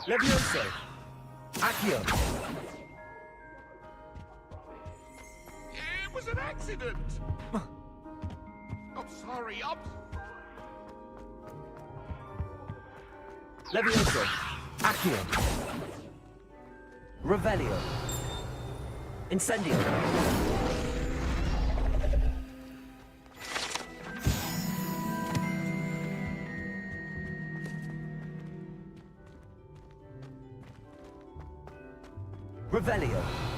Levioso! Accio! It was an accident! I'm sorry, Levioso! Accio! Revelio! Incendio! Revelio!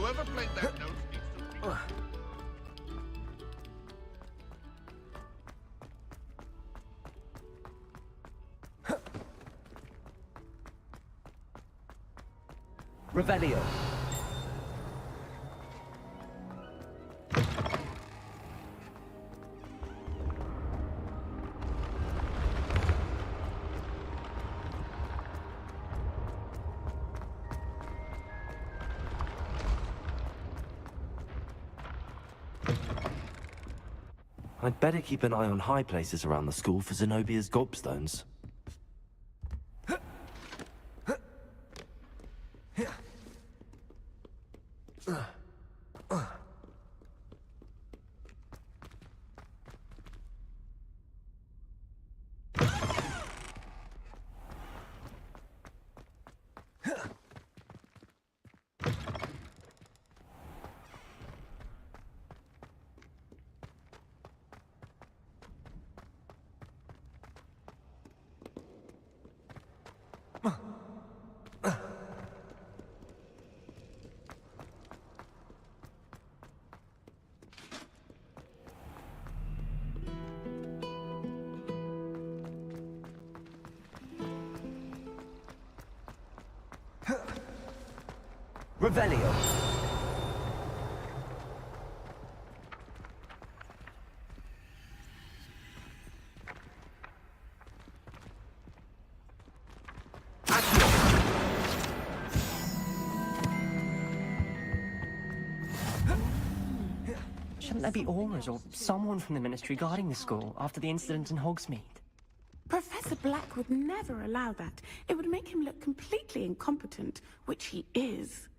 whoever played that note needs to be... Revelio. I'd better keep an eye on high places around the school for Zenobia's gobstones. Revelio. Shouldn't there be auras or someone from the Ministry guarding the school after the incident in Hogsmeade? Professor Black would never allow that. It would make him look completely incompetent, which he is.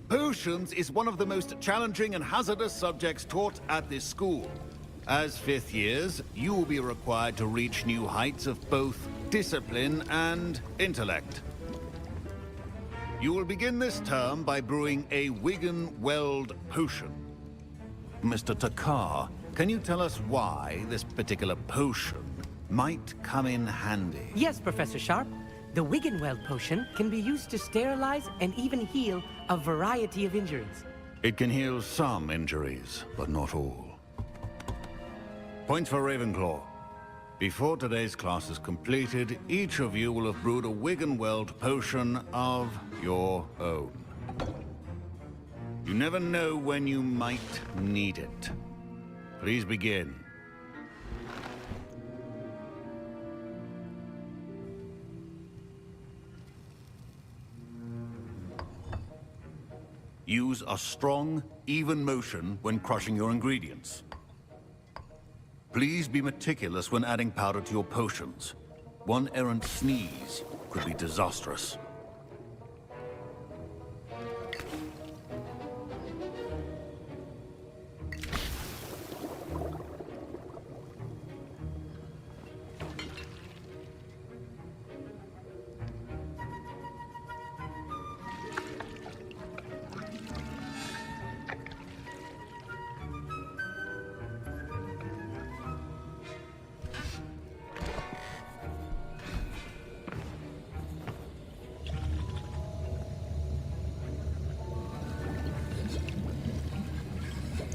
Potions is one of the most challenging and hazardous subjects taught at this school. As fifth years, you will be required to reach new heights of both discipline and intellect. You will begin this term by brewing a Wigan-Weld potion. Mr. Takar, can you tell us why this particular potion might come in handy? Yes, Professor Sharp. The Wigan-Weld potion can be used to sterilize and even heal a variety of injuries. It can heal some injuries, but not all. Point for Ravenclaw. Before today's class is completed, each of you will have brewed a Wigan-Weld potion of your own. You never know when you might need it. Please begin. Use a strong, even motion when crushing your ingredients. Please be meticulous when adding powder to your potions. One errant sneeze could be disastrous.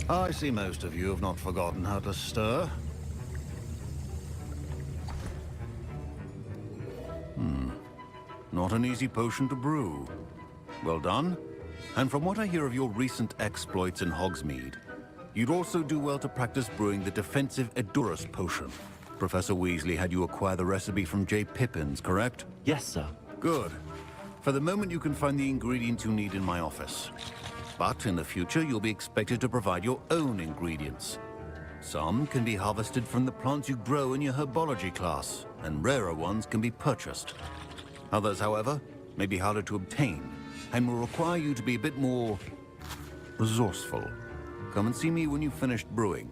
I see most of you have not forgotten how to stir. Not an easy potion to brew. Well done. And from what I hear of your recent exploits in Hogsmeade, you'd also do well to practice brewing the defensive Edurus potion. Professor Weasley had you acquire the recipe from J. Pippins, correct? Yes, sir. Good. For the moment, you can find the ingredients you need in my office. But in the future, you'll be expected to provide your own ingredients. Some can be harvested from the plants you grow in your herbology class, and rarer ones can be purchased. Others, however, may be harder to obtain, and will require you to be a bit more resourceful. Come and see me when you've finished brewing,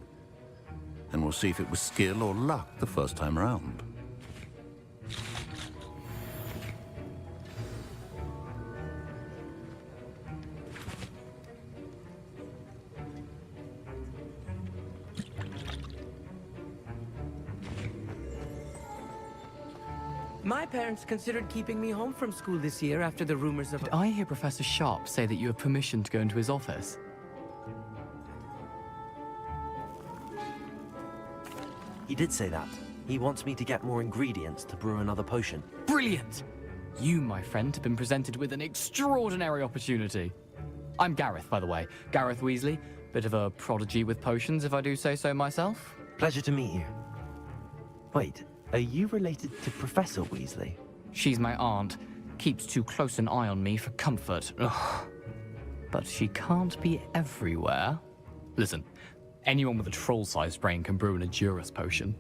and we'll see if it was skill or luck the first time around. My parents considered keeping me home from school this year after the rumors of... Did I hear Professor Sharp say that you have permission to go into his office? He did say that. He wants me to get more ingredients to brew another potion. Brilliant! You, my friend, have been presented with an extraordinary opportunity. I'm Gareth, by the way. Gareth Weasley. Bit of a prodigy with potions, if I do say so myself. Pleasure to meet you. Wait, are you related to Professor Weasley? She's my aunt. Keeps too close an eye on me for comfort. Ugh. But she can't be everywhere. Listen, anyone with a troll-sized brain can brew an Edurus potion.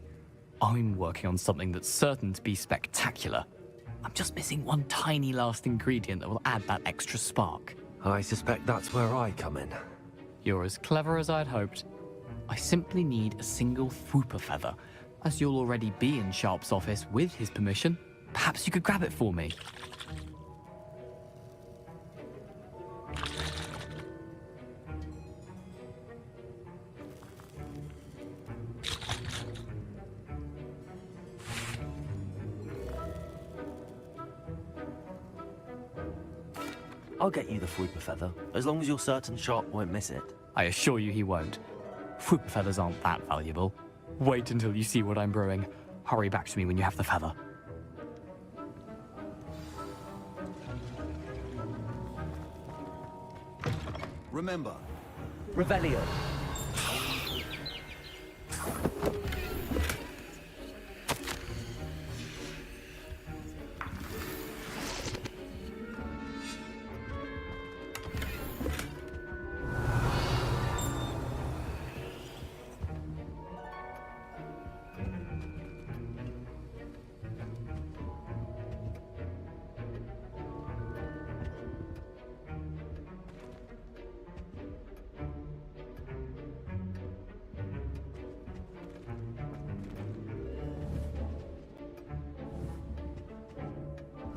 I'm working on something that's certain to be spectacular. I'm just missing one tiny last ingredient that will add that extra spark. I suspect that's where I come in. You're as clever as I'd hoped. I simply need a single Fwooper feather. As you'll already be in Sharp's office with his permission, perhaps you could grab it for me. I'll get you the Fwooper feather, as long as you're certain Sharp won't miss it. I assure you he won't. Fwooper feathers aren't that valuable. Wait until you see what I'm brewing. Hurry back to me when you have the feather. Remember, Revelio.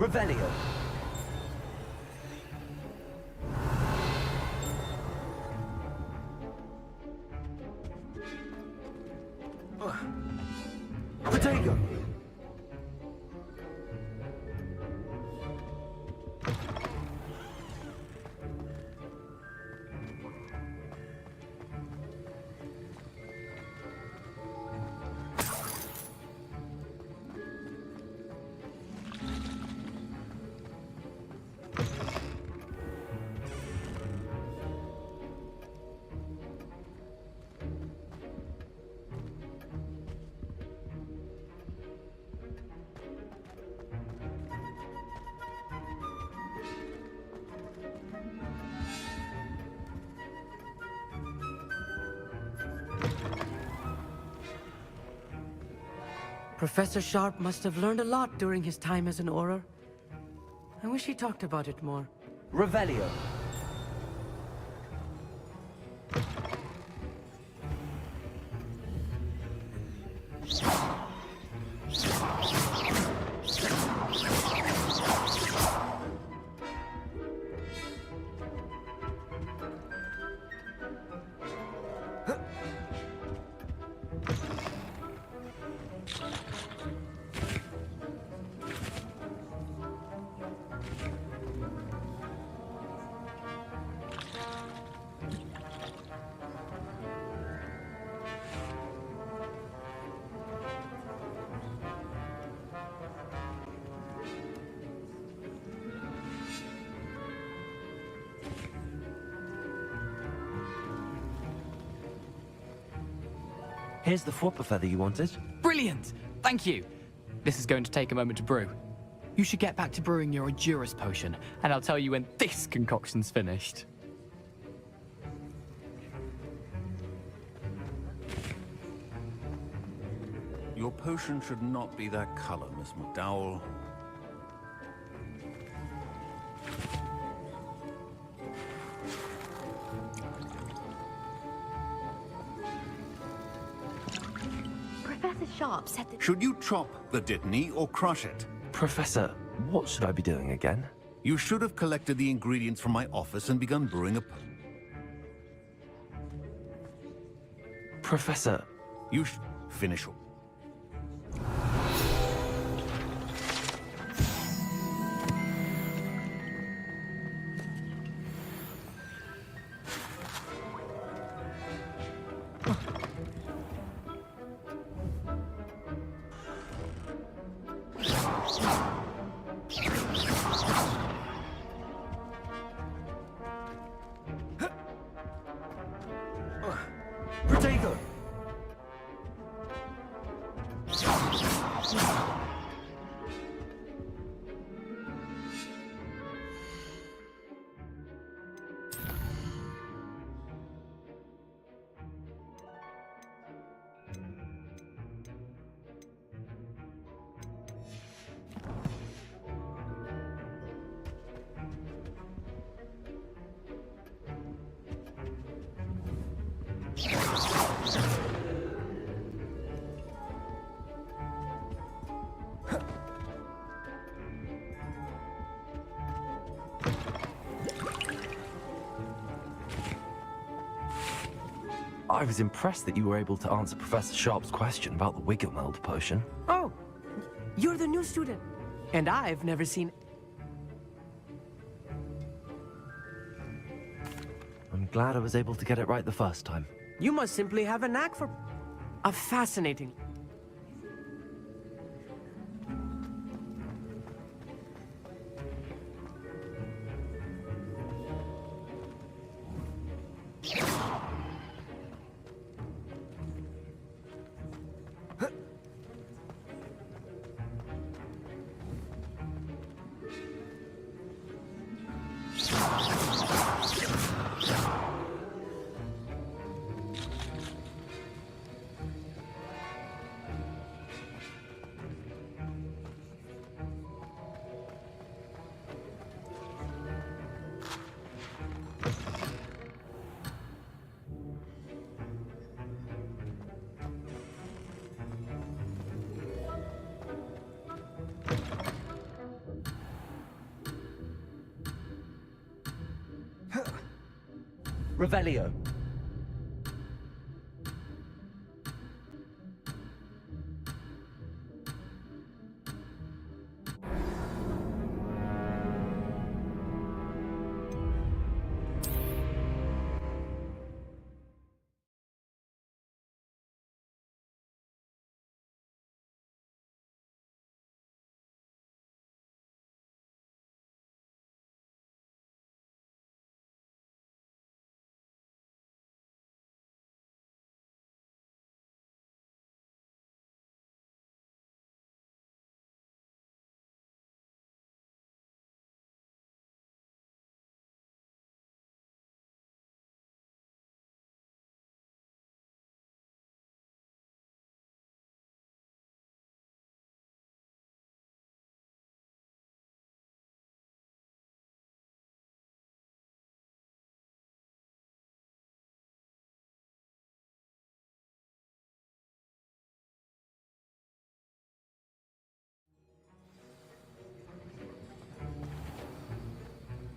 Revelio. Protego. Professor Sharp must have learned a lot during his time as an Auror. I wish he talked about it more. Revelio. Here's the Fwopper feather you wanted. Brilliant! Thank you! This is going to take a moment to brew. You should get back to brewing your Adurus potion, and I'll tell you when this concoction's finished. Your potion should not be that color, Miss McDowell. Professor Sharp said that... Should you chop the Dittany or crush it? Professor, what should I be doing again? You should have collected the ingredients from my office and begun brewing a... Professor, You finish. Protego. I was impressed that you were able to answer Professor Sharp's question about the Wiggenweld potion. Oh, you're the new student. And I've never seen... I'm glad I was able to get it right the first time. You must simply have a knack for... A fascinating... Revelio.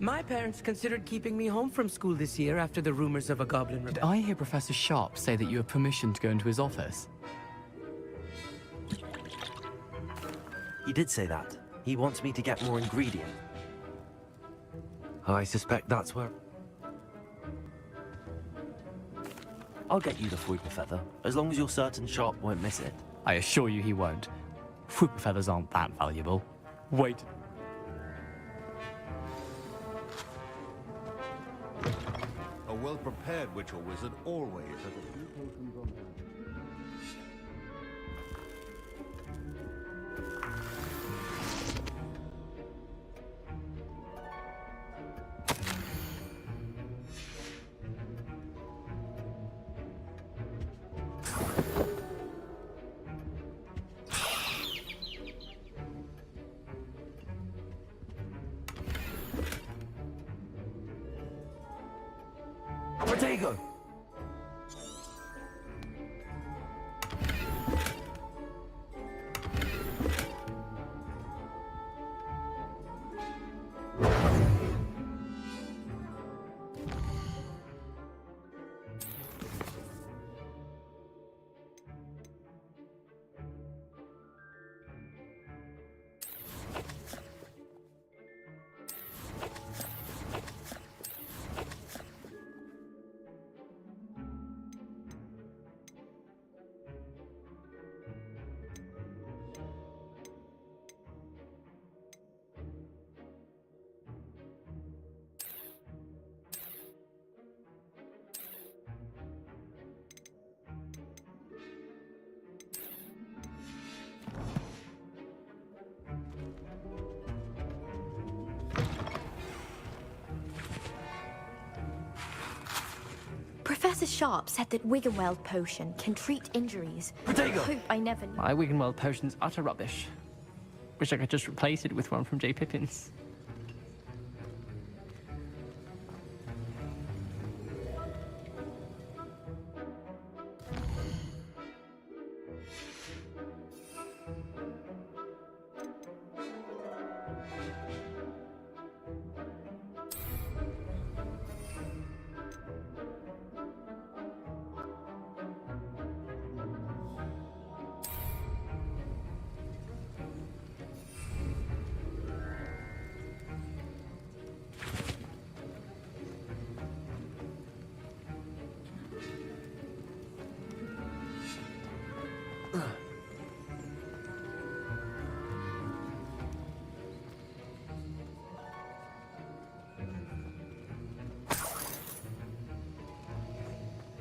My parents considered keeping me home from school this year after the rumors of a goblin Did rebellion. I hear Professor Sharp say that you have permission to go into his office? He did say that. He wants me to get more ingredients. I suspect that's where... I'll get you the Fwooper Feather, as long as you're certain Sharp won't miss it. I assure you he won't. Fwooper feathers aren't that valuable. Wait. A well-prepared witch or wizard always has a few potions on hand. Protego! Professor Sharp said that Wiggenweld potion can treat injuries. Protego! I hope I never knew. My Wiggenweld potion's utter rubbish. Wish I could just replace it with one from J. Pippin's.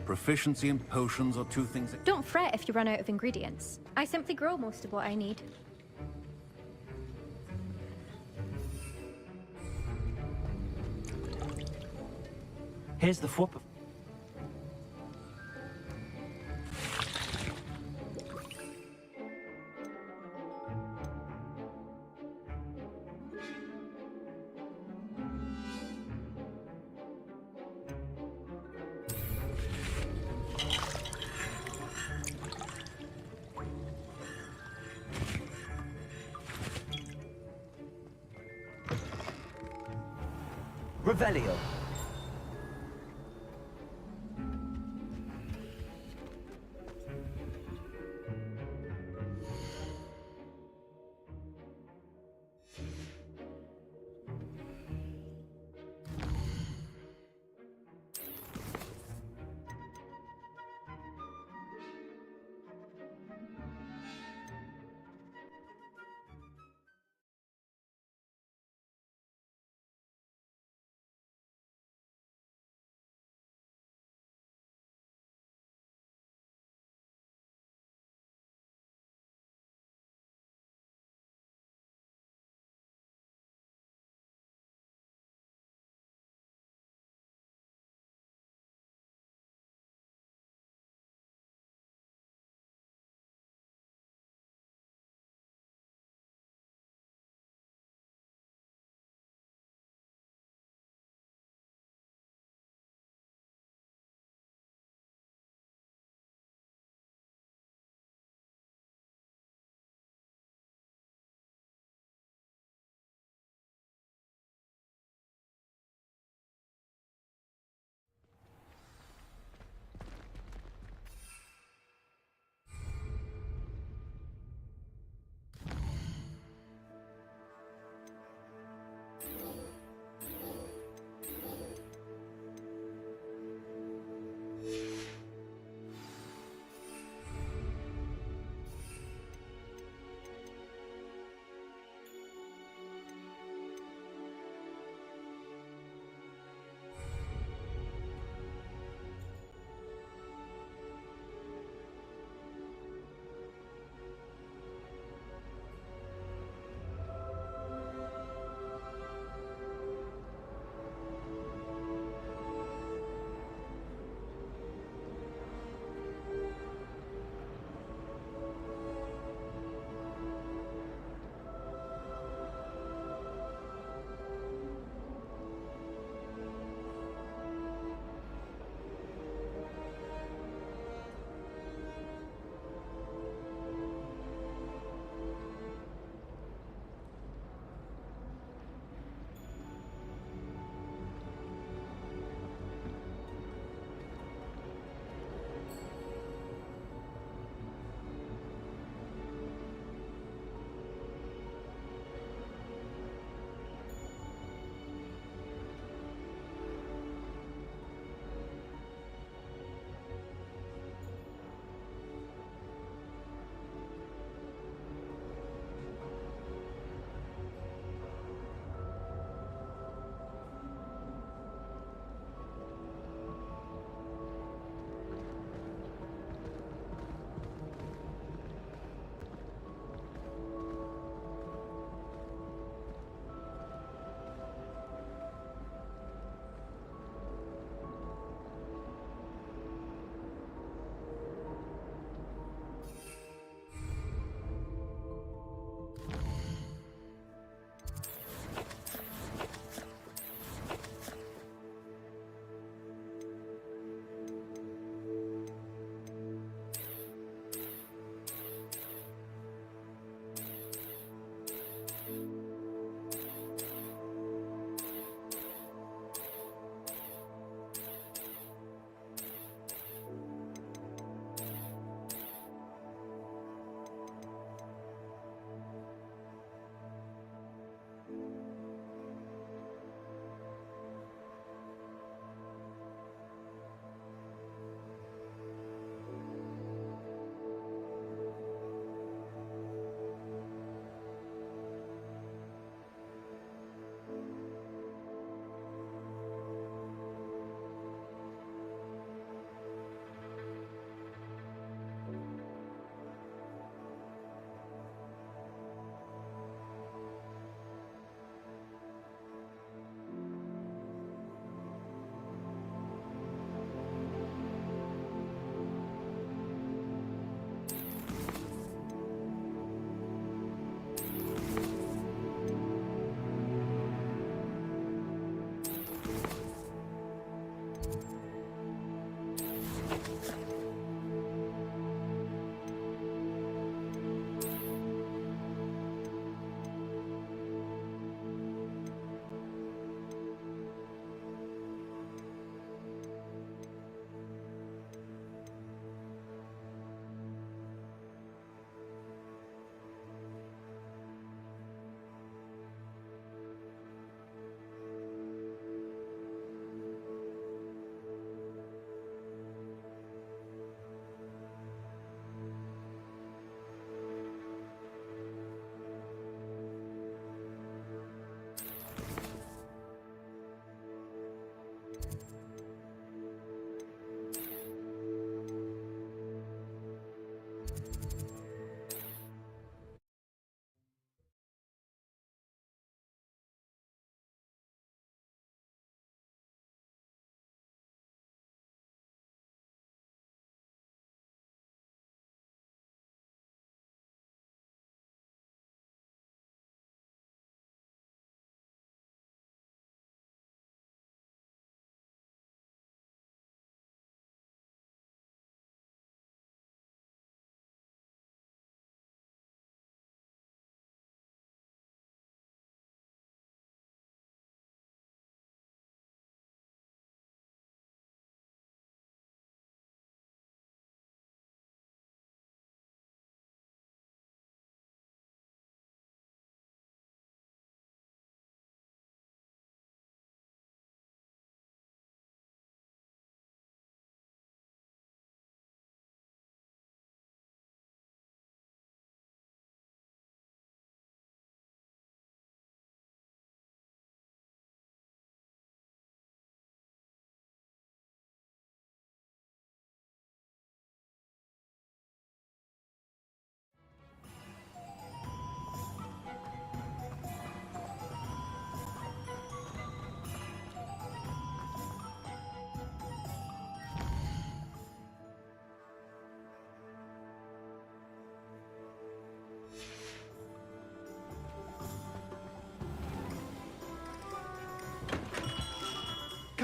Proficiency in potions are two things that... Don't fret if you run out of ingredients. I simply grow most of what I need. Here's the Fwooper... Revelio.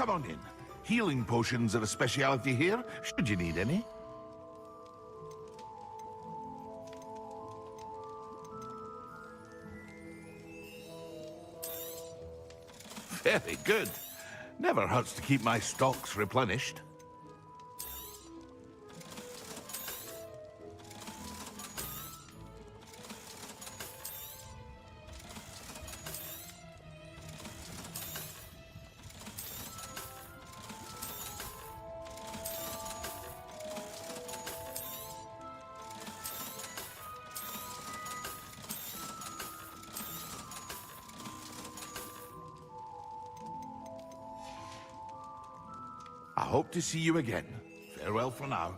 Come on in. Healing potions are a speciality here, should you need any. Very good. Never hurts to keep my stocks replenished. I hope to see you again. Farewell for now.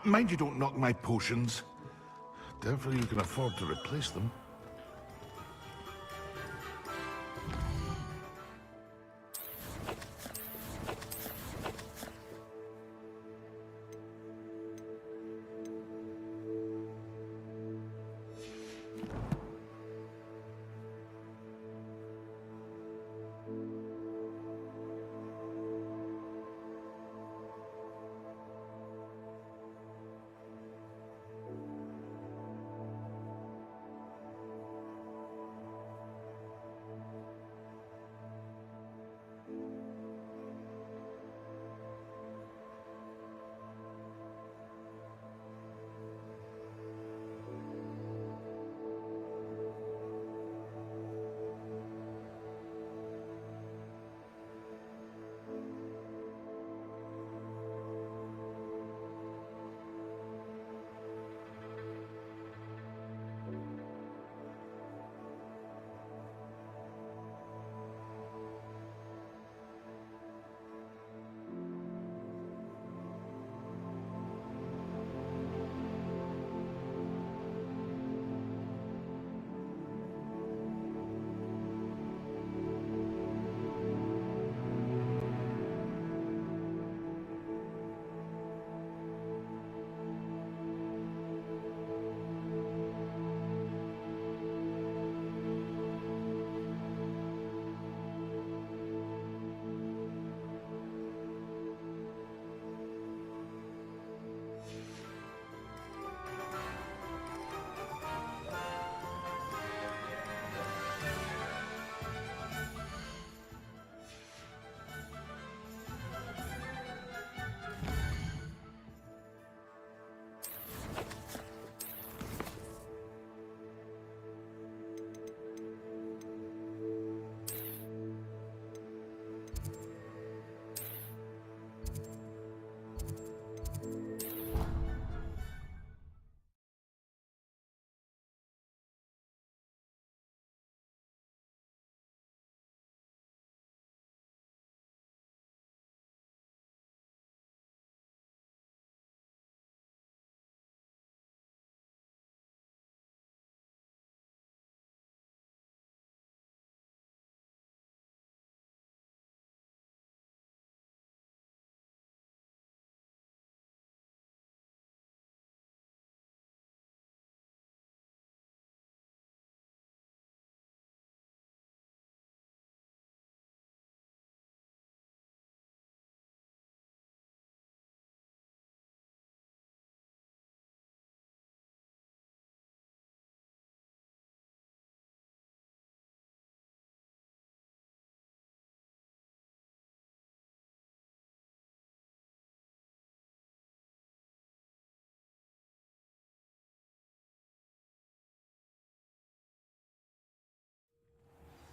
Mind you don't knock my potions. Doubtful you can afford to replace them.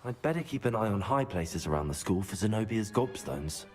I'd better keep an eye on high places around the school for Zenobia's gobstones.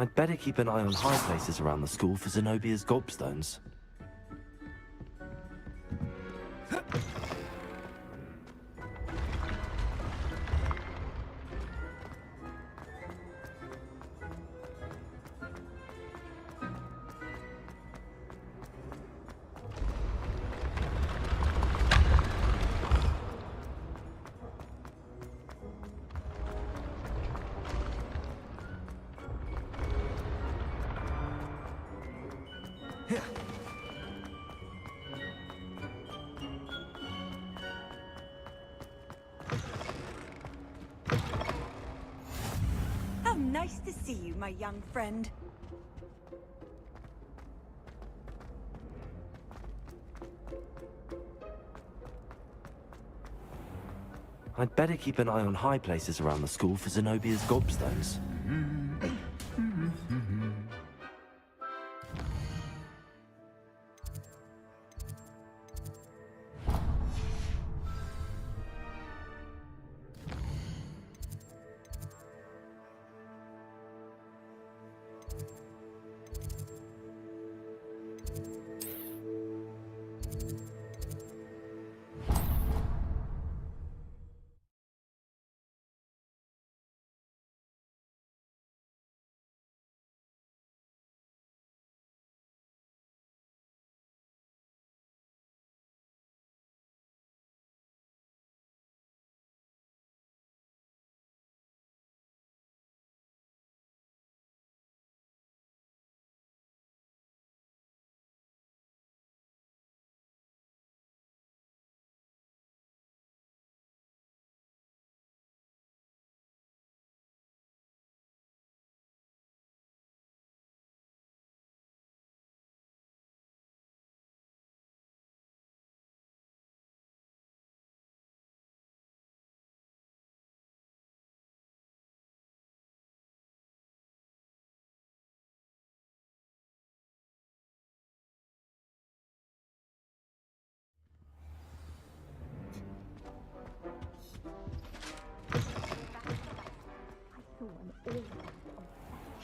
I'd better keep an eye on high places around the school for Zenobia's gobstones. How nice to see you, my young friend. I'd better keep an eye on high places around the school for Zenobia's gobstones.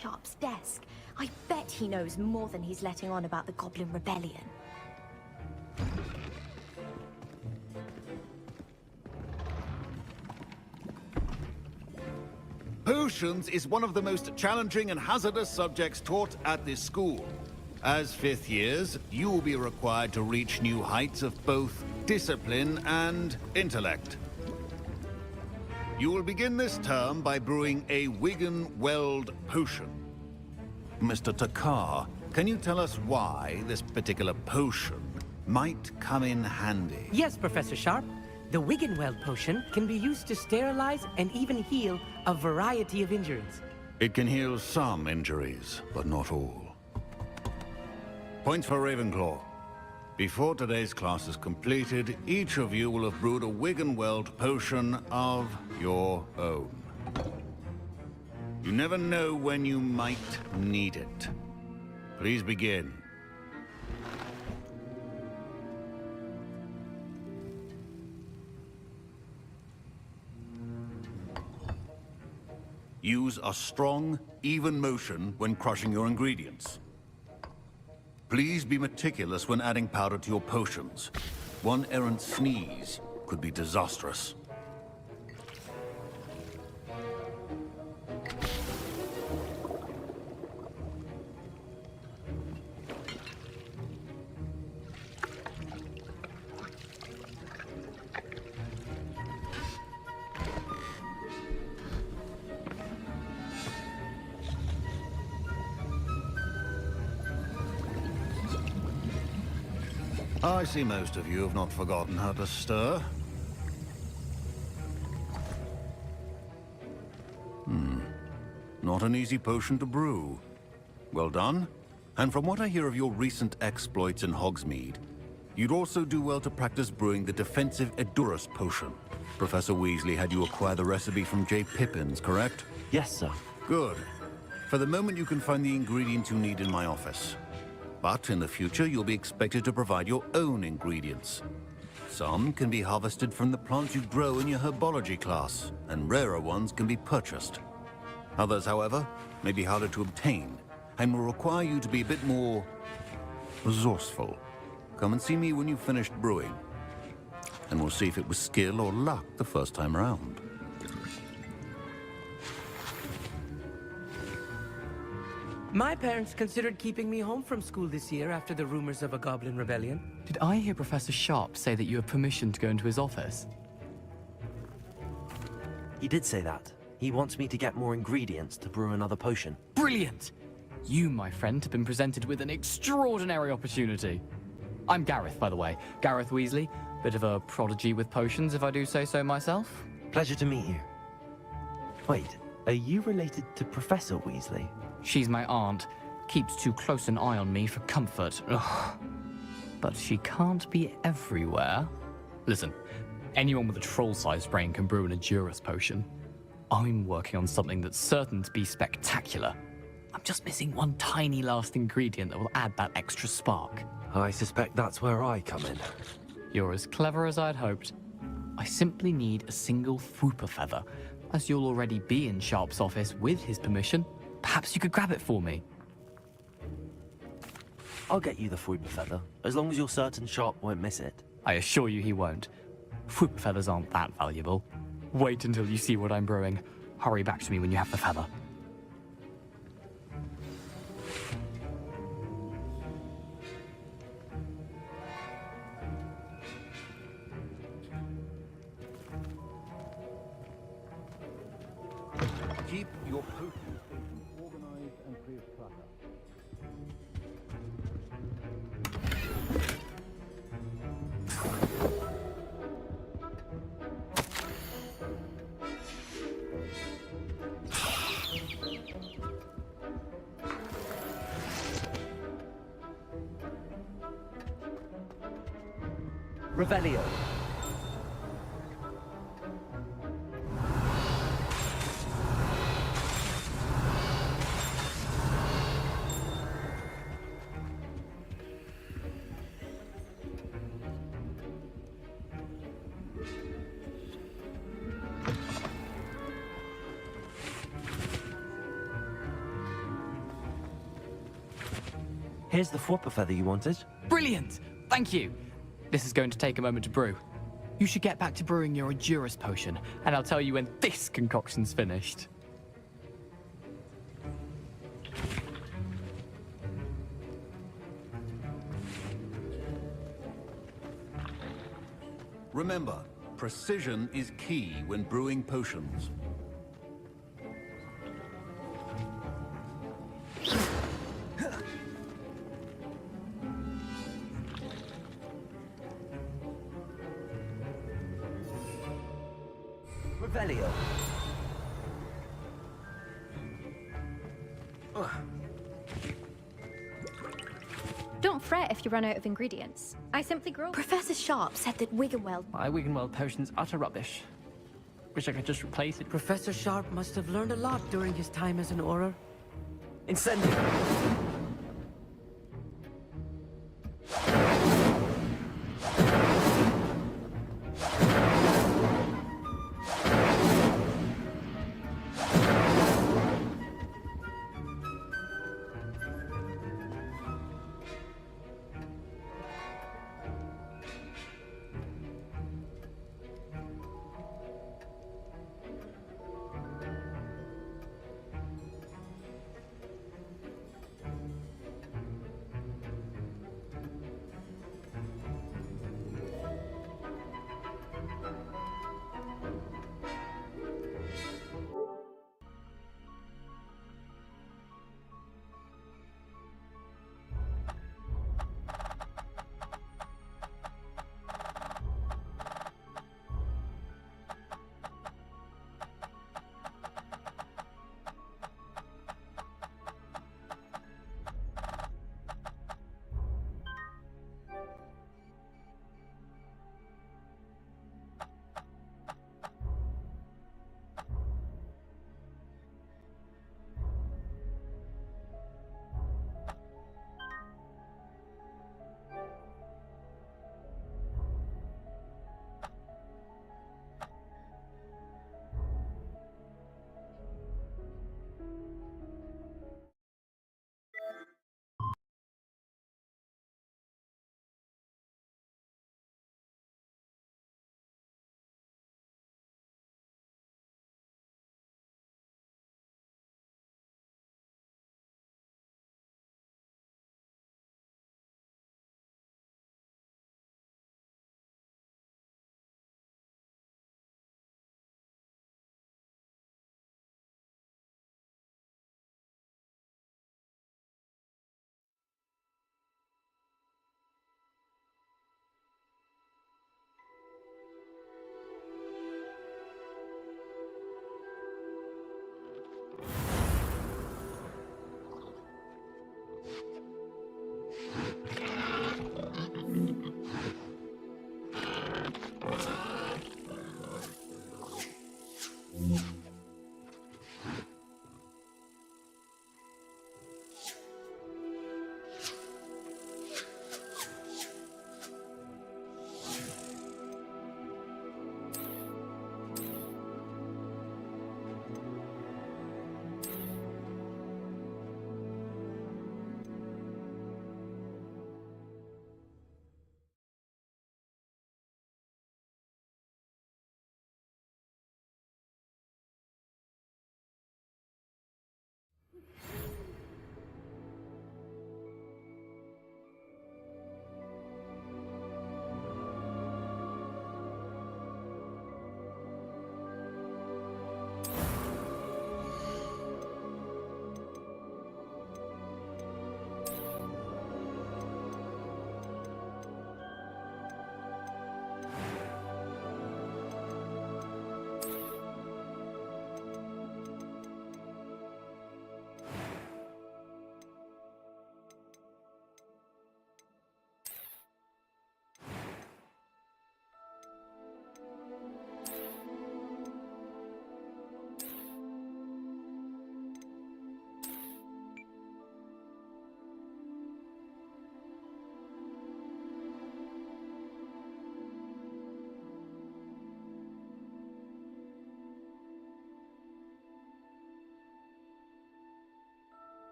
Sharp's desk. I bet he knows more than he's letting on about the Goblin Rebellion. Potions is one of the most challenging and hazardous subjects taught at this school. As fifth years, you will be required to reach new heights of both discipline and intellect. You will begin this term by brewing a Wiggenweld potion. Mr. Takar, can you tell us why this particular potion might come in handy? Yes, Professor Sharp. The Wiggenweld potion can be used to sterilize and even heal a variety of injuries. It can heal some injuries, but not all. Points for Ravenclaw. Before today's class is completed, each of you will have brewed a Wiggenweld potion of your own. You never know when you might need it. Please begin. Use a strong, even motion when crushing your ingredients. Please be meticulous when adding powder to your potions. One errant sneeze could be disastrous. I see most of you have not forgotten how to stir. Not an easy potion to brew. Well done. And from what I hear of your recent exploits in Hogsmeade, you'd also do well to practice brewing the defensive Edurus potion. Professor Weasley had you acquire the recipe from J. Pippins, correct? Yes, sir. Good. For the moment, you can find the ingredients you need in my office. But in the future, you'll be expected to provide your own ingredients. Some can be harvested from the plants you grow in your herbology class, and rarer ones can be purchased. Others, however, may be harder to obtain, and will require you to be a bit more resourceful. Come and see me when you've finished brewing, and we'll see if it was skill or luck the first time around. My parents considered keeping me home from school this year after the rumors of a goblin rebellion. Did I hear Professor Sharp say that you have permission to go into his office? He did say that. He wants me to get more ingredients to brew another potion. Brilliant! You, my friend, have been presented with an extraordinary opportunity. I'm Gareth, by the way. Gareth Weasley. Bit of a prodigy with potions, if I do say so myself. Pleasure to meet you. Wait, are you related to Professor Weasley? She's my aunt. Keeps too close an eye on me for comfort. Ugh. But she can't be everywhere. Listen, anyone with a troll-sized brain can brew an Edurus potion. I'm working on something that's certain to be spectacular. I'm just missing one tiny last ingredient that will add that extra spark. I suspect that's where I come in. You're as clever as I'd hoped. I simply need a single Fwooper feather. As you'll already be in Sharp's office with his permission, perhaps you could grab it for me. I'll get you the Fwooper feather, as long as you're certain Sharp won't miss it. I assure you he won't. Fwooper feathers aren't that valuable. Wait until you see what I'm brewing. Hurry back to me when you have the feather. Keep your potion station organized and free of clutter. Revelio. Here's the Fwooper feather you wanted. Brilliant! Thank you! This is going to take a moment to brew. You should get back to brewing your Edurus potion, and I'll tell you when this concoction's finished. Remember, precision is key when brewing potions. Revelio. Don't fret if you run out of ingredients. I simply grow. Professor Sharp said that Wiggenweld... My Wiggenweld potion's utter rubbish. Wish I could just replace it. Professor Sharp must have learned a lot during his time as an Auror. Incendio.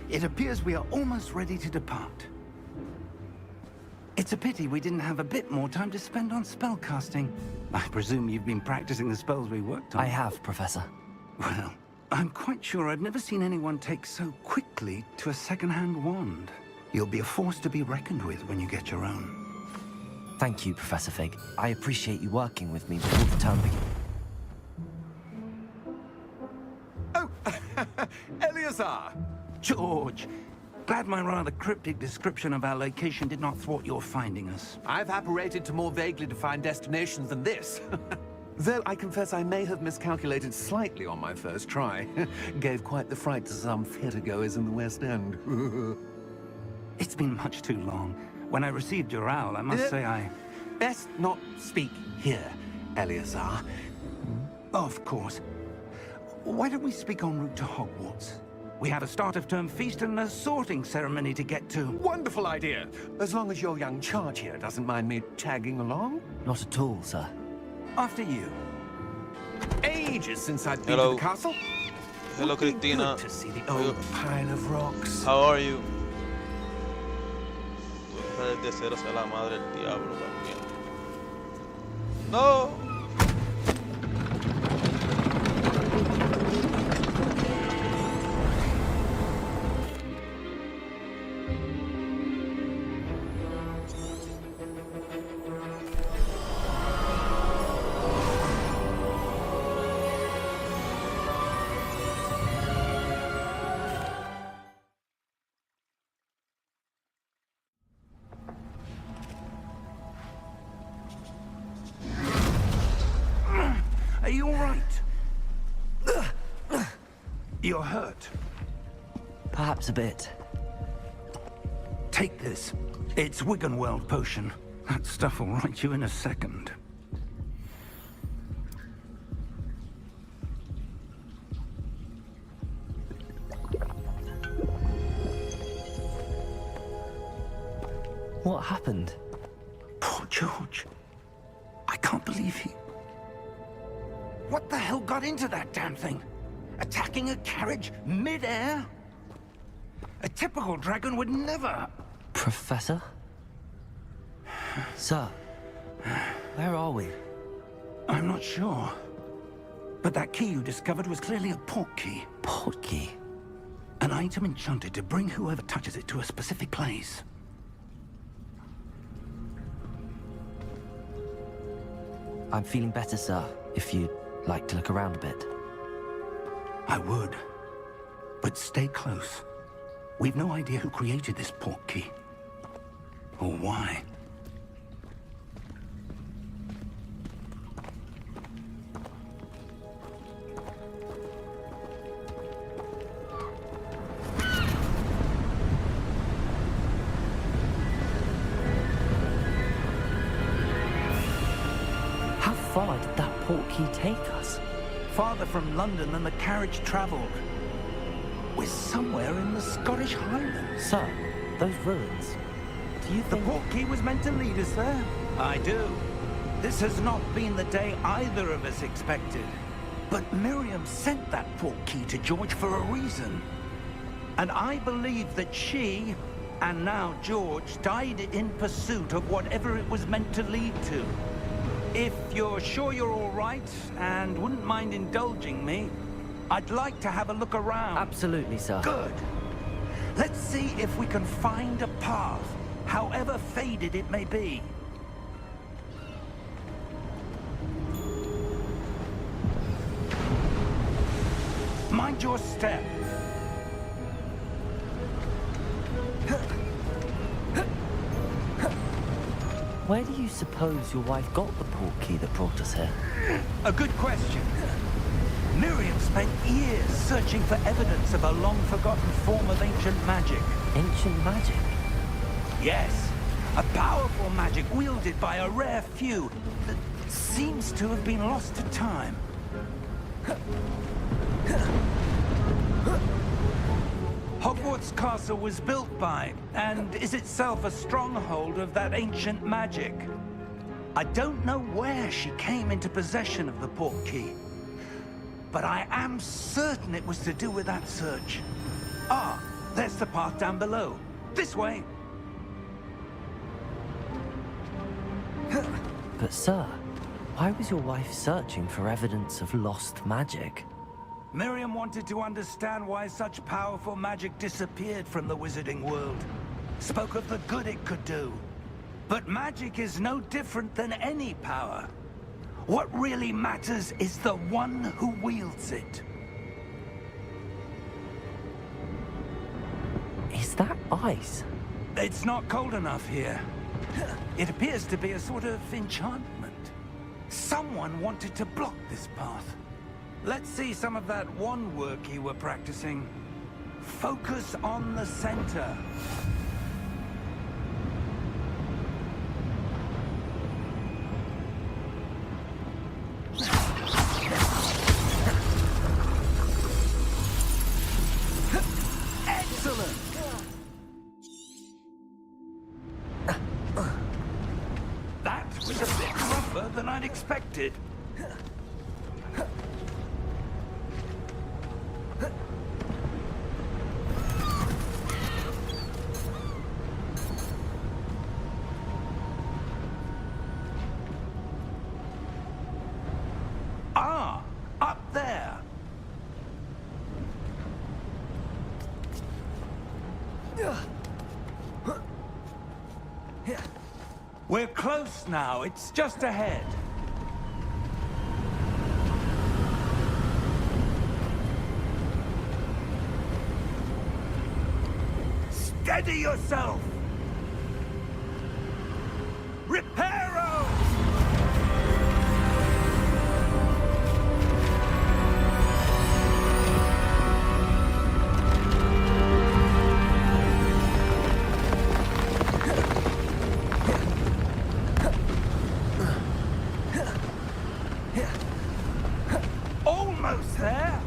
It appears we are almost ready to depart. It's a pity we didn't have a bit more time to spend on spellcasting. I presume you've been practicing the spells we worked on. I have, Professor. Well, I'm quite sure I've never seen anyone take so quickly to a second-hand wand. You'll be a force to be reckoned with when you get your own. Thank you, Professor Fig. I appreciate you working with me before the term begins. Oh, Eleazar! George! Glad my rather cryptic description of our location did not thwart your finding us. I've apparated to more vaguely defined destinations than this. Though I confess I may have miscalculated slightly on my first try. Gave quite the fright to some theatergoers in the West End. It's been much too long. When I received your owl, I must say I... Best not speak here, Eleazar. Of course. Why don't we speak en route to Hogwarts? We have a start-of-term feast and a sorting ceremony to get to. Wonderful idea! As long as your young charge here doesn't mind me tagging along. Not at all, sir. After you. Ages since I've been to the castle. Hello, Cristina. Good to see the old pile of rocks. How are you? Tu hija de cero sea la madre del diablo también. No. Are you all right? You're hurt. Perhaps a bit. Take this. It's Wiggenweld potion. That stuff will right you in a second. What happened? Poor George. I can't believe he... What the hell got into that damn thing? Attacking a carriage mid-air? A typical dragon would never... Professor? Sir, where are we? I'm not sure. But that key you discovered was clearly a port key. Port key? An item enchanted to bring whoever touches it to a specific place. I'm feeling better, sir, if you'd like to look around a bit. I would. But stay close. We've no idea who created this port key. Or why. How far did that port key take us? Farther from London than the carriage traveled. We're somewhere in the Scottish Highlands. Sir, those ruins. Do you The think... port key was meant to lead us there? I do. This has not been the day either of us expected. But Miriam sent that port key to George for a reason. And I believe that she, and now George, died in pursuit of whatever it was meant to lead to. If you're sure you're all right, and wouldn't mind indulging me, I'd like to have a look around. Absolutely, sir. Good. Let's see if we can find a path, however faded it may be. Mind your step. Where do you suppose your wife got the port key that brought us here? A good question. Miriam spent years searching for evidence of a long-forgotten form of ancient magic. Ancient magic? Yes, a powerful magic wielded by a rare few that seems to have been lost to time. Hogwarts Castle was built by, and is itself a stronghold of that ancient magic. I don't know where she came into possession of the port key, but I am certain it was to do with that search. Ah, There's the path down below. This way. But sir, why was your wife searching for evidence of lost magic? Miriam wanted to understand why such powerful magic disappeared from the wizarding world. Spoke of the good it could do. But magic is no different than any power. What really matters is the one who wields it. Is that ice? It's not cold enough here. It appears to be a sort of enchantment. Someone wanted to block this path. Let's see some of that wand work you were practicing. Focus on the center. Excellent! That was a bit rougher than I'd expected. Ah, up there. We're close now. It's just ahead. Steady yourself! Reparo! Almost there!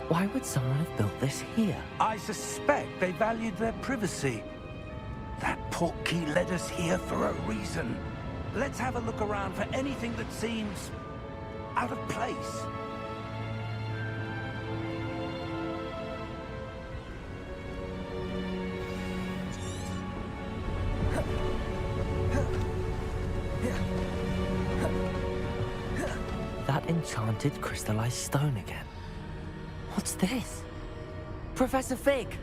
Why would someone have built this here? I suspect they valued their privacy. That portkey led us here for a reason. Let's have a look around for anything that seems out of place. That enchanted crystallized stone again. What's this? Professor Fig!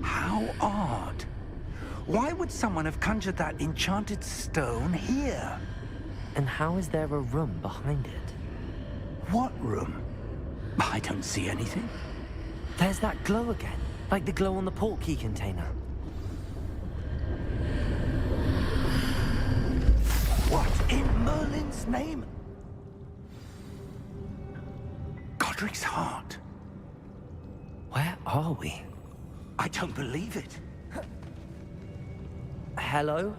How odd. Why would someone have conjured that enchanted stone here? And how is there a room behind it? What room? I don't see anything. There's that glow again, like the glow on the portkey container. What in Merlin's name? Godric's heart. Where are we? I don't believe it. Hello?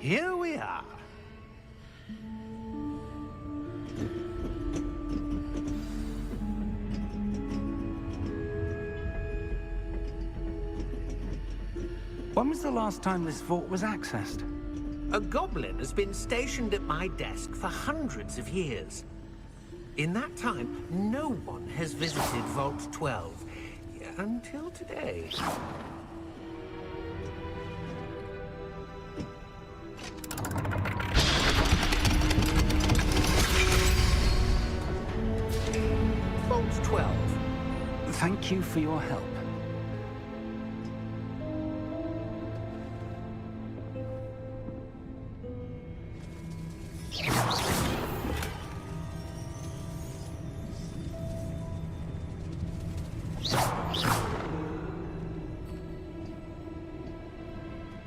Here we are. When was the last time this vault was accessed? A goblin has been stationed at my desk for hundreds of years. In that time, no one has visited Vault 12 until today. Vault 12. Thank you for your help.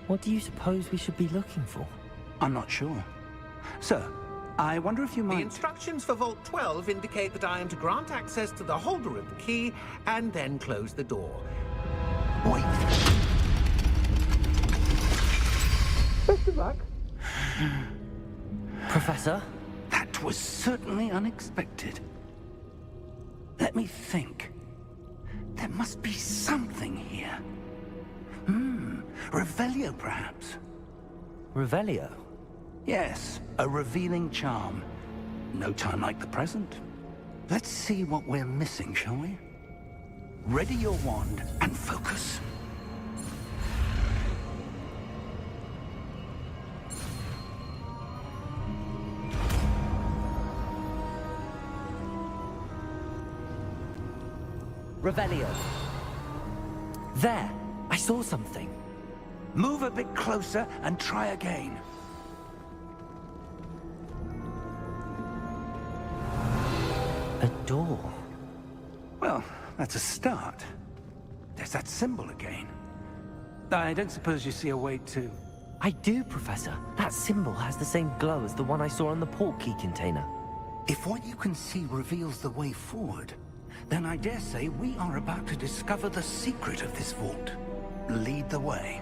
What do you suppose we should be looking for? I'm not sure. Sir, I wonder if you The might... instructions for Vault 12 indicate that I am to grant access to the holder of the key and then close the door. Wait. Best of luck. Professor? That was certainly unexpected. Let me think. There must be something here. Revelio, perhaps? Revelio? Yes, a revealing charm. No time like the present. Let's see what we're missing, shall we? Ready your wand and focus. Revelio. There! I saw something. Move a bit closer and try again. A door. Well, that's a start. There's that symbol again. I don't suppose you see a way to... I do, Professor. That symbol has the same glow as the one I saw on the port key container. If what you can see reveals the way forward, then I dare say we are about to discover the secret of this vault. Lead the way.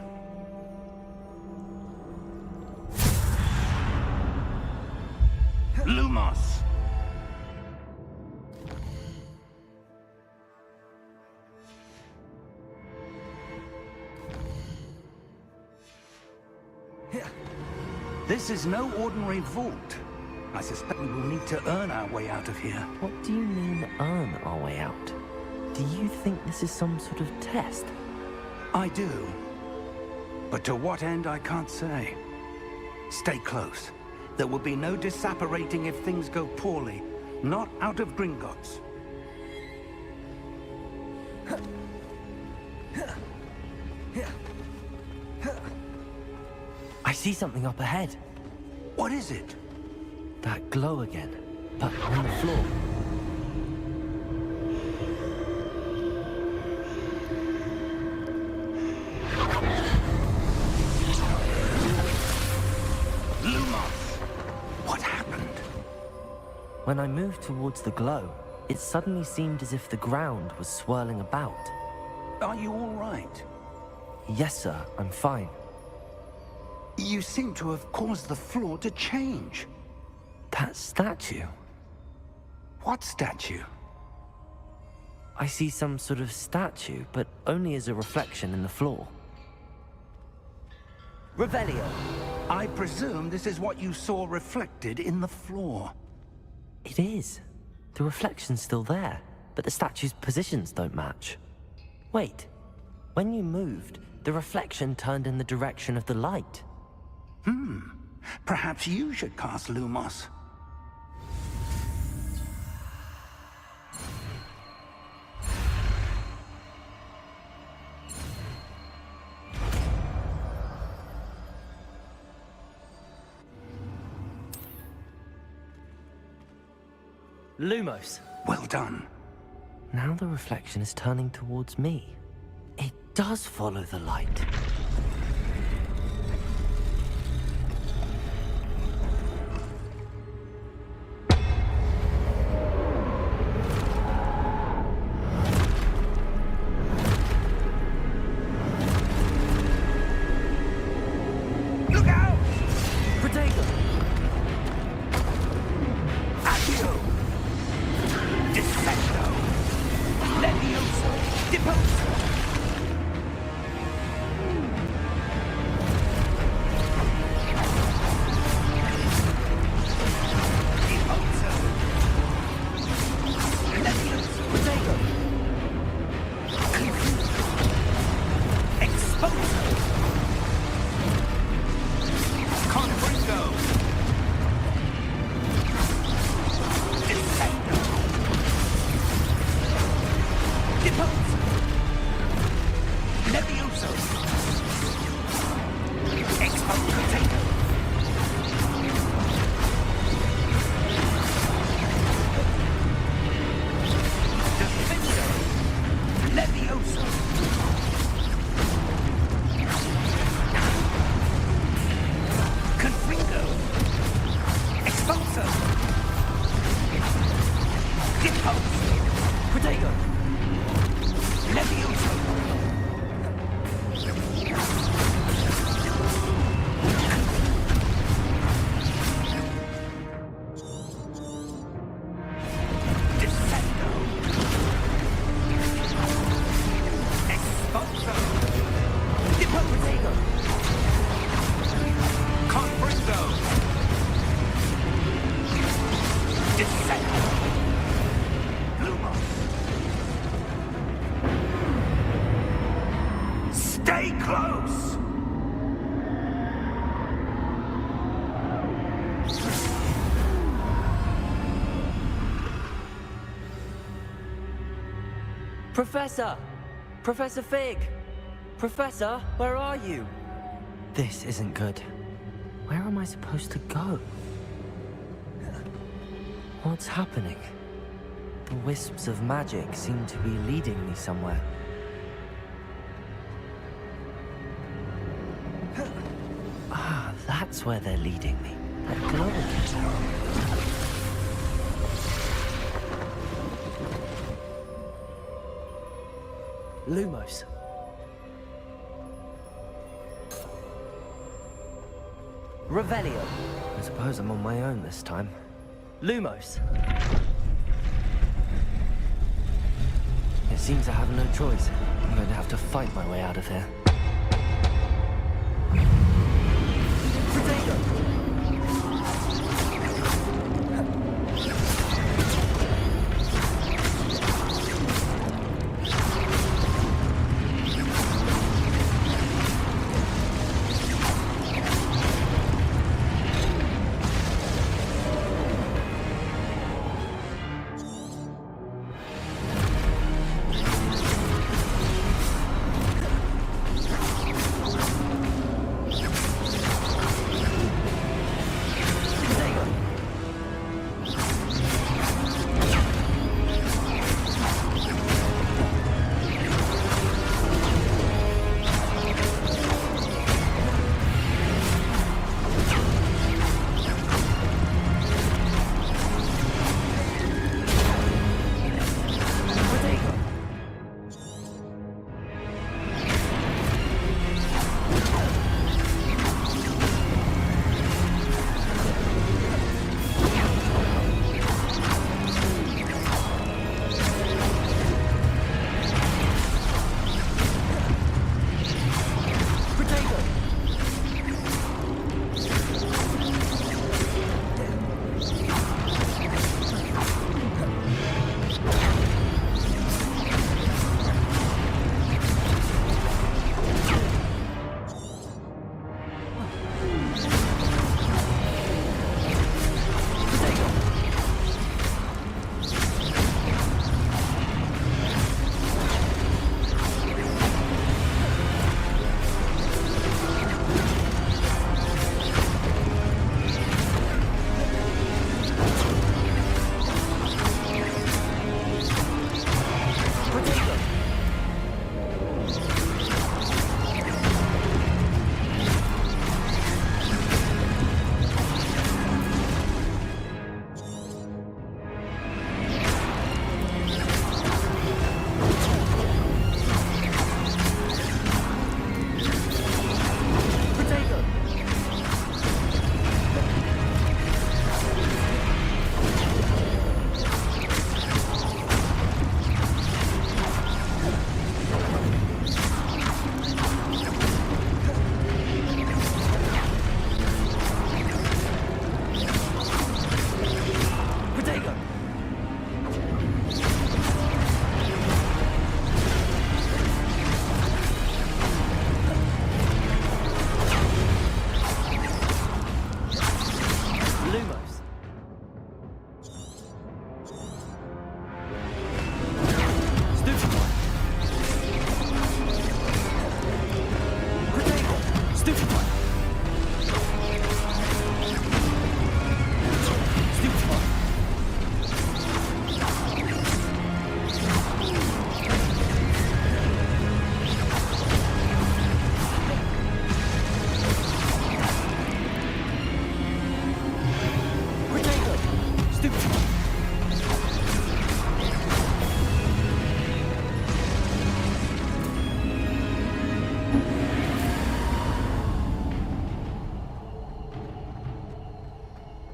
Lumos! This is no ordinary vault. I suspect we will need to earn our way out of here. What do you mean, earn our way out? Do you think this is some sort of test? I do. But to what end, I can't say. Stay close. There will be no disapparating if things go poorly. Not out of Gringotts. I see something up ahead. What is it? That glow again, but on the floor. Lumos! What happened? When I moved towards the glow, it suddenly seemed as if the ground was swirling about. Are you all right? Yes, sir, I'm fine. You seem to have caused the floor to change. That statue? What statue? I see some sort of statue, but only as a reflection in the floor. Revelio! I presume this is what you saw reflected in the floor. It is. The reflection's still there, but the statue's positions don't match. Wait. When you moved, the reflection turned in the direction of the light. Perhaps you should cast Lumos. Lumos! Well done. Now the reflection is turning towards me. It does follow the light. Look out! Protego! Accio! Descendo! Levioso! Deposo! Stay close! Professor! Professor Fig! Professor, where are you? This isn't good. Where am I supposed to go? What's happening? The wisps of magic seem to be leading me somewhere. Ah, that's where they're leading me. That glow. Lumos. Revelio. I suppose I'm on my own this time. Lumos. It seems I have no choice. I'm going to have to fight my way out of here.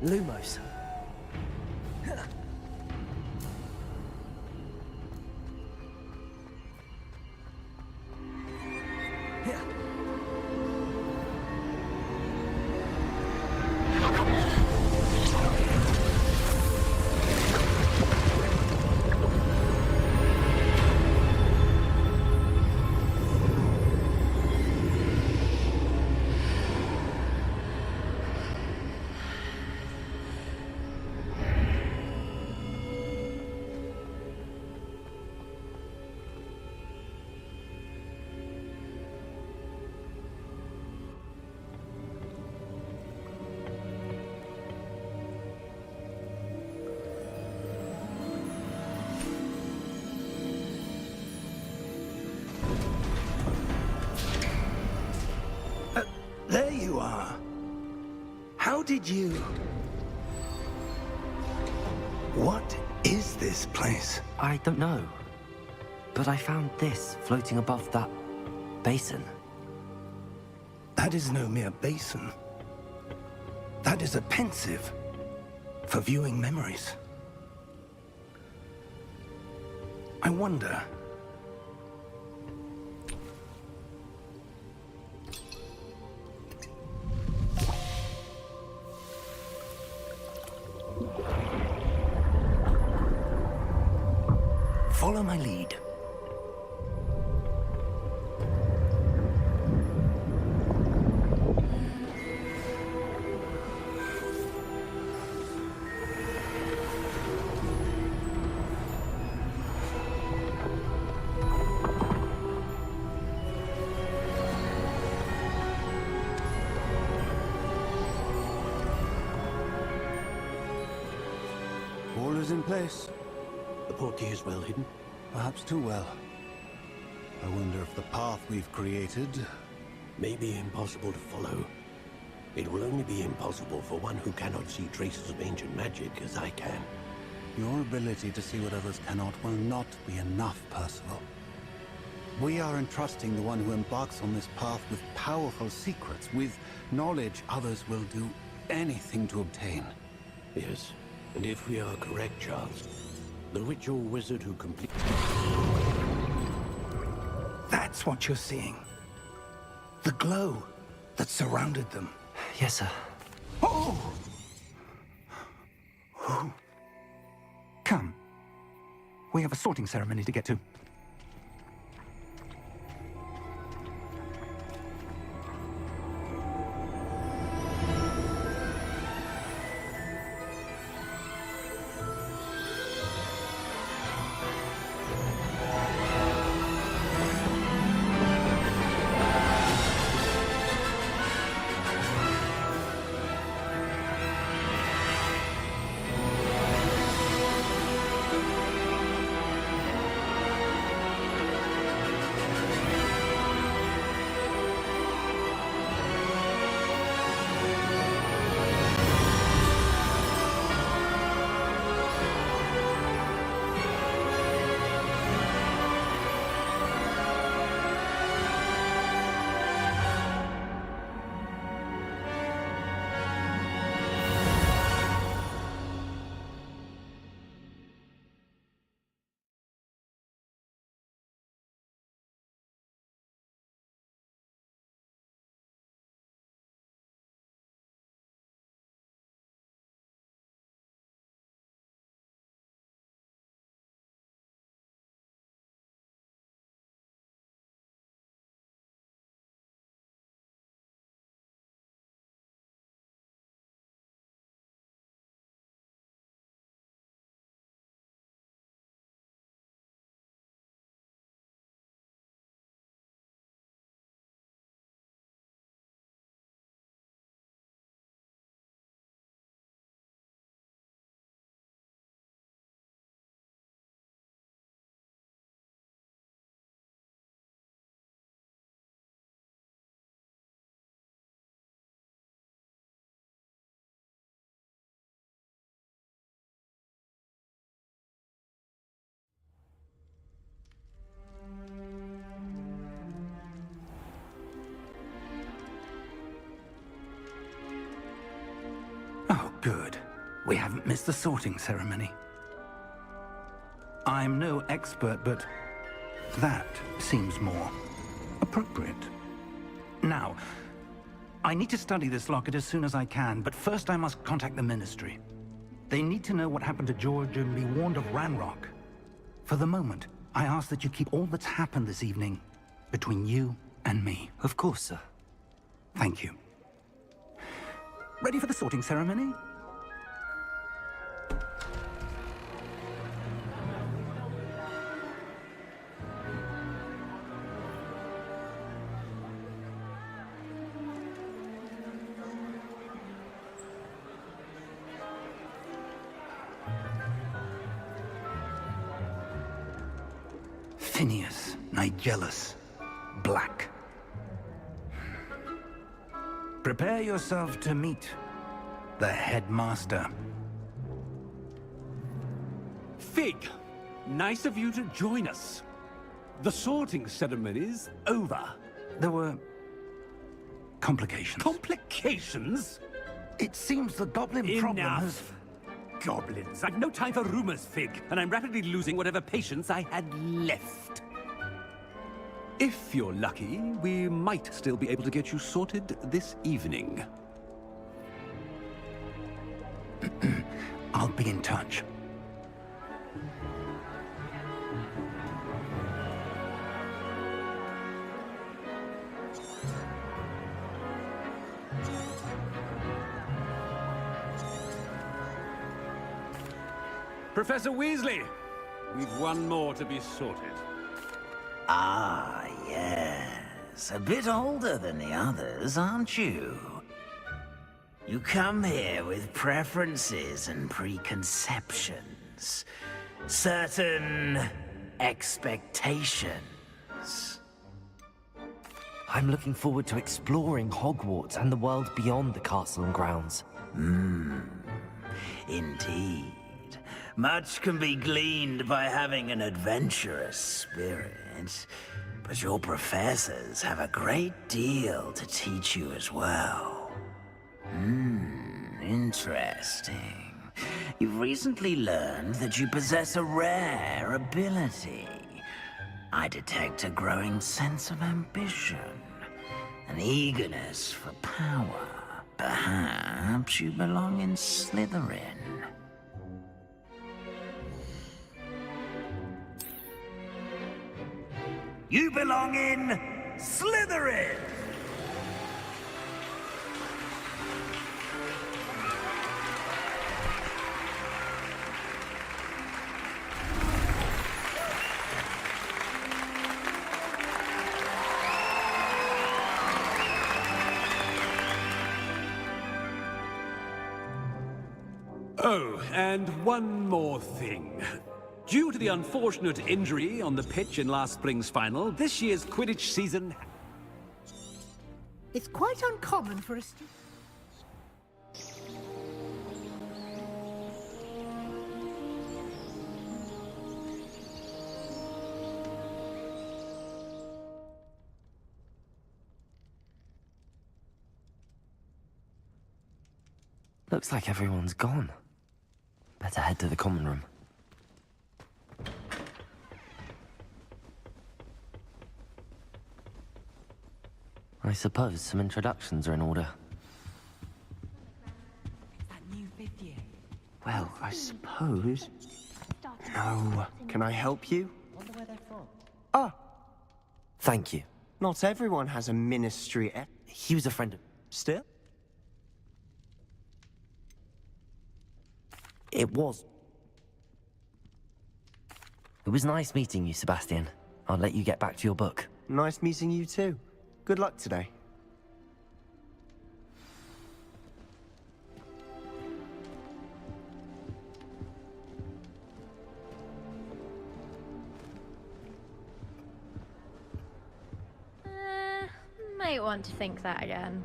Lumos. There you are. How did you... What is this place? I don't know. But I found this floating above that basin. That is no mere basin. That is a pensive for viewing memories. I wonder... Follow my lead. All is in place. The portkey is well hidden. Perhaps too well. I wonder if the path we've created may be impossible to follow. It will only be impossible for one who cannot see traces of ancient magic as I can. Your ability to see what others cannot will not be enough, Percival. We are entrusting the one who embarks on this path with powerful secrets, with knowledge others will do anything to obtain. Yes, and if we are correct, Charles, the ritual wizard who completes... That's what you're seeing. The glow that surrounded them. Yes, sir. Oh! Come. We have a sorting ceremony to get to. Oh, good. We haven't missed the sorting ceremony. I'm no expert, but that seems more appropriate. Now, I need to study this locket as soon as I can, but first I must contact the Ministry. They need to know what happened to George and be warned of Ranrock. For the moment, I ask that you keep all that's happened this evening between you and me. Of course, sir. Thank you. Ready for the sorting ceremony? Phineas, Nigellus, Black. Prepare yourself to meet the headmaster. Fig, nice of you to join us. The sorting ceremony's over. There were complications. Complications? It seems the goblin problem has... Enough! Goblins. I've no time for rumors, Fig, and I'm rapidly losing whatever patience I had left. If you're lucky, we might still be able to get you sorted this evening. I'll be in touch. Professor Weasley, we've one more to be sorted. Ah, yes. A bit older than the others, aren't you? You come here with preferences and preconceptions. Certain expectations. I'm looking forward to exploring Hogwarts and the world beyond the castle and grounds. Indeed. Much can be gleaned by having an adventurous spirit, but your professors have a great deal to teach you as well. Interesting. You've recently learned that you possess a rare ability. I detect a growing sense of ambition, an eagerness for power. Perhaps you belong in Slytherin. You belong in Slytherin! Oh, and one more thing. Due to the unfortunate injury on the pitch in last spring's final, this year's Quidditch season... It's quite uncommon for a student. Looks like everyone's gone. Better head to the common room. I suppose some introductions are in order. Well, I suppose... No. Can I help you? Ah! Thank you. Not everyone has a ministry... He was a friend of... Still? It was nice meeting you, Sebastian. I'll let you get back to your book. Nice meeting you too. Good luck today. Might want to think that again.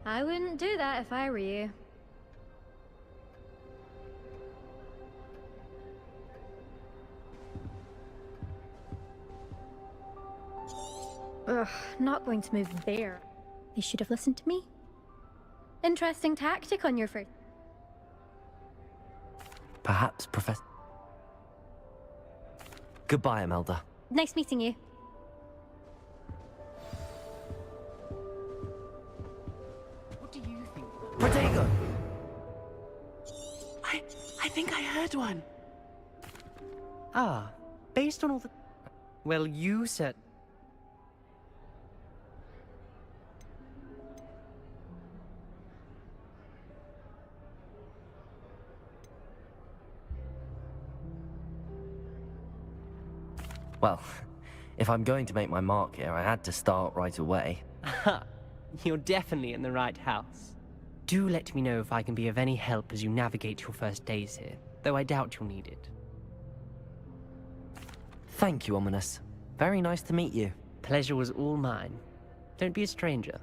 I wouldn't do that if I were you. Ugh, not going to move there. You should have listened to me. Interesting tactic on your first... Perhaps, Professor... Goodbye, Imelda. Nice meeting you. What do you think? Protego! I think I heard one. Ah, based on all the... Well, you said... Well, if I'm going to make my mark here, I had to start right away. Aha! You're definitely in the right house. Do let me know if I can be of any help as you navigate your first days here, though I doubt you'll need it. Thank you, Ominous. Very nice to meet you. Pleasure was all mine. Don't be a stranger.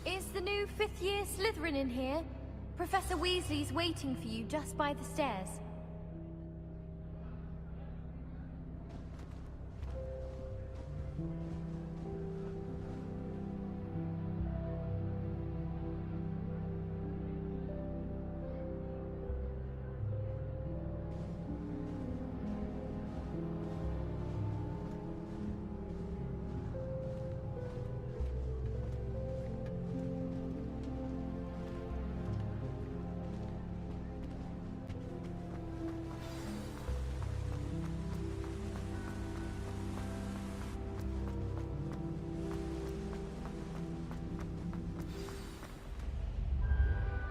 Is the new fifth-year Slytherin in here? Professor Weasley's waiting for you just by the stairs.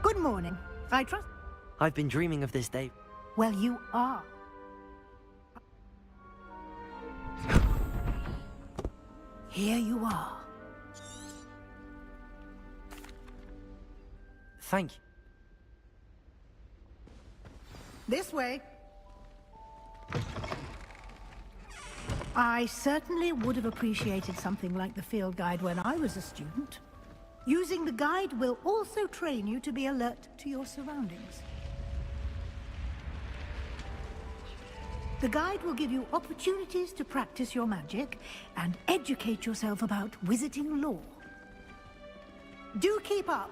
Good morning. I trust... I've been dreaming of this day. Well, you are. Here you are. Thank you. This way. I certainly would have appreciated something like the field guide when I was a student. Using the guide will also train you to be alert to your surroundings. The guide will give you opportunities to practice your magic and educate yourself about wizarding lore. Do keep up!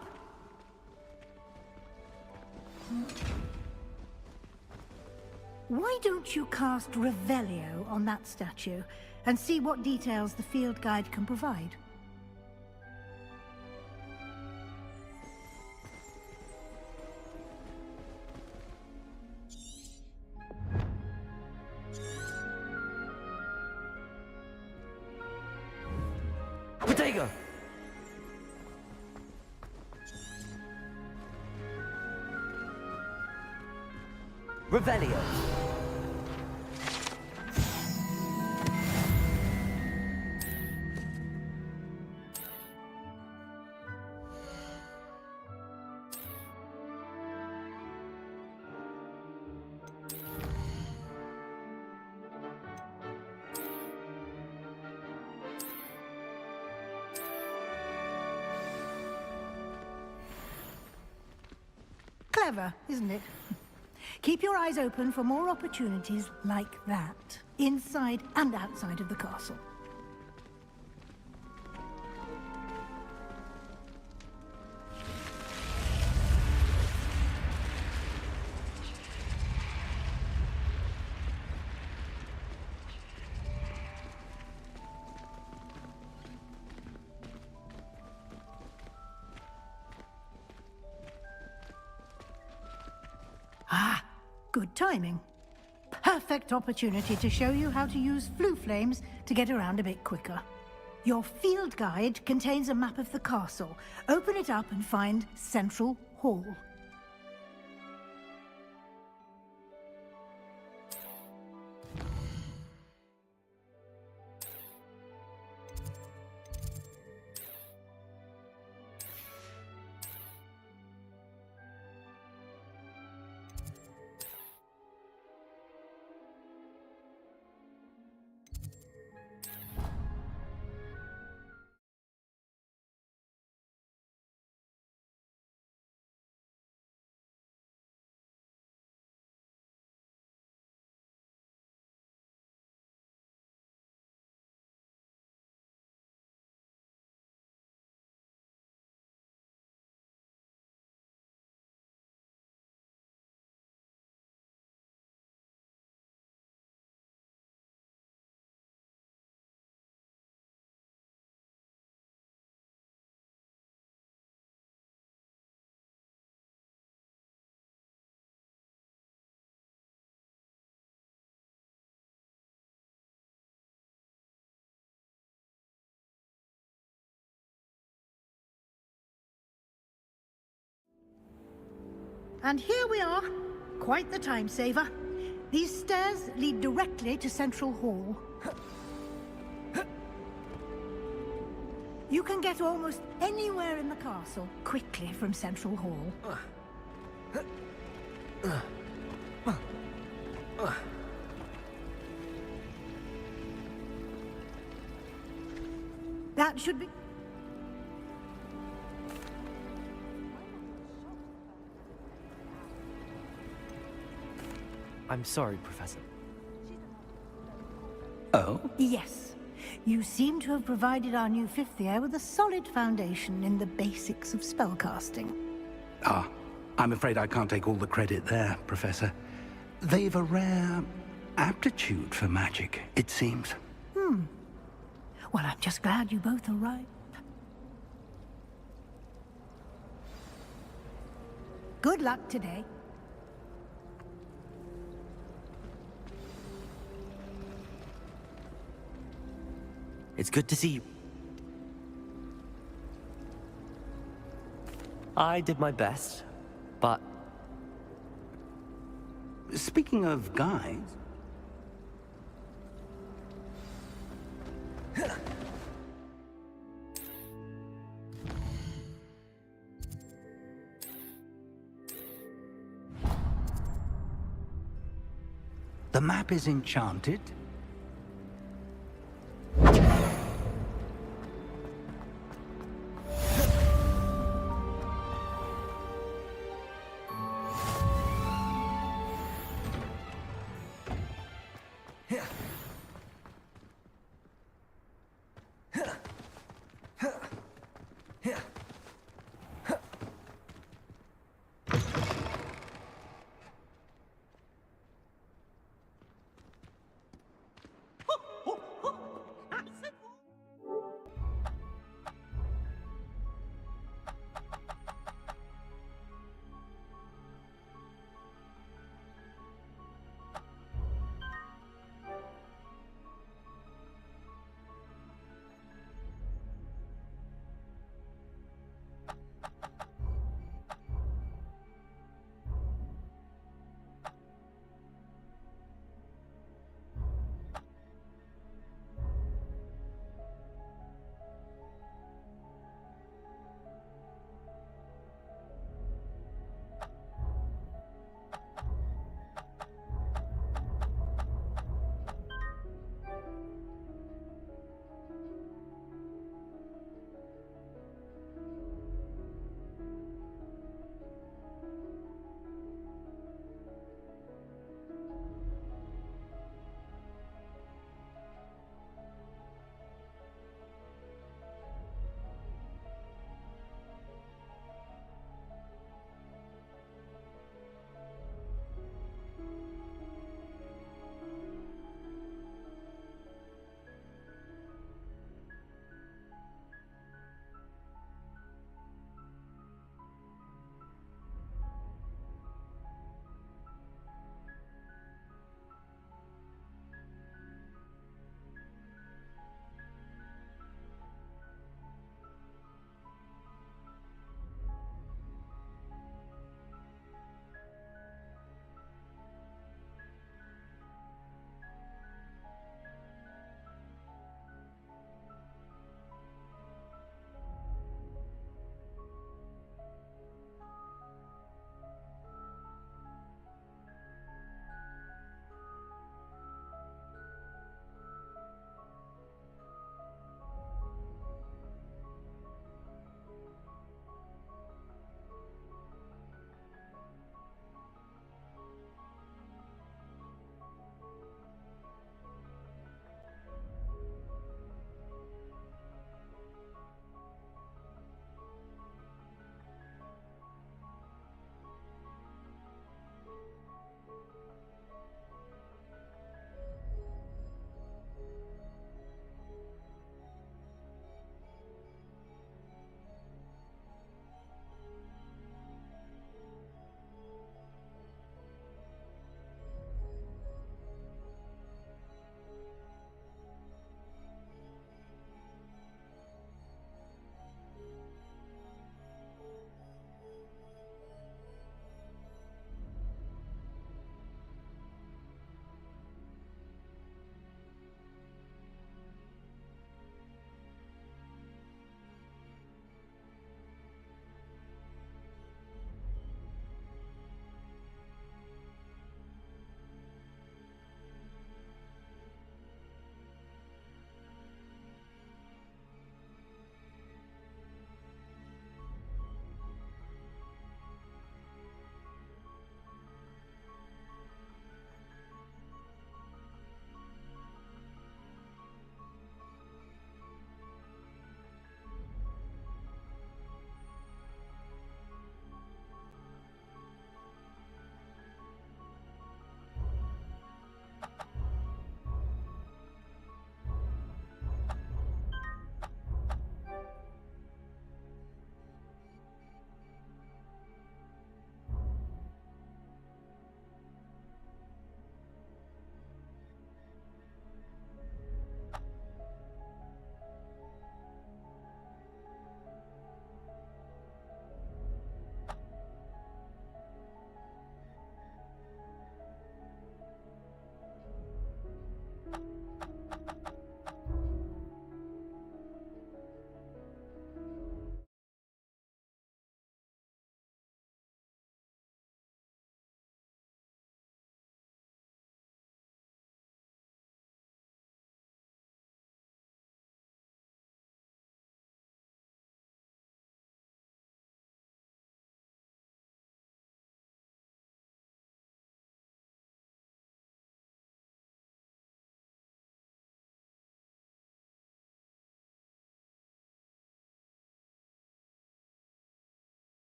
Why don't you cast Revelio on that statue and see what details the field guide can provide? Potato! Revelio! Clever, isn't it? Keep your eyes open for more opportunities like that, inside and outside of the castle. Ah, good timing. Perfect opportunity to show you how to use flue flames to get around a bit quicker. Your field guide contains a map of the castle. Open it up and find Central Hall. And here we are. Quite the time saver. These stairs lead directly to Central Hall. You can get almost anywhere in the castle quickly from Central Hall. should be... I'm sorry, Professor. Oh? Yes. You seem to have provided our new fifth year with a solid foundation in the basics of spellcasting. Ah, I'm afraid I can't take all the credit there, Professor. They've a rare aptitude for magic, it seems. Well, I'm just glad you both arrived. Good luck today. It's good to see you. I did my best, but... Speaking of guys... The map is enchanted.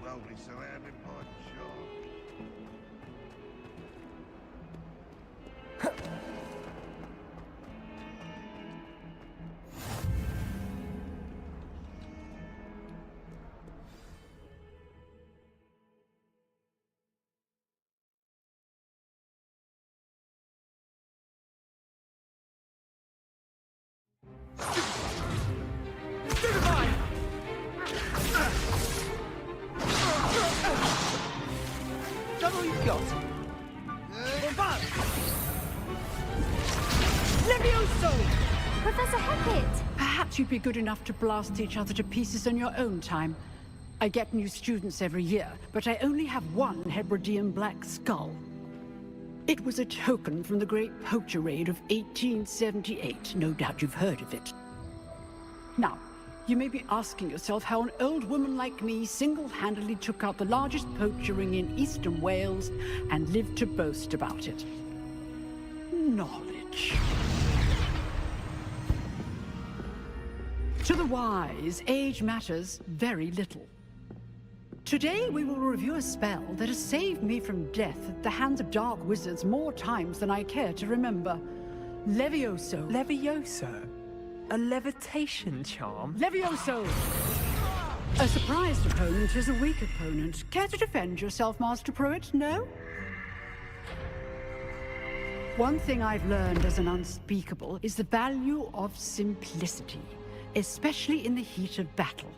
Well, be surrounded by sharks. Double you've got. Bombard! Levioso! Professor Hackett! Perhaps you'd be good enough to blast each other to pieces in your own time. I get new students every year, but I only have one Hebridean black skull. It was a token from the Great Poacher Raid of 1878. No doubt you've heard of it. Now, you may be asking yourself how an old woman like me single-handedly took out the largest poacher ring in eastern Wales and lived to boast about it. Knowledge. To the wise, age matters very little. Today we will review a spell that has saved me from death at the hands of dark wizards more times than I care to remember. Levioso. Levioso? A levitation charm? Levioso! A surprised opponent is a weak opponent. Care to defend yourself, Master Pruitt? No? One thing I've learned as an unspeakable is the value of simplicity, especially in the heat of battle.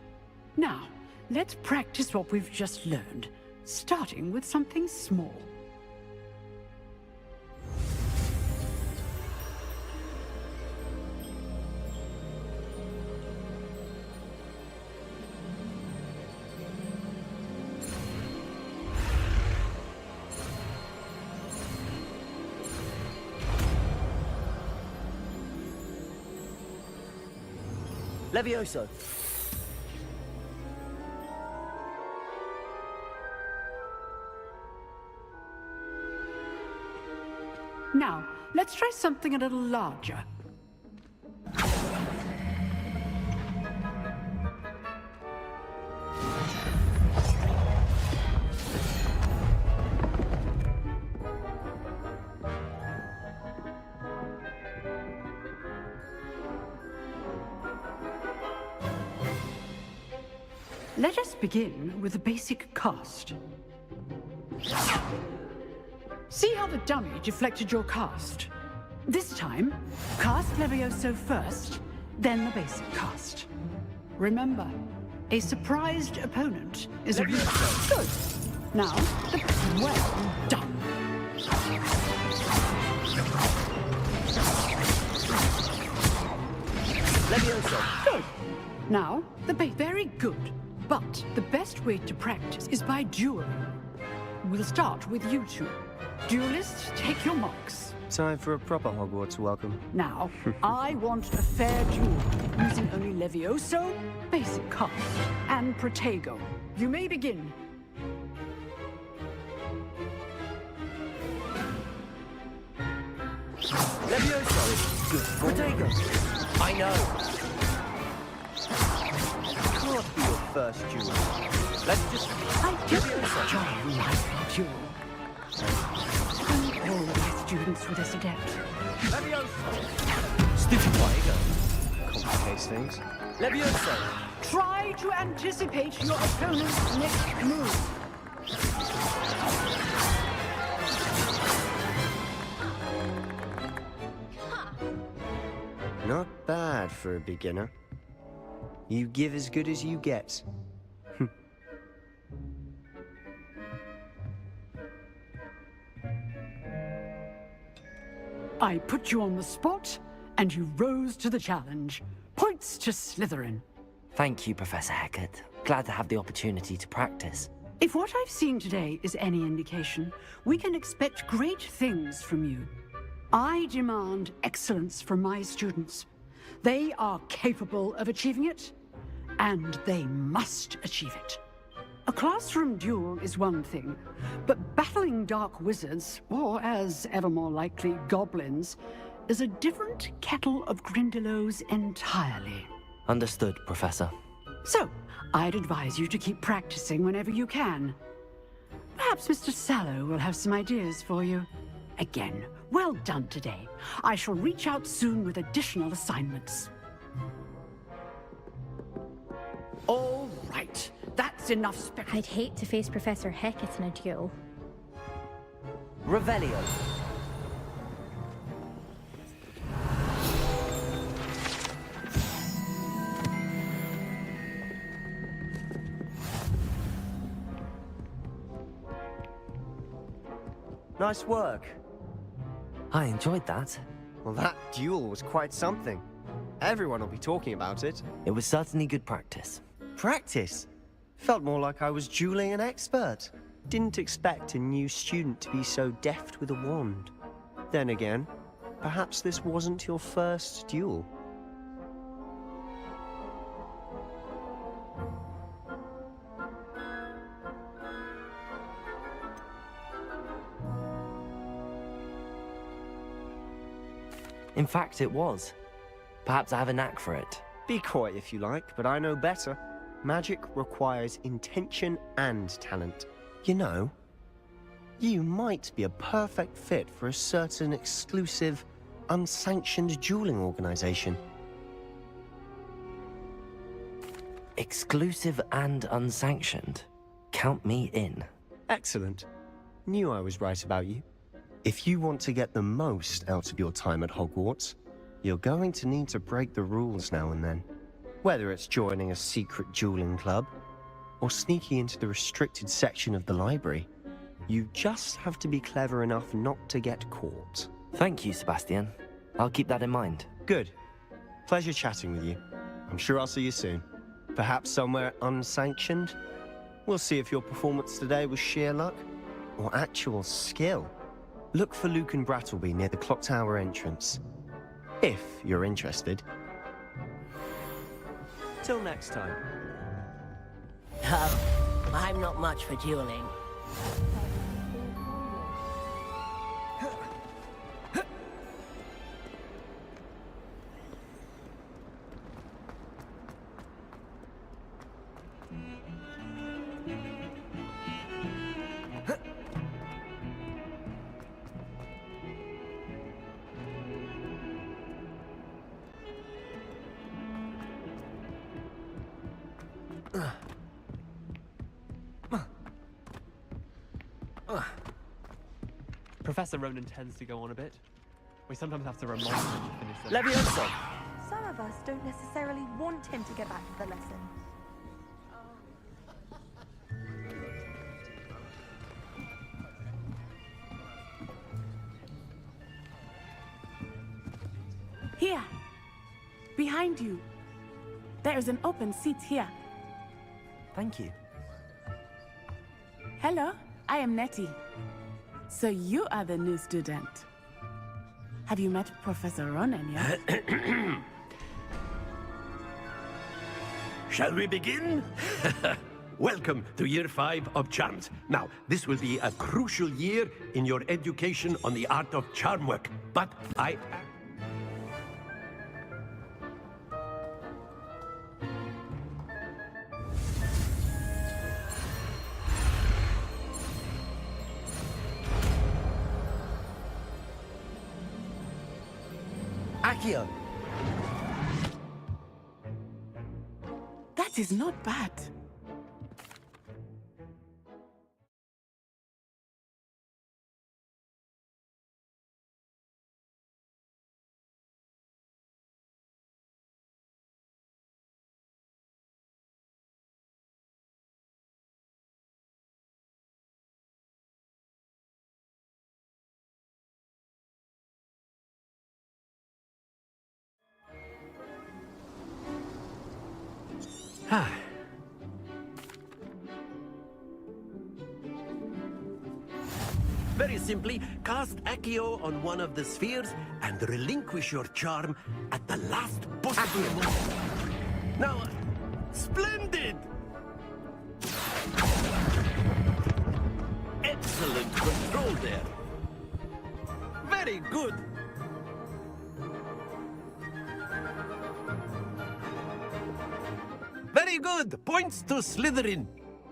Now, let's practice what we've just learned, starting with something small. Levioso. Now, let's try something a little larger. Let us begin with a basic cast. See how the dummy deflected your cast? This time, cast Levioso first, then the basic cast. Remember, a surprised opponent is a weak. Good. Now, well done. Levioso. Good. Now, the base. Very good. But the best way to practice is by dueling. We'll start with you two. Duelists, take your marks. Time for a proper Hogwarts welcome. Now, I want a fair duel, using only Levioso, basic cast, and Protego. You may begin. Levioso. Good. Protego. I know. Can't be your first duel. Let's just... I just enjoy my duel. And all my students with this adept. Levioso. Stupid Protego. Complicates things. Levioso. Try to anticipate your opponent's next move. Not bad for a beginner. You give as good as you get. I put you on the spot, and you rose to the challenge. Points to Slytherin. Thank you, Professor Hackett. Glad to have the opportunity to practice. If what I've seen today is any indication, we can expect great things from you. I demand excellence from my students. They are capable of achieving it, and they must achieve it. A classroom duel is one thing, but battling dark wizards, or as ever more likely, goblins, is a different kettle of Grindylows entirely. Understood, Professor. So, I'd advise you to keep practicing whenever you can. Perhaps Mr. Sallow will have some ideas for you. Again, well done today. I shall reach out soon with additional assignments. All right, that's enough I'd hate to face Professor Hecat in a duel. Revelio. Nice work. I enjoyed that. Well, that duel was quite something. Everyone will be talking about it. It was certainly good practice. Practice? Felt more like I was dueling an expert. Didn't expect a new student to be so deft with a wand. Then again, perhaps this wasn't your first duel. In fact, it was. Perhaps I have a knack for it. Be quiet if you like, but I know better. Magic requires intention and talent. You know, you might be a perfect fit for a certain exclusive, unsanctioned dueling organization. Exclusive and unsanctioned. Count me in. Excellent. Knew I was right about you. If you want to get the most out of your time at Hogwarts, you're going to need to break the rules now and then. Whether it's joining a secret dueling club, or sneaking into the restricted section of the library, you just have to be clever enough not to get caught. Thank you, Sebastian. I'll keep that in mind. Good. Pleasure chatting with you. I'm sure I'll see you soon. Perhaps somewhere unsanctioned? We'll see if your performance today was sheer luck, or actual skill. Look for Luke and Brattleby near the clock tower entrance. If you're interested. Till next time. Oh, I'm not much for dueling. Professor Ronan tends to go on a bit. We sometimes have to remind him to finish them. Levioso! Some of us don't necessarily want him to get back to the lesson. Here. Behind you. There is an open seat here. Thank you. Hello, I am Nettie. So you are the new student. Have you met Professor Ronan yet? Shall we begin? Welcome to Year 5 of Charms. Now, this will be a crucial year in your education on the art of charm work. But Accio! That is not bad. Very simply, cast Accio on one of the spheres and relinquish your charm at the last possible moment. Now, splendid! Excellent control there. Very good. Very good. Points to Slytherin.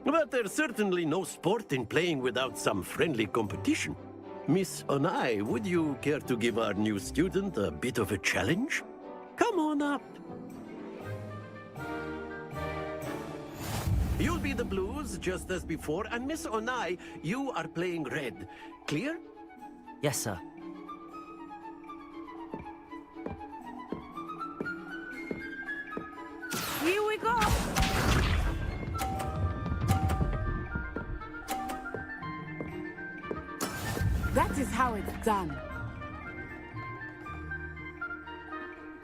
But there's certainly no sport in playing without some friendly competition. Miss Onai, would you care to give our new student a bit of a challenge? Come on up. You'll be the blues, just as before, and Miss Onai, you are playing red. Clear? Yes, sir. Here we go! That is how it's done.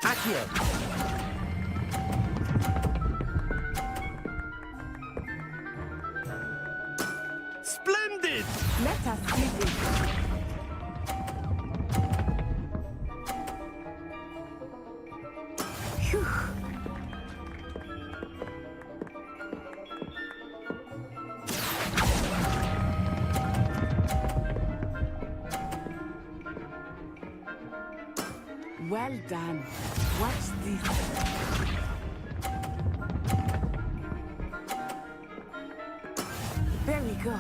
Accio! Splendid! Let us see this. Phew. Well done. Watch this. There we go.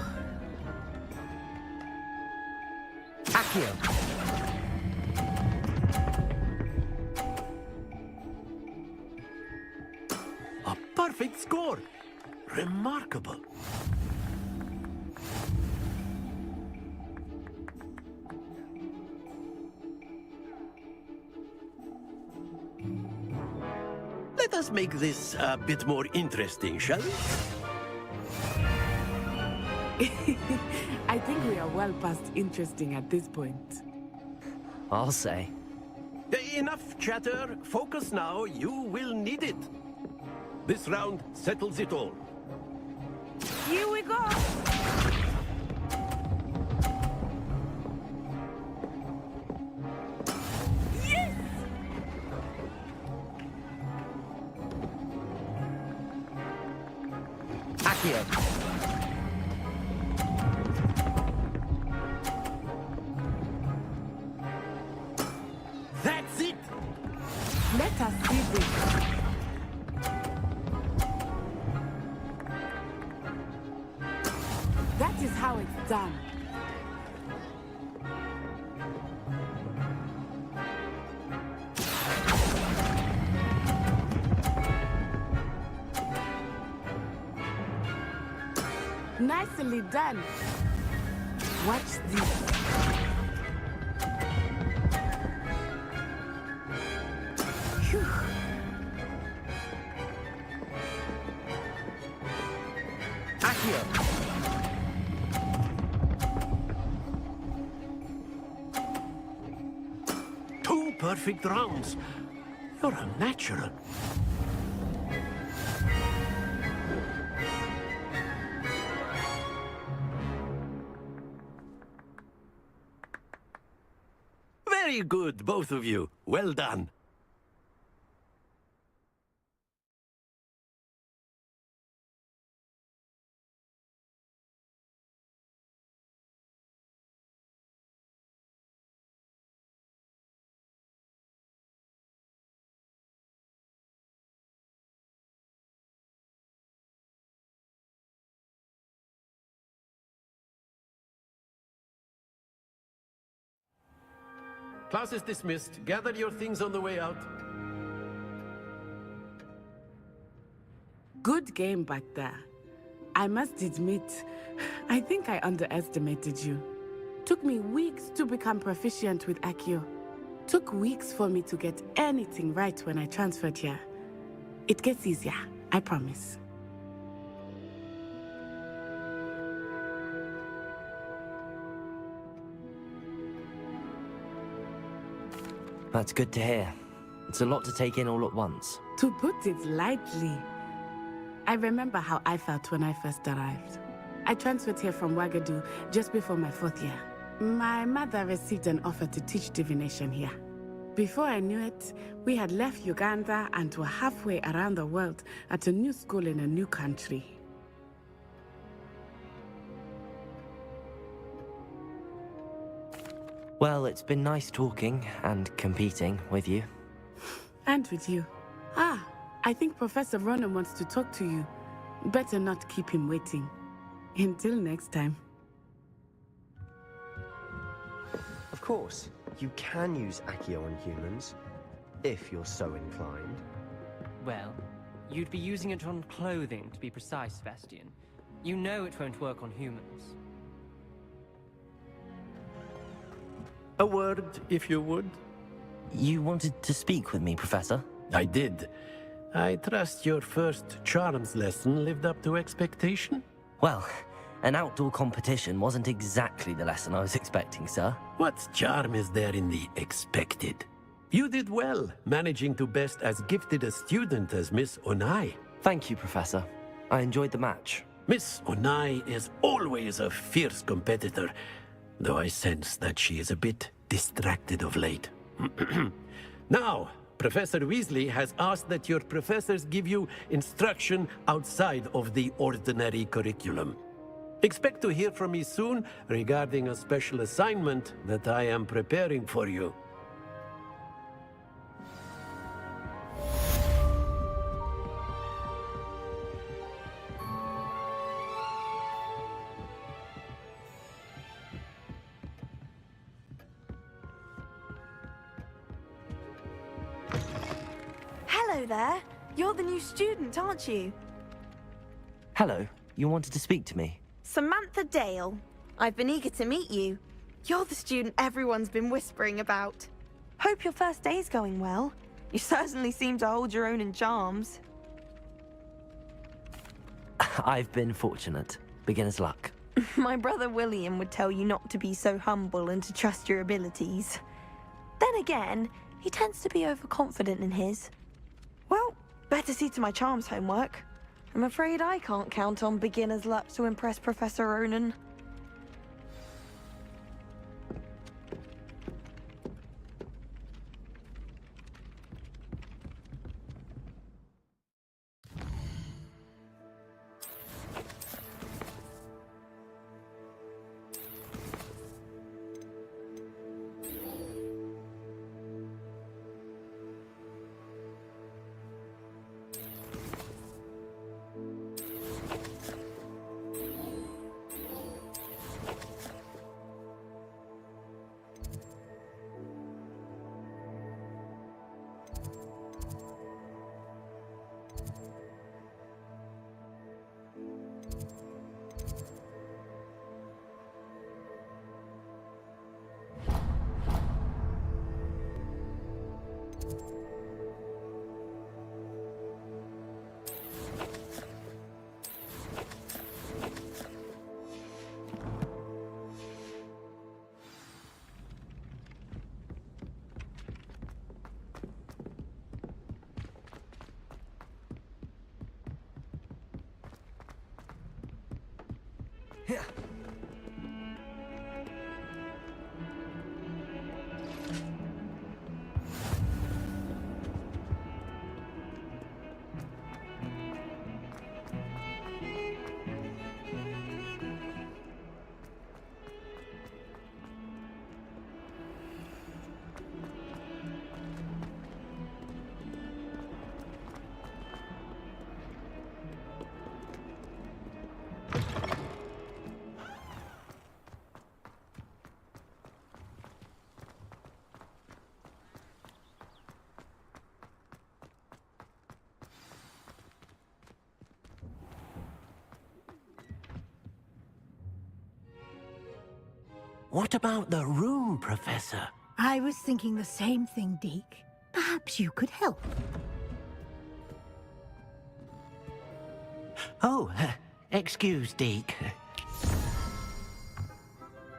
Accio! A perfect score. Remarkable. Let us make this a bit more interesting, shall we? I think we are well past interesting at this point. I'll say. Enough chatter. Focus now. You will need it. This round settles it all. Here we go! Yes! Accio! That's it! Let us see this. That is how it's done. Nicely done. Watch this. Phew. Accio! Two perfect rounds. You're a natural. Very good, both of you. Well done. Class is dismissed. Gather your things on the way out. Good game back there. I must admit, I think I underestimated you. Took me weeks to become proficient with Accio. Took weeks for me to get anything right when I transferred here. It gets easier, I promise. That's good to hear. It's a lot to take in all at once. To put it lightly, I remember how I felt when I first arrived. I transferred here from Wagadu just before my 4th year. My mother received an offer to teach divination here. Before I knew it, we had left Uganda and were halfway around the world at a new school in a new country. Well, it's been nice talking and competing with you. And with you. Ah, I think Professor Ronan wants to talk to you. Better not keep him waiting. Until next time. Of course, you can use Accio on humans, if you're so inclined. Well, you'd be using it on clothing, to be precise, Sebastian. You know it won't work on humans. A word, if you would. You wanted to speak with me, Professor? I did. I trust your first charms lesson lived up to expectation? Well, an outdoor competition wasn't exactly the lesson I was expecting, sir. What charm is there in the expected? You did well, managing to best as gifted a student as Miss Onai. Thank you, Professor. I enjoyed the match. Miss Onai is always a fierce competitor, though I sense that she is a bit distracted of late. Now, Professor Weasley has asked that your professors give you instruction outside of the ordinary curriculum. Expect to hear from me soon regarding a special assignment that I am preparing for you. Hello there. You're the new student, aren't you? Hello, you wanted to speak to me? Samantha Dale. I've been eager to meet you. You're the student everyone's been whispering about. Hope your first day's going well. You certainly seem to hold your own in charms. I've been fortunate. Beginner's luck. My brother William would tell you not to be so humble and to trust your abilities. Then again, he tends to be overconfident in his. Well, better see to my charms homework. I'm afraid I can't count on beginner's luck to impress Professor Ronan. What about the room, Professor? I was thinking the same thing, Deke. Perhaps you could help. Oh, excuse, Deke.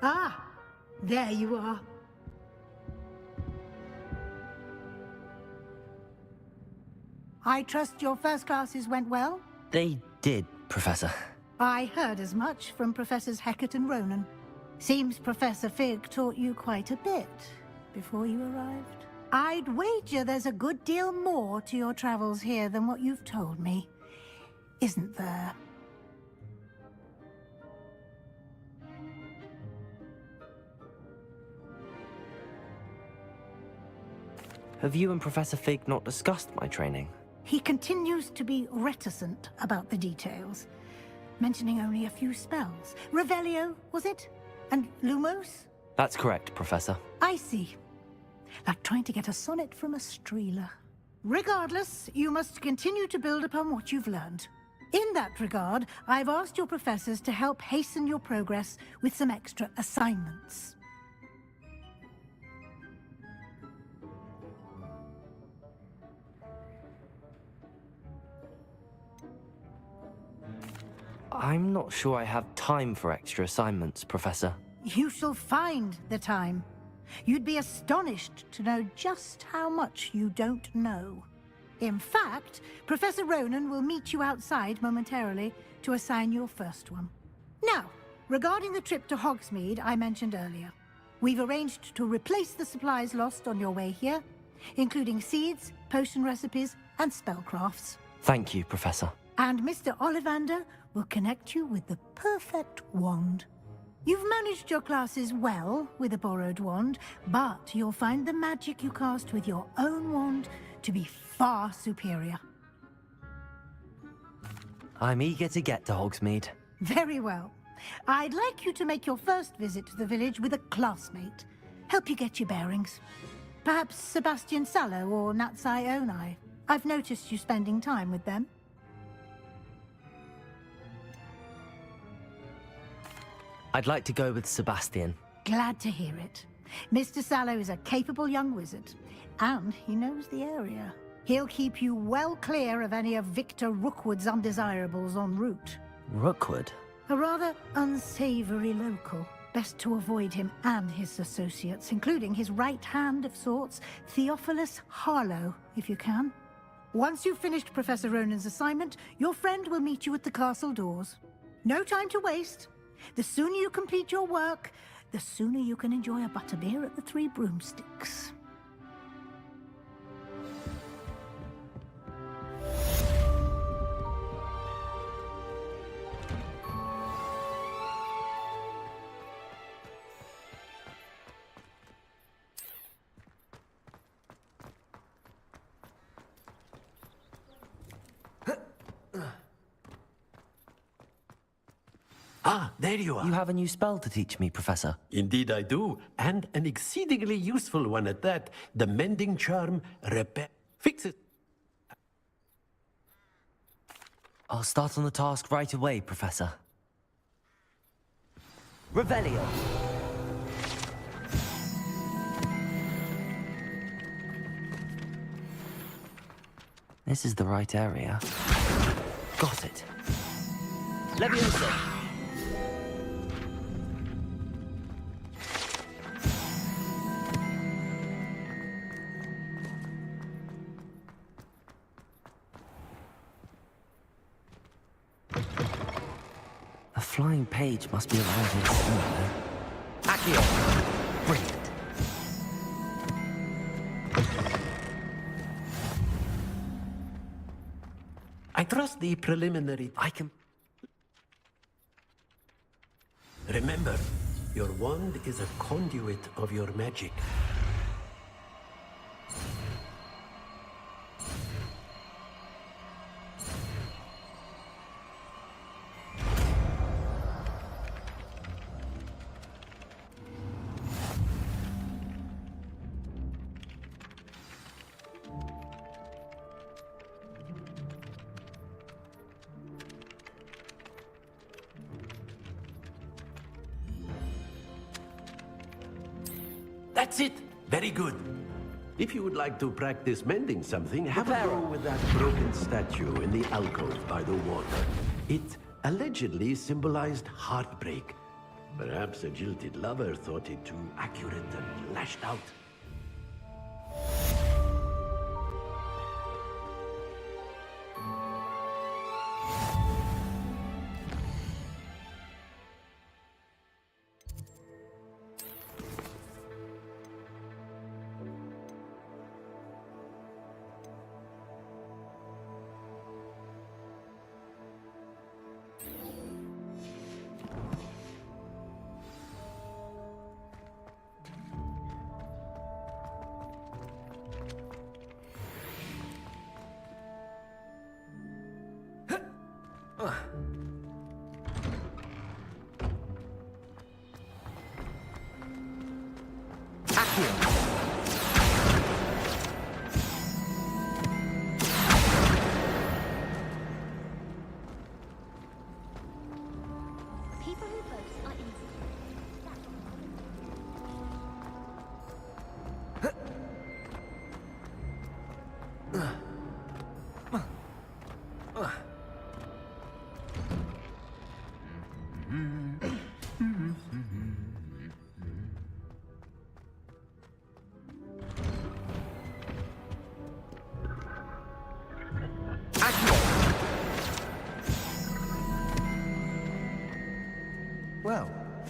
Ah, there you are. I trust your first classes went well? They did, Professor. I heard as much from Professors Hecat and Ronan. Seems Professor Fig taught you quite a bit before you arrived. I'd wager there's a good deal more to your travels here than what you've told me, isn't there? Have you and Professor Fig not discussed my training? He continues to be reticent about the details, mentioning only a few spells. Revelio, was it? And Lumos? That's correct, Professor. I see. Like trying to get a sonnet from a streeler. Regardless, you must continue to build upon what you've learned. In that regard, I've asked your professors to help hasten your progress with some extra assignments. I'm not sure I have time for extra assignments, Professor. You shall find the time. You'd be astonished to know just how much you don't know. In fact, Professor Ronan will meet you outside momentarily to assign your first one. Now, regarding the trip to Hogsmeade I mentioned earlier, we've arranged to replace the supplies lost on your way here, including seeds, potion recipes, and spellcrafts. Thank you, Professor. And Mr. Ollivander will connect you with the perfect wand. You've managed your classes well with a borrowed wand, but you'll find the magic you cast with your own wand to be far superior. I'm eager to get to Hogsmeade. Very well. I'd like you to make your first visit to the village with a classmate. Help you get your bearings. Perhaps Sebastian Sallow or Natsai Onai. I've noticed you spending time with them. I'd like to go with Sebastian. Glad to hear it. Mr. Sallow is a capable young wizard, and he knows the area. He'll keep you well clear of any of Victor Rookwood's undesirables en route. Rookwood? A rather unsavory local. Best to avoid him and his associates, including his right hand of sorts, Theophilus Harlow, if you can. Once you've finished Professor Ronan's assignment, your friend will meet you at the castle doors. No time to waste. The sooner you complete your work, the sooner you can enjoy a butterbeer at the Three Broomsticks. Ah, there you are. You have a new spell to teach me, Professor. Indeed I do, and an exceedingly useful one at that. The mending charm, repair... Fix it. I'll start on the task right away, Professor. Revelio! This is the right area. Got it. Leviosa! A flying page must be around here somewhere. Accio! Brilliant. I trust the preliminary... I can... Remember, your wand is a conduit of your magic. That's it! Very good. If you would like to practice mending something, have a go with that broken statue in the alcove by the water. It allegedly symbolized heartbreak. Perhaps a jilted lover thought it too accurate and lashed out.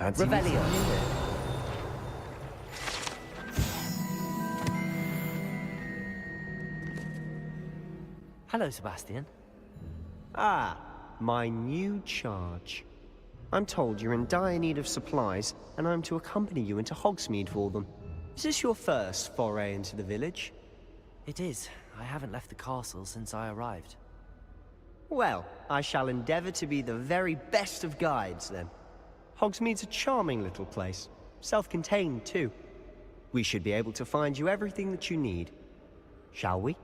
Fancy meeting Revelio. you here. Hello, Sebastian. Ah, my new charge. I'm told you're in dire need of supplies, and I'm to accompany you into Hogsmeade for them. Is this your first foray into the village? It is. I haven't left the castle since I arrived. Well, I shall endeavor to be the very best of guides, then. Hogsmeade's a charming little place. Self-contained, too. We should be able to find you everything that you need. Shall we?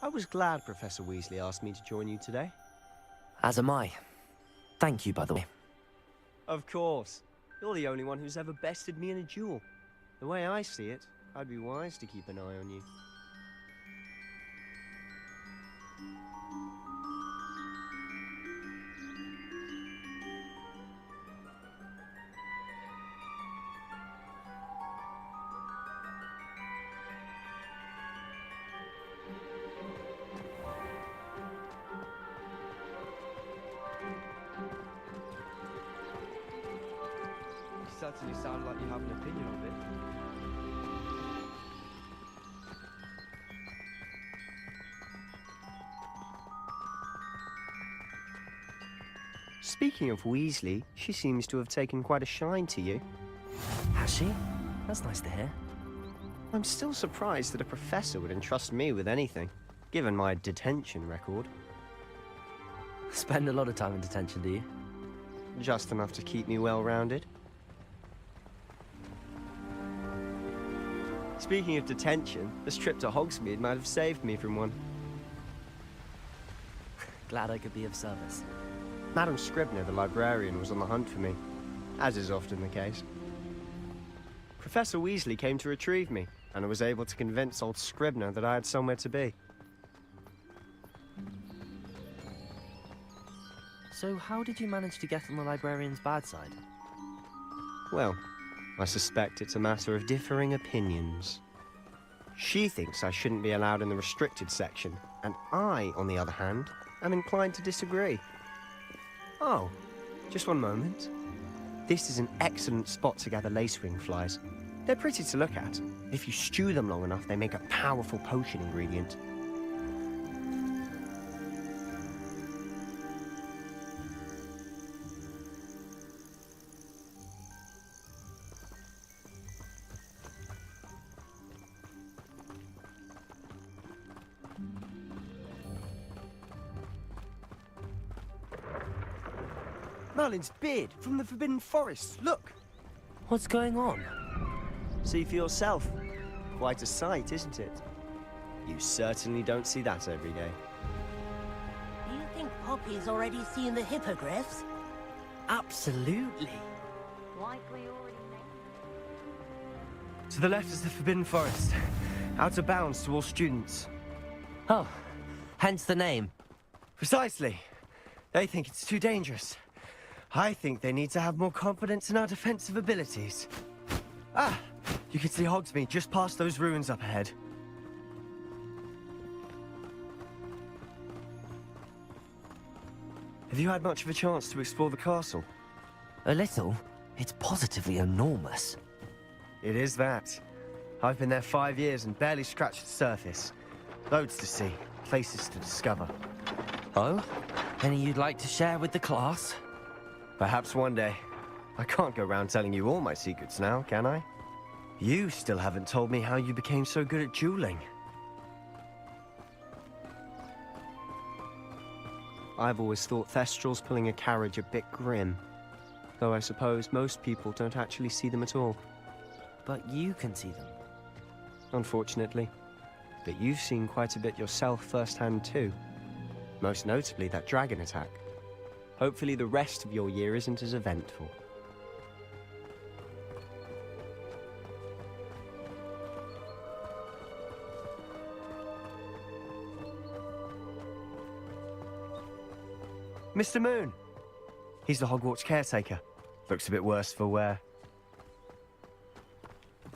I was glad Professor Weasley asked me to join you today. As am I. Thank you, by the way. Of course. You're the only one who's ever bested me in a duel. The way I see it, I'd be wise to keep an eye on you. Certainly sound like you have an opinion of it. Speaking of Weasley, she seems to have taken quite a shine to you. Has she? That's nice to hear. I'm still surprised that a professor would entrust me with anything, given my detention record. Spend a lot of time in detention, do you? Just enough to keep me well-rounded. Speaking of detention, this trip to Hogsmeade might have saved me from one. Glad I could be of service. Madam Scribner, the librarian, was on the hunt for me, as is often the case. Professor Weasley came to retrieve me, and I was able to convince old Scribner that I had somewhere to be. So how did you manage to get on the librarian's bad side? Well, I suspect it's a matter of differing opinions. She thinks I shouldn't be allowed in the restricted section, and I, on the other hand, am inclined to disagree. Oh, just one moment. This is an excellent spot to gather lacewing flies. They're pretty to look at. If you stew them long enough, they make a powerful potion ingredient. Merlin's beard from the Forbidden Forest. Look! What's going on? See for yourself. Quite a sight, isn't it? You certainly don't see that every day. Do you think Poppy's already seen the hippogriffs? Absolutely. Likely already To the left is the Forbidden Forest. Out of bounds to all students. Oh, hence the name. Precisely. They think it's too dangerous. I think they need to have more confidence in our defensive abilities. Ah! You can see Hogsmeade just past those ruins up ahead. Have you had much of a chance to explore the castle? A little. It's positively enormous. It is that. I've been there 5 years and barely scratched the surface. Loads to see, places to discover. Oh? Any you'd like to share with the class? Perhaps one day. I can't go around telling you all my secrets now, can I? You still haven't told me how you became so good at dueling. I've always thought Thestrals pulling a carriage a bit grim. Though I suppose most people don't actually see them at all. But you can see them. Unfortunately. But you've seen quite a bit yourself firsthand too. Most notably that dragon attack. Hopefully the rest of your year isn't as eventful. Mr. Moon! He's the Hogwarts caretaker. Looks a bit worse for wear.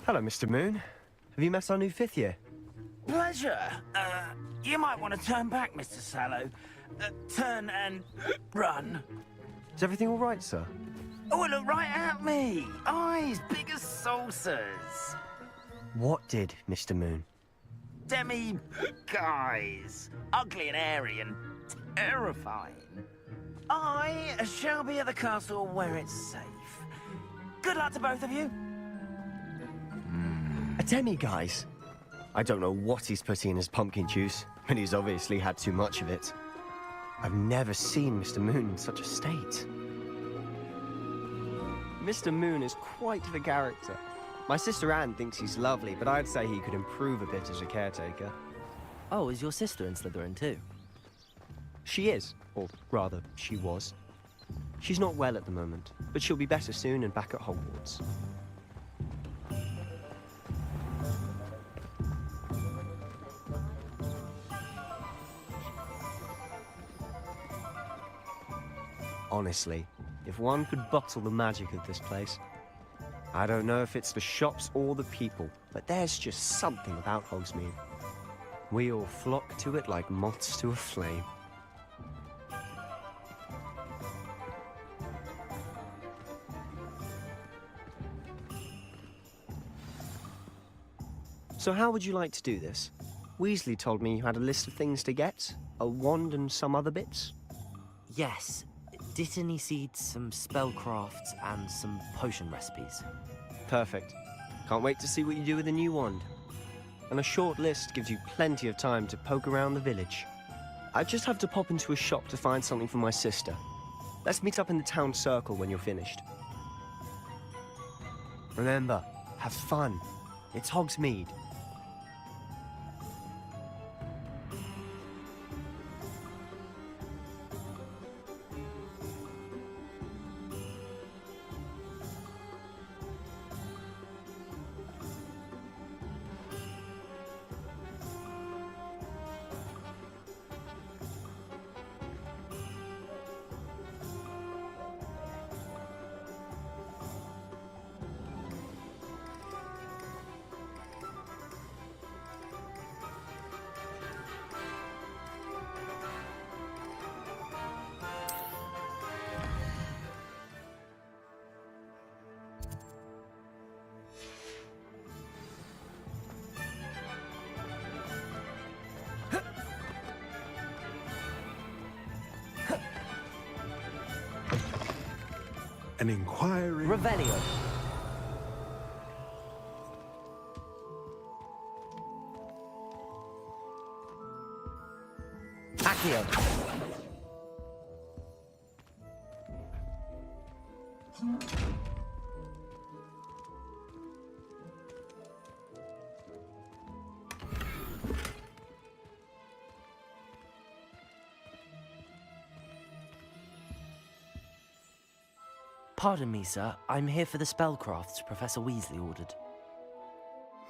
Hello, Mr. Moon. Have you met our new 5th year? Pleasure. You might want to turn back, Mr. Sallow. Turn and run. Is everything all right, sir? Oh, look right at me. Eyes big as saucers. What did, Mr. Moon? Guys. Ugly and airy and terrifying. I shall be at the castle where it's safe. Good luck to both of you. A demi-guise? I don't know what he's putting in his pumpkin juice, but he's obviously had too much of it. I've never seen Mr. Moon in such a state. Mr. Moon is quite the character. My sister Anne thinks he's lovely, but I'd say he could improve a bit as a caretaker. Oh, is your sister in Slytherin too? She is, or rather, she was. She's not well at the moment, but she'll be better soon and back at Hogwarts. Honestly, if one could bottle the magic of this place. I don't know if it's the shops or the people, but there's just something about Hogsmeade. We all flock to it like moths to a flame. So how would you like to do this? Weasley told me you had a list of things to get, a wand and some other bits. Yes. Dittany seeds, some spellcrafts, and some potion recipes. Perfect. Can't wait to see what you do with the new wand. And a short list gives you plenty of time to poke around the village. I just have to pop into a shop to find something for my sister. Let's meet up in the town circle when you're finished. Remember, have fun. It's Hogsmeade. An inquiry. Revelio. Accio. Pardon me, sir. I'm here for the spellcrafts Professor Weasley ordered.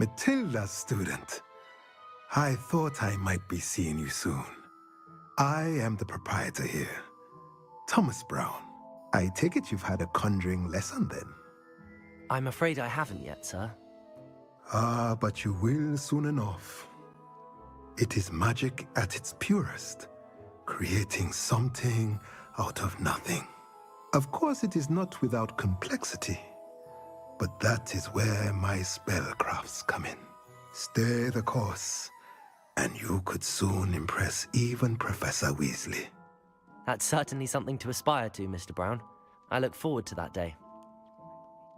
Matilda, student. I thought I might be seeing you soon. I am the proprietor here. Thomas Brown, I take it you've had a conjuring lesson then? I'm afraid I haven't yet, sir. Ah, but you will soon enough. It is magic at its purest, creating something out of nothing. Of course, it is not without complexity, but that is where my spellcrafts come in. Stay the course, and you could soon impress even Professor Weasley. That's certainly something to aspire to, Mr. Brown. I look forward to that day.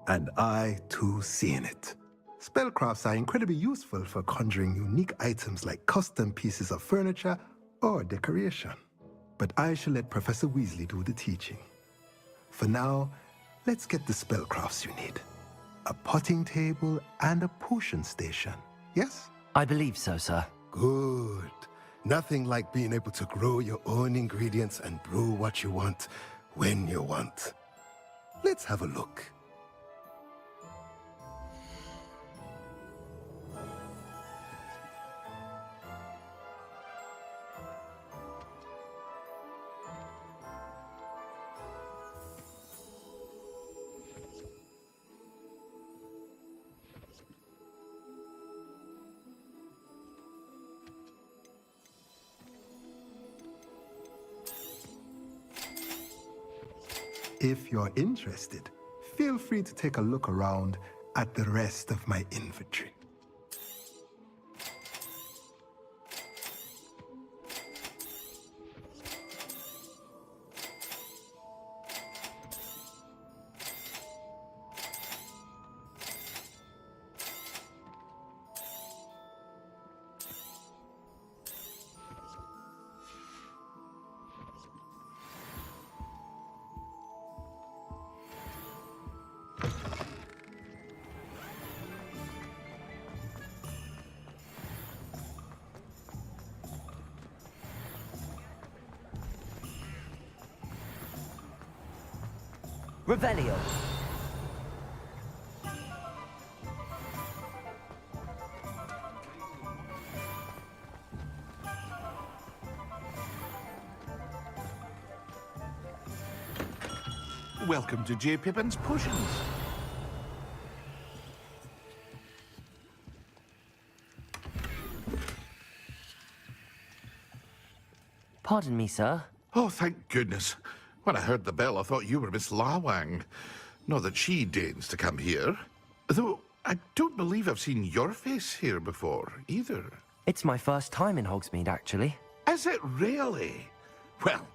And I, too, see in it. Spellcrafts are incredibly useful for conjuring unique items like custom pieces of furniture or decoration. But I shall let Professor Weasley do the teaching. For now, let's get the spellcrafts you need. A potting table and a potion station, yes? I believe so, sir. Good. Nothing like being able to grow your own ingredients and brew what you want when you want. Let's have a look. If you're interested, feel free to take a look around at the rest of my inventory. Revelio. Welcome to J. Pippin's Potions. Pardon me, sir. Oh, thank goodness. When I heard the bell, I thought you were Miss Lawang. Not that she deigns to come here. Though, I don't believe I've seen your face here before, either. It's my first time in Hogsmeade, actually. Is it really? Well,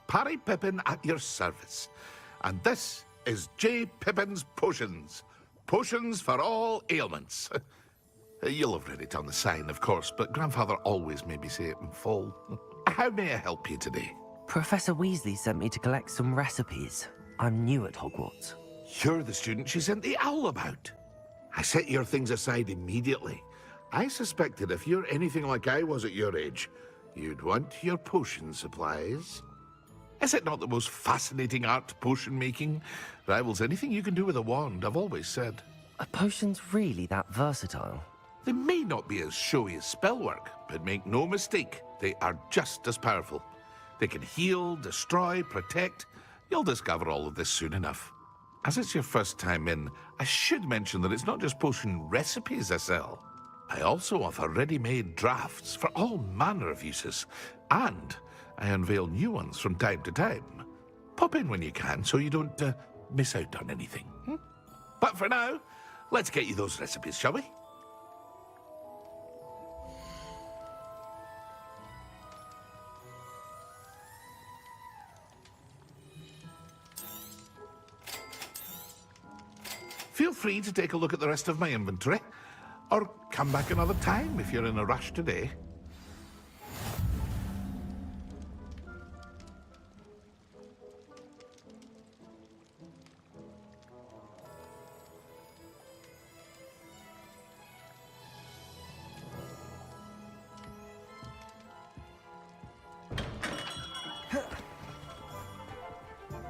Parry Pippin at your service. And this is J. Pippin's Potions. Potions for all ailments. You'll have read it on the sign, of course, but Grandfather always made me say it in full. How may I help you today? Professor Weasley sent me to collect some recipes. I'm new at Hogwarts. You're the student she sent the owl about. I set your things aside immediately. I suspected if you're anything like I was at your age, you'd want your potion supplies. Is it not the most fascinating art, potion making? Rivals anything you can do with a wand, I've always said. Are potions really that versatile? They may not be as showy as spellwork, but make no mistake, they are just as powerful. They can heal, destroy, protect. You'll discover all of this soon enough. As it's your first time in, I should mention that it's not just potion recipes I sell. I also offer ready-made drafts for all manner of uses, and I unveil new ones from time to time. Pop in when you can so you don't miss out on anything. But for now, let's get you those recipes, shall we? Feel free to take a look at the rest of my inventory, or come back another time if you're in a rush today.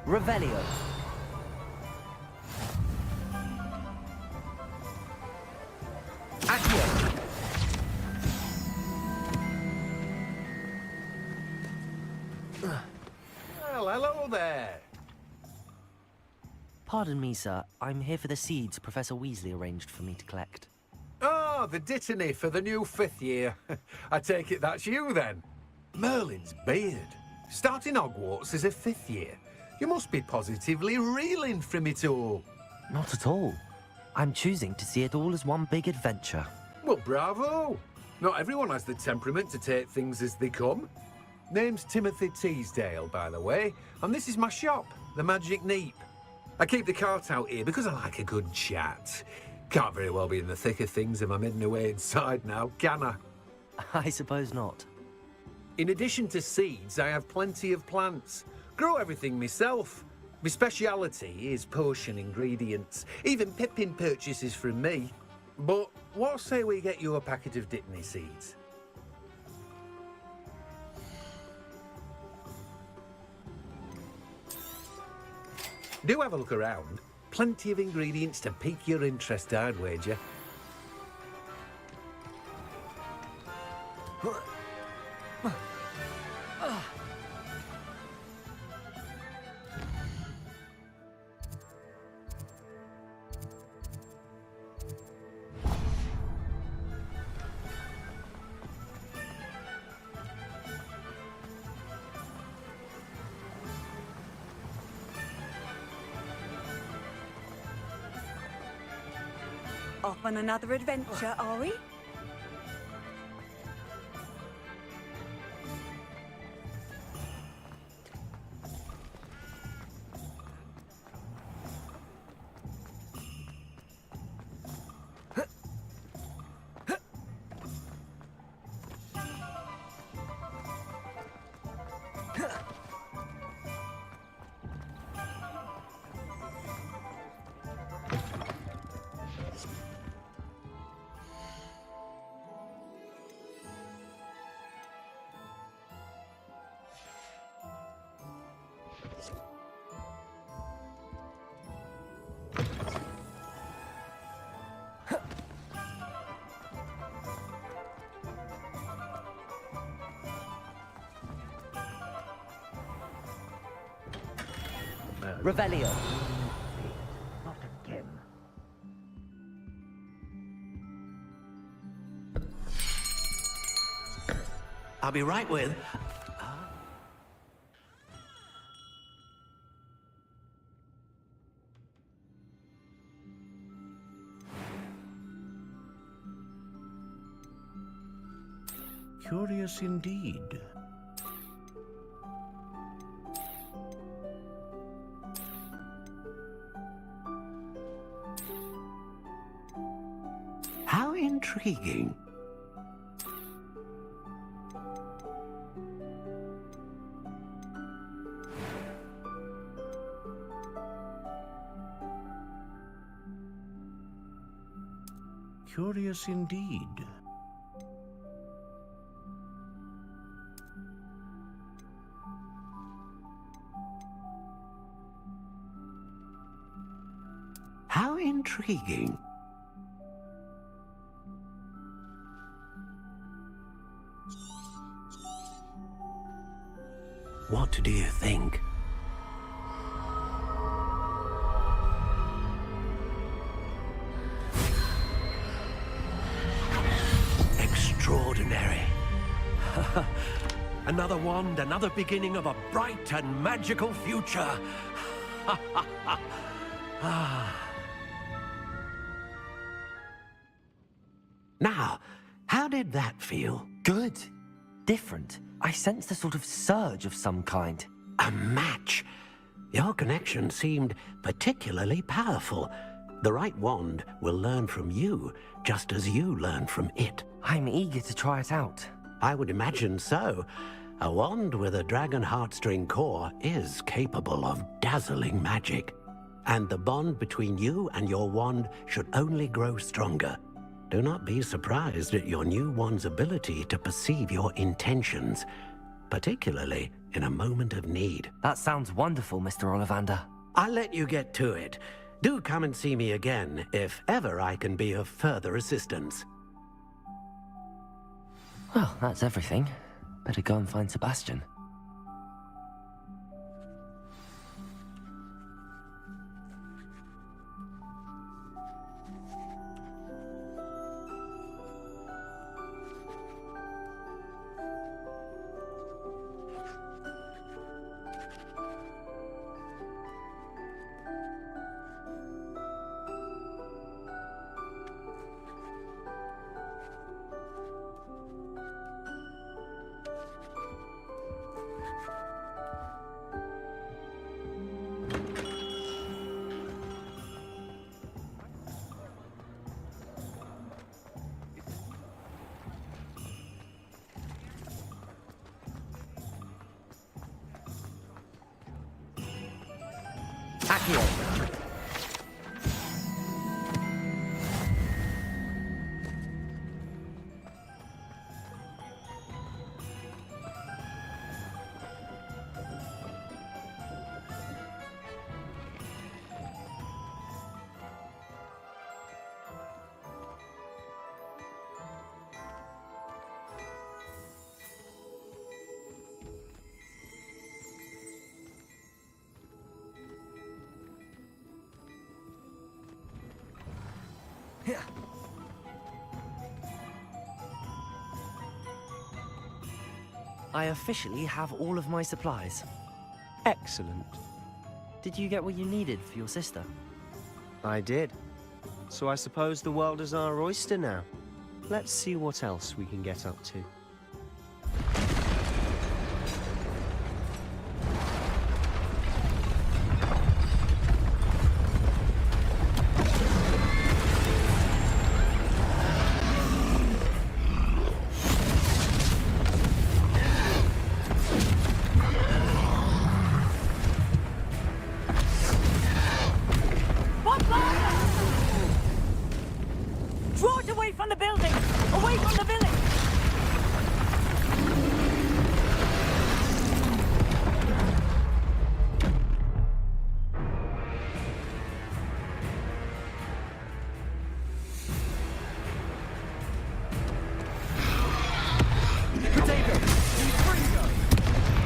Revelio. Well, hello there. Pardon me, sir. I'm here for the seeds Professor Weasley arranged for me to collect. Ah, the dittany for the new 5th year. I take it that's you, then. Merlin's beard. Starting Hogwarts as a 5th year. You must be positively reeling from it all. Not at all. I'm choosing to see it all as one big adventure. Well, bravo! Not everyone has the temperament to take things as they come. Name's Timothy Teasdale, by the way, and this is my shop, the Magic Neep. I keep the cart out here because I like a good chat. Can't very well be in the thick of things if I'm heading away inside now, can I? I suppose not. In addition to seeds, I have plenty of plants. Grow everything myself. My speciality is potion ingredients. Even Pippin purchases from me. But what say we get you a packet of Dittany seeds? Do have a look around. Plenty of ingredients to pique your interest, I'd wager. Off on another adventure, are we? Revelio. Not again. I'll be right with... Curious indeed. How intriguing. Curious indeed. How intriguing. What do you think? Extraordinary. Another wand, another beginning of a bright and magical future. Now, how did that feel? Good. Different. I sensed a sort of surge of some kind. A match. Your connection seemed particularly powerful. The right wand will learn from you, just as you learn from it. I'm eager to try it out. I would imagine so. A wand with a dragon heartstring core is capable of dazzling magic. And the bond between you and your wand should only grow stronger. Do not be surprised at your new wand's ability to perceive your intentions, particularly in a moment of need. That sounds wonderful, Mr. Ollivander. I'll let you get to it. Do come and see me again if ever I can be of further assistance. Well, that's everything. Better go and find Sebastian. Accio. I officially have all of my supplies. Excellent. Did you get what you needed for your sister? I did. So I suppose the world is our oyster now. Let's see what else we can get up to. Draw it away from the building! Away from the village!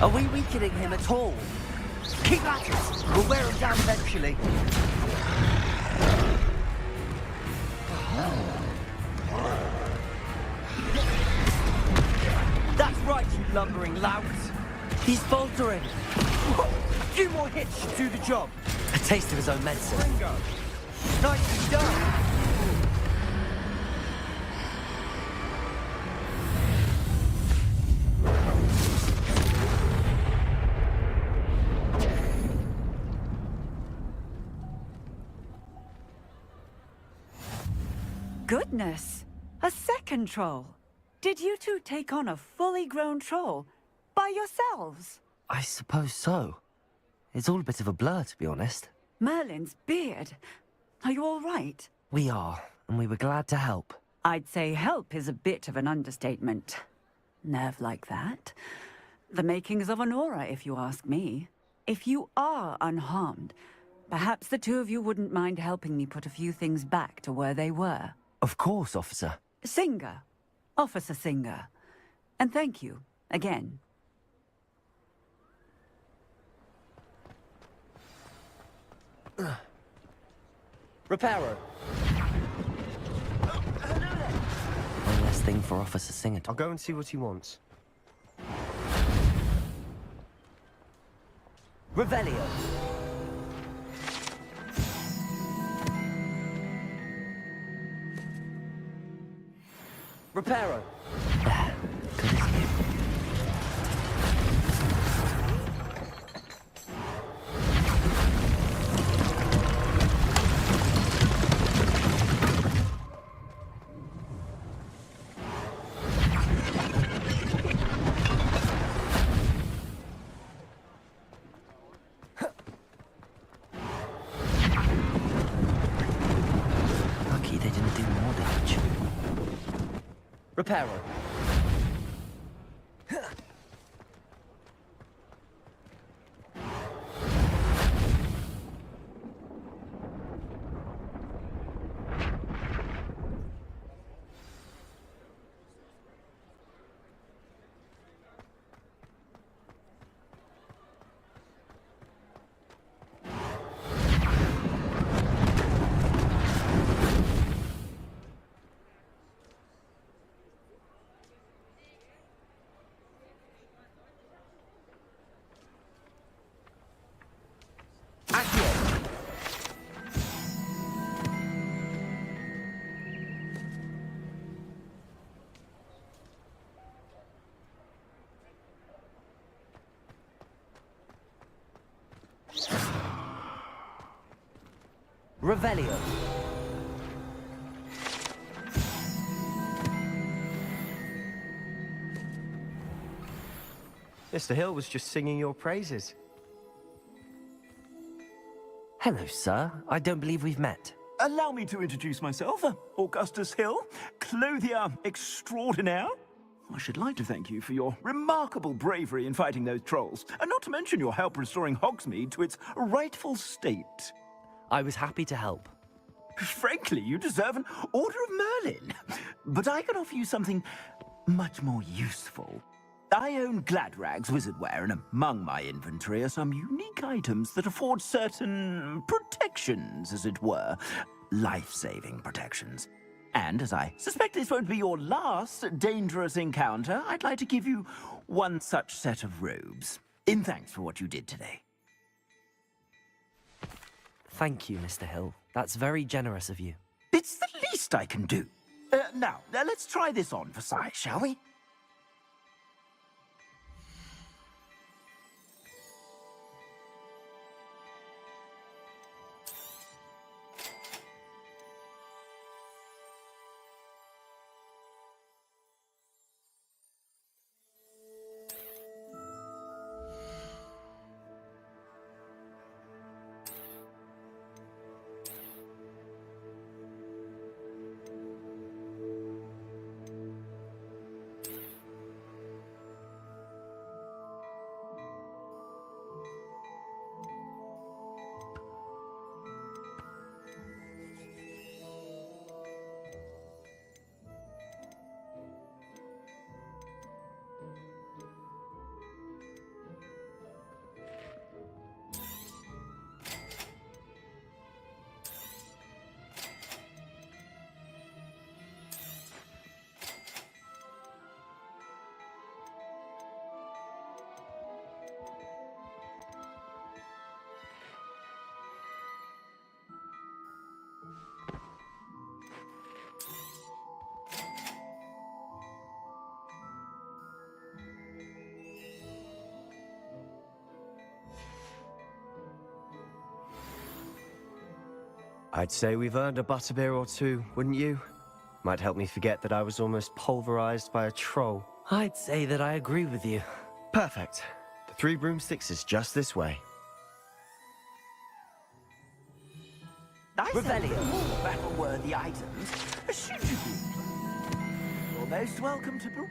Are we weakening him at all? Keep at it! We'll wear him down eventually. That's right, you lumbering louts! He's faltering! A few more hits should do the job. A taste of his own medicine. Ringo! Nicely done! Goodness! A second troll! Did you two take on a fully grown troll by yourselves? I suppose so. It's all a bit of a blur, to be honest. Merlin's beard. Are you all right? We are, and we were glad to help. I'd say help is a bit of an understatement. Nerve like that. The makings of an aura, if you ask me. If you are unharmed, perhaps the two of you wouldn't mind helping me put a few things back to where they were. Of course, officer. Singer. Officer Singer. And thank you, again. Reparo. One less thing for Officer Singer. I'll go and see what he wants. Revelio. Reparo. Good as new. Lucky they didn't do more damage. Reparo. Revelio. Mr. Hill was just singing your praises. Hello, sir. I don't believe we've met. Allow me to introduce myself, Augustus Hill, clothier extraordinaire. I should like to thank you for your remarkable bravery in fighting those trolls, and not to mention your help restoring Hogsmeade to its rightful state. I was happy to help. Frankly, you deserve an Order of Merlin. But I can offer you something much more useful. I own Gladrag's wizardware, and among my inventory are some unique items that afford certain protections, as it were. Life-saving protections. And as I suspect this won't be your last dangerous encounter, I'd like to give you one such set of robes, in thanks for what you did today. Thank you, Mr. Hill. That's very generous of you. It's the least I can do. Now, let's try this on for size, shall we? I'd say we've earned a butterbeer or two, wouldn't you? Might help me forget that I was almost pulverized by a troll. I'd say that I agree with you. Perfect. The 3 broomsticks is just this way. Revelio, battle-worthy items. Should you be? You're most welcome to peruse.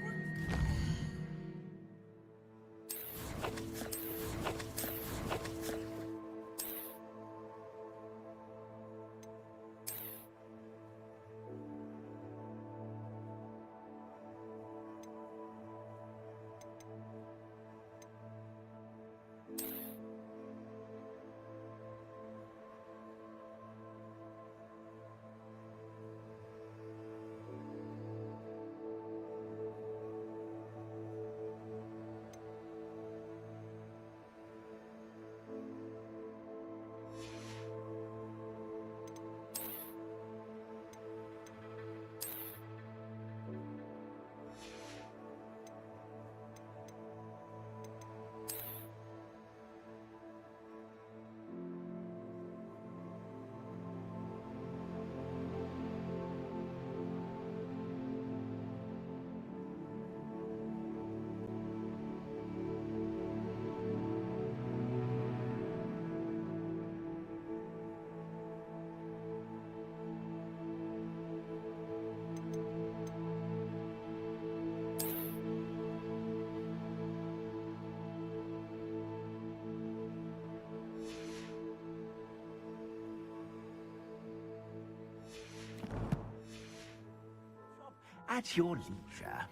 At your leisure.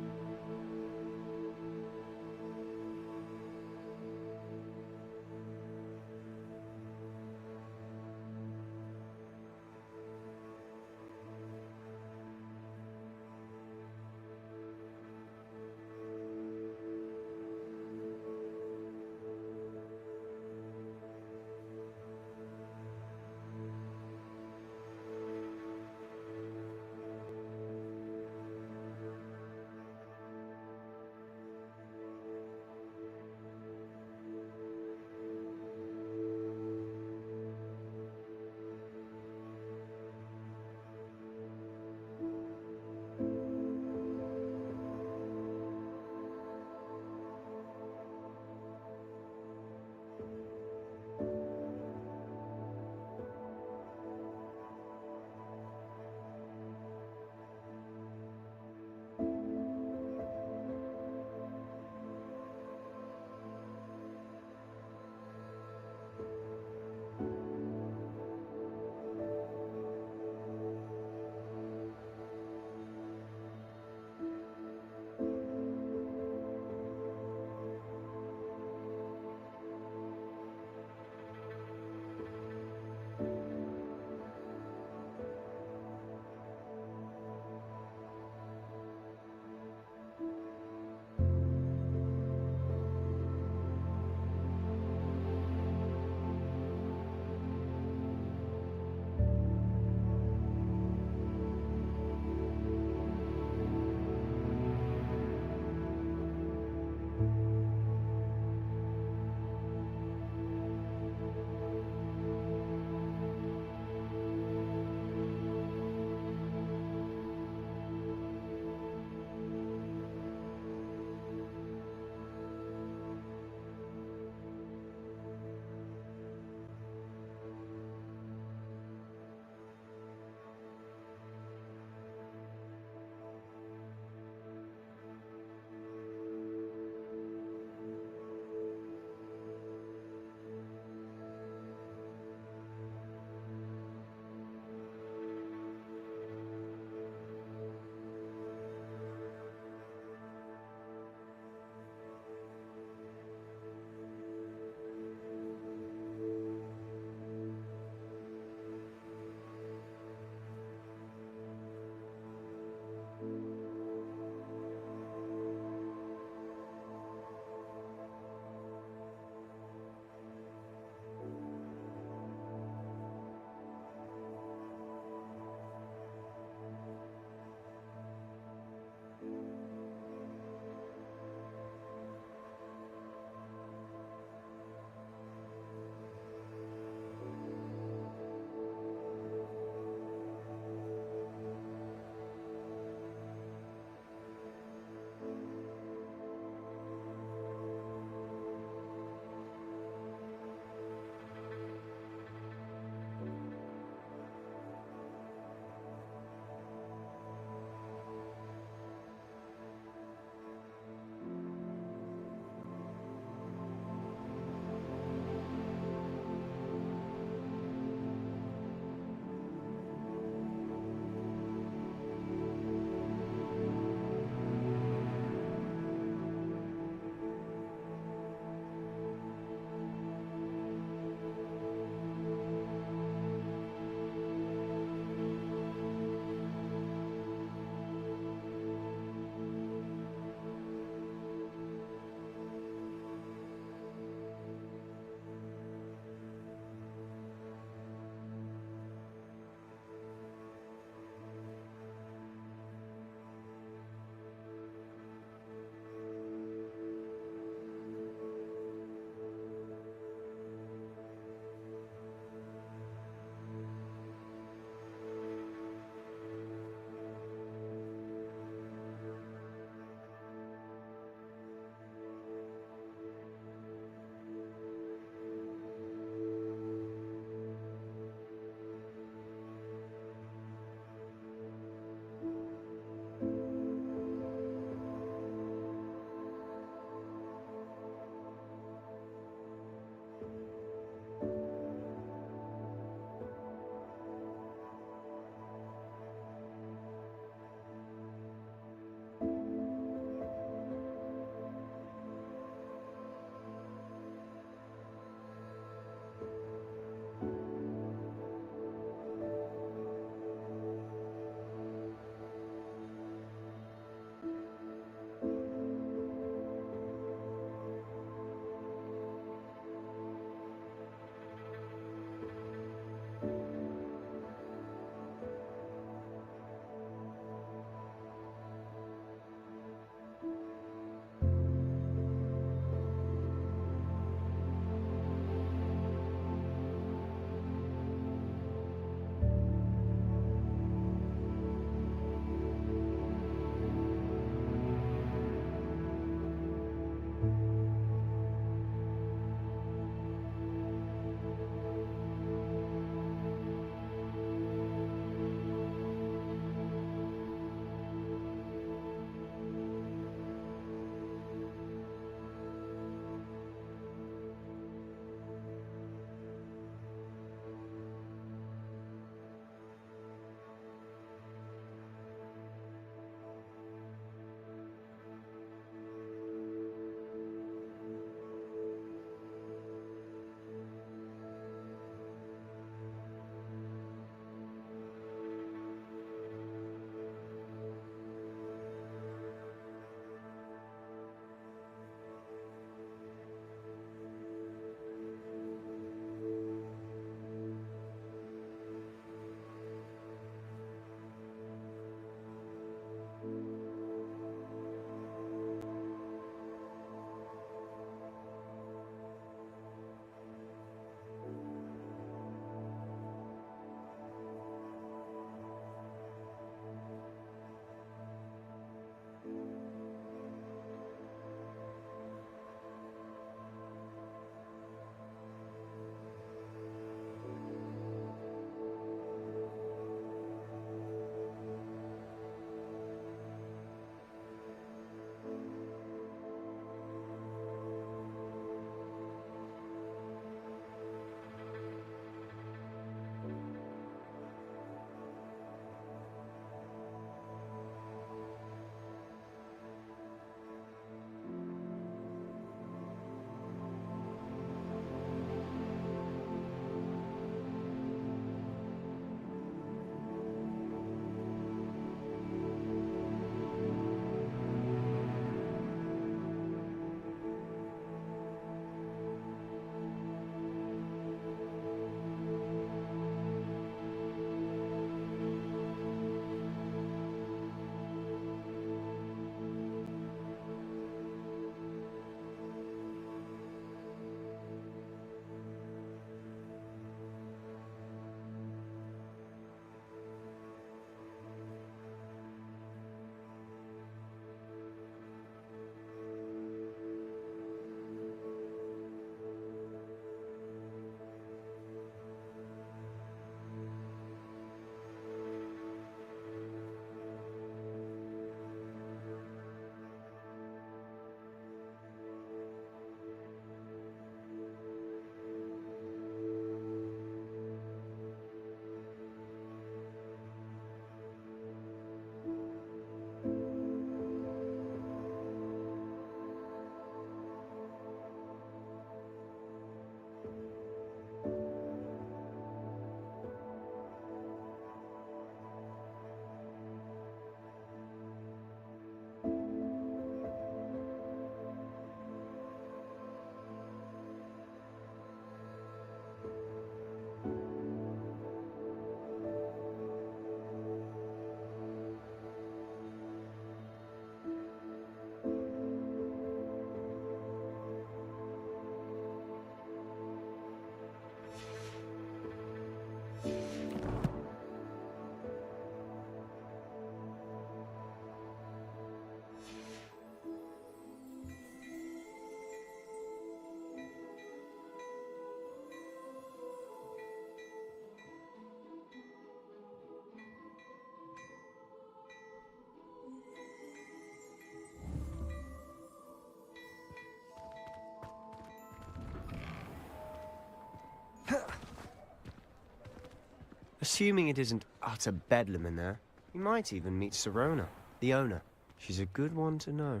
Assuming it isn't utter bedlam in there, you might even meet Sirona, the owner. She's a good one to know.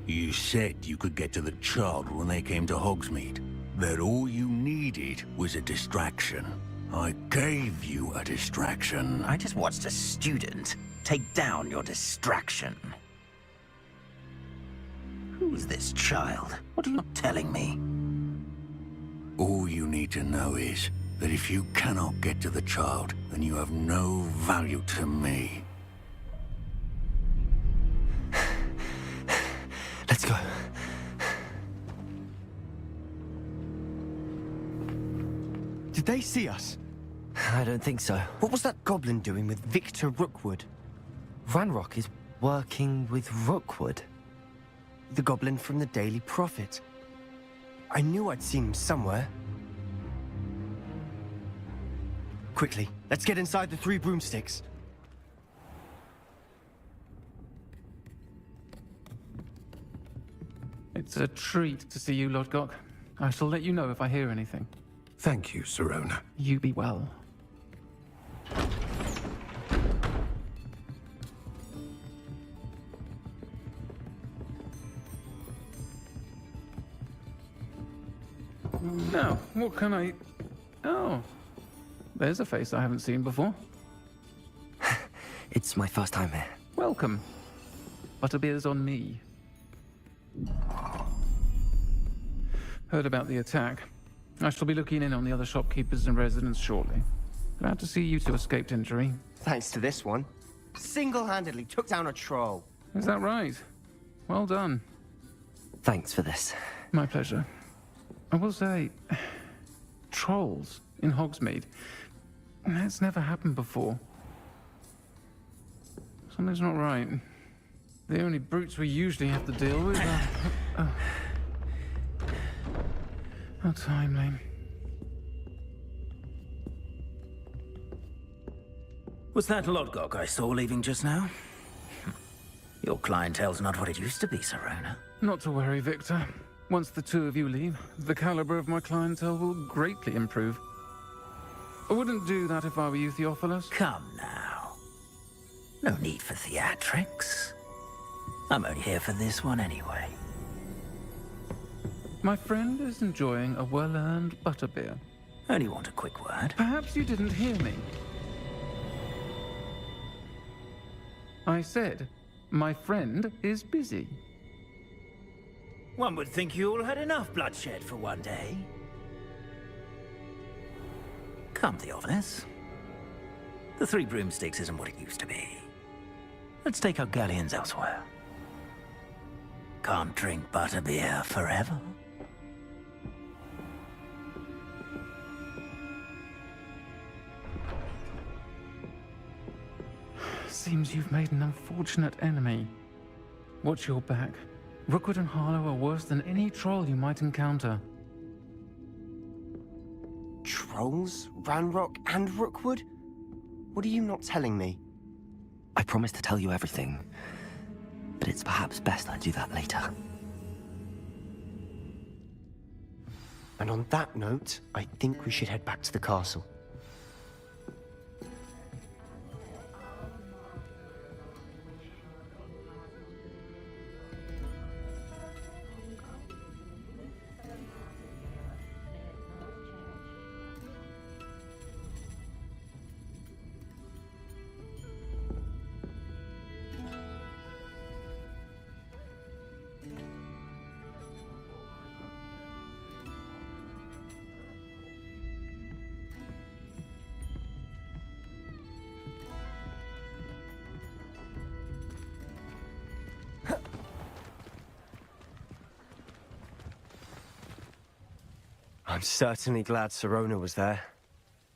You said you could get to the child when they came to Hogsmeade. That all you needed was a distraction. I gave you a distraction. I just watched a student take down your distraction. Who's this child? What are you telling me? All you need to know is that if you cannot get to the child, then you have no value to me. Let's go. Did they see us? I don't think so. What was that goblin doing with Victor Rookwood? Ranrock is working with Rookwood. The goblin from the Daily Prophet. I knew I'd seen him somewhere. Quickly, let's get inside the 3 broomsticks. It's a treat to see you, Lodgok. I shall let you know if I hear anything. Thank you, Sirona. You be well. Now, what can I... Oh, there's a face I haven't seen before. It's my first time here. Welcome. Butterbeer's on me. Heard about the attack. I shall be looking in on the other shopkeepers and residents shortly. Glad to see you two escaped injury. Thanks to this one. Single-handedly took down a troll. Is that right? Well done. Thanks for this. My pleasure. I will say, trolls in Hogsmeade. That's never happened before. Something's not right. The only brutes we usually have to deal with are... How timely. Was that Lodgok I saw leaving just now? Your clientele's not what it used to be, Sirona. Not to worry, Victor. Once the two of you leave, the caliber of my clientele will greatly improve. I wouldn't do that if I were you, Theophilus. Come now. No need for theatrics. I'm only here for this one anyway. My friend is enjoying a well-earned butterbeer. Only want a quick word. Perhaps you didn't hear me. I said, my friend is busy. One would think you all had enough bloodshed for one day. Come, Theophilus. The 3 broomsticks isn't what it used to be. Let's take our galleons elsewhere. Can't drink butterbeer forever. Seems you've made an unfortunate enemy. Watch your back. Rookwood and Harlow are worse than any troll you might encounter. Trolls? Ranrock and Rookwood? What are you not telling me? I promised to tell you everything, but it's perhaps best I do that later. And on that note, I think we should head back to the castle. I'm certainly glad Sirona was there.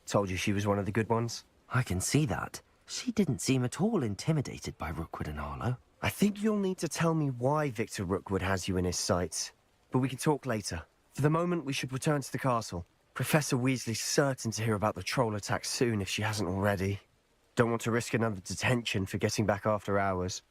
Told you she was one of the good ones. I can see that. She didn't seem at all intimidated by Rookwood and Harlow. I think you'll need to tell me why Victor Rookwood has you in his sights. But we can talk later. For the moment, we should return to the castle. Professor Weasley's certain to hear about the troll attack soon if she hasn't already. Don't want to risk another detention for getting back after hours.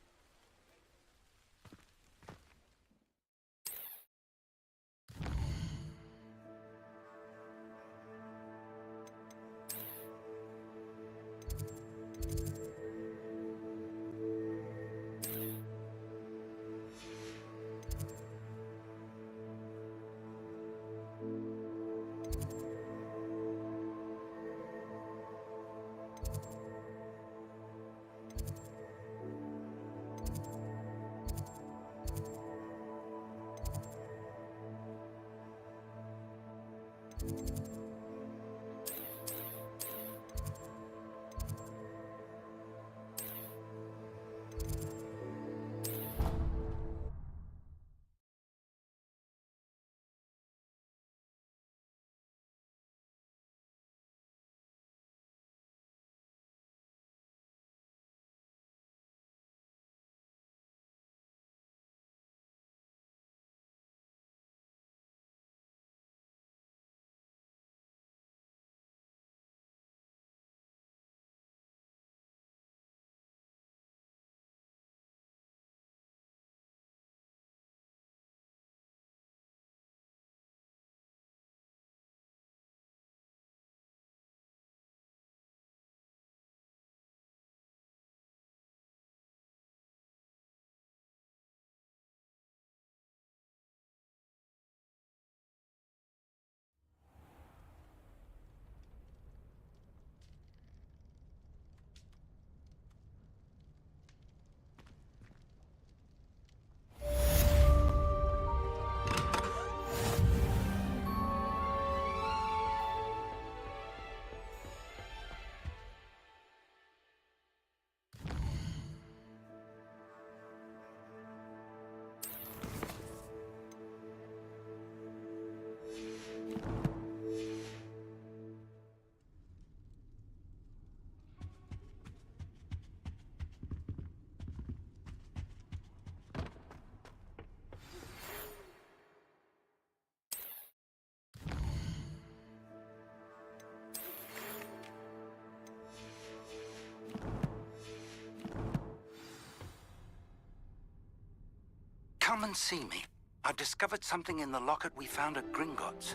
Come and see me. I've discovered something in the locket we found at Gringotts.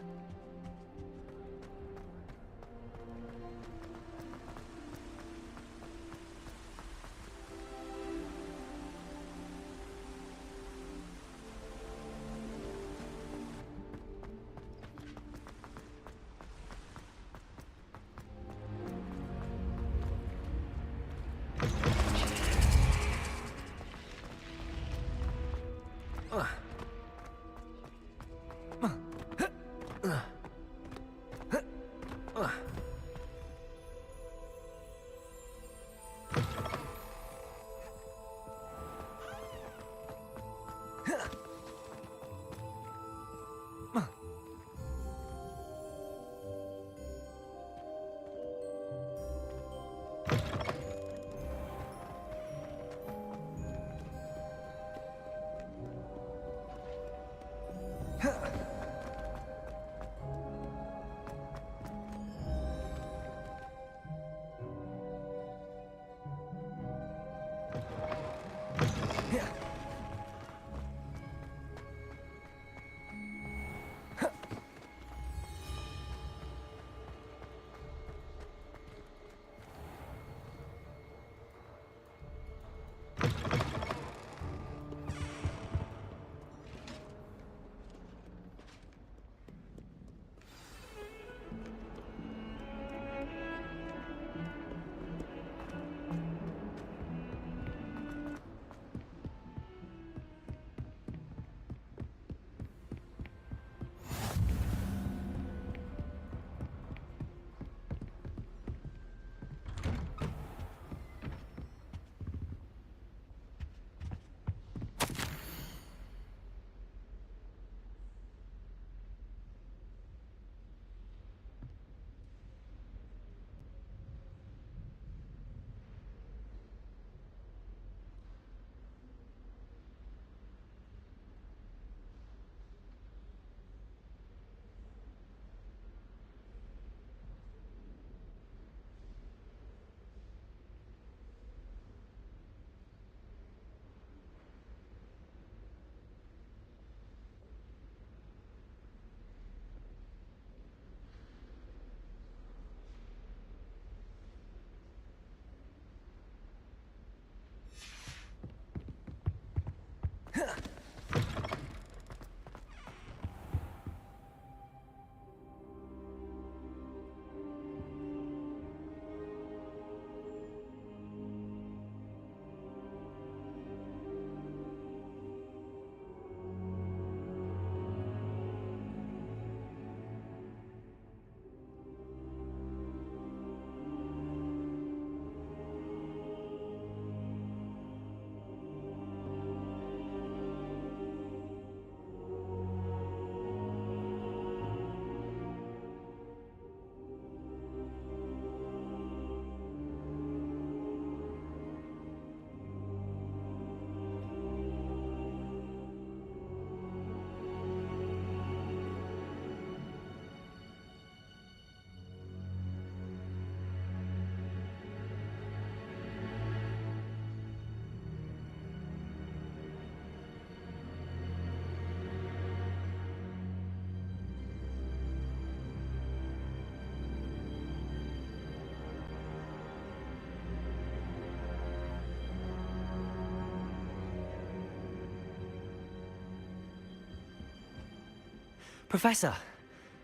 Professor,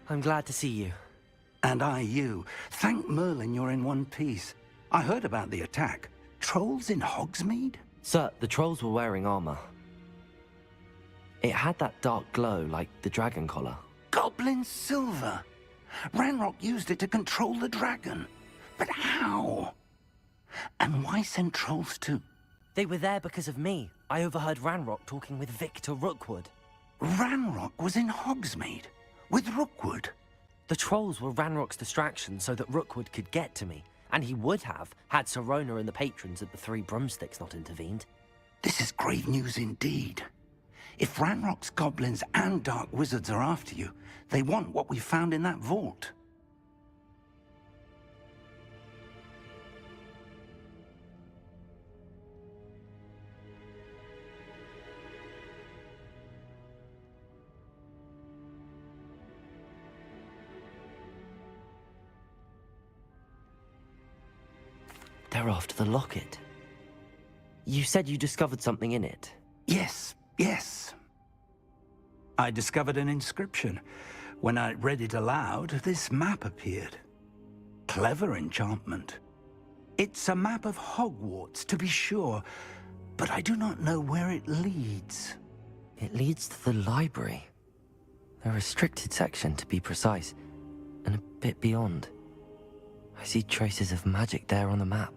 I'm glad to see you. And I you. Thank Merlin you're in one piece. I heard about the attack. Trolls in Hogsmeade? Sir, the trolls were wearing armor. It had that dark glow like the dragon collar. Goblin silver! Ranrock used it to control the dragon. But how? And why send trolls too? They were there because of me. I overheard Ranrock talking with Victor Rookwood. Ranrock was in Hogsmeade? With Rookwood? The trolls were Ranrock's distraction so that Rookwood could get to me. And he would have, had Sirona and the patrons at the Three Broomsticks not intervened. This is grave news indeed. If Ranrock's goblins and dark wizards are after you, they want what we found in that vault. They're after the locket. You said you discovered something in it. Yes. I discovered an inscription. When I read it aloud, this map appeared. Clever enchantment. It's a map of Hogwarts, to be sure, but I do not know where it leads. It leads to the library. A restricted section, to be precise, and a bit beyond. I see traces of magic there on the map.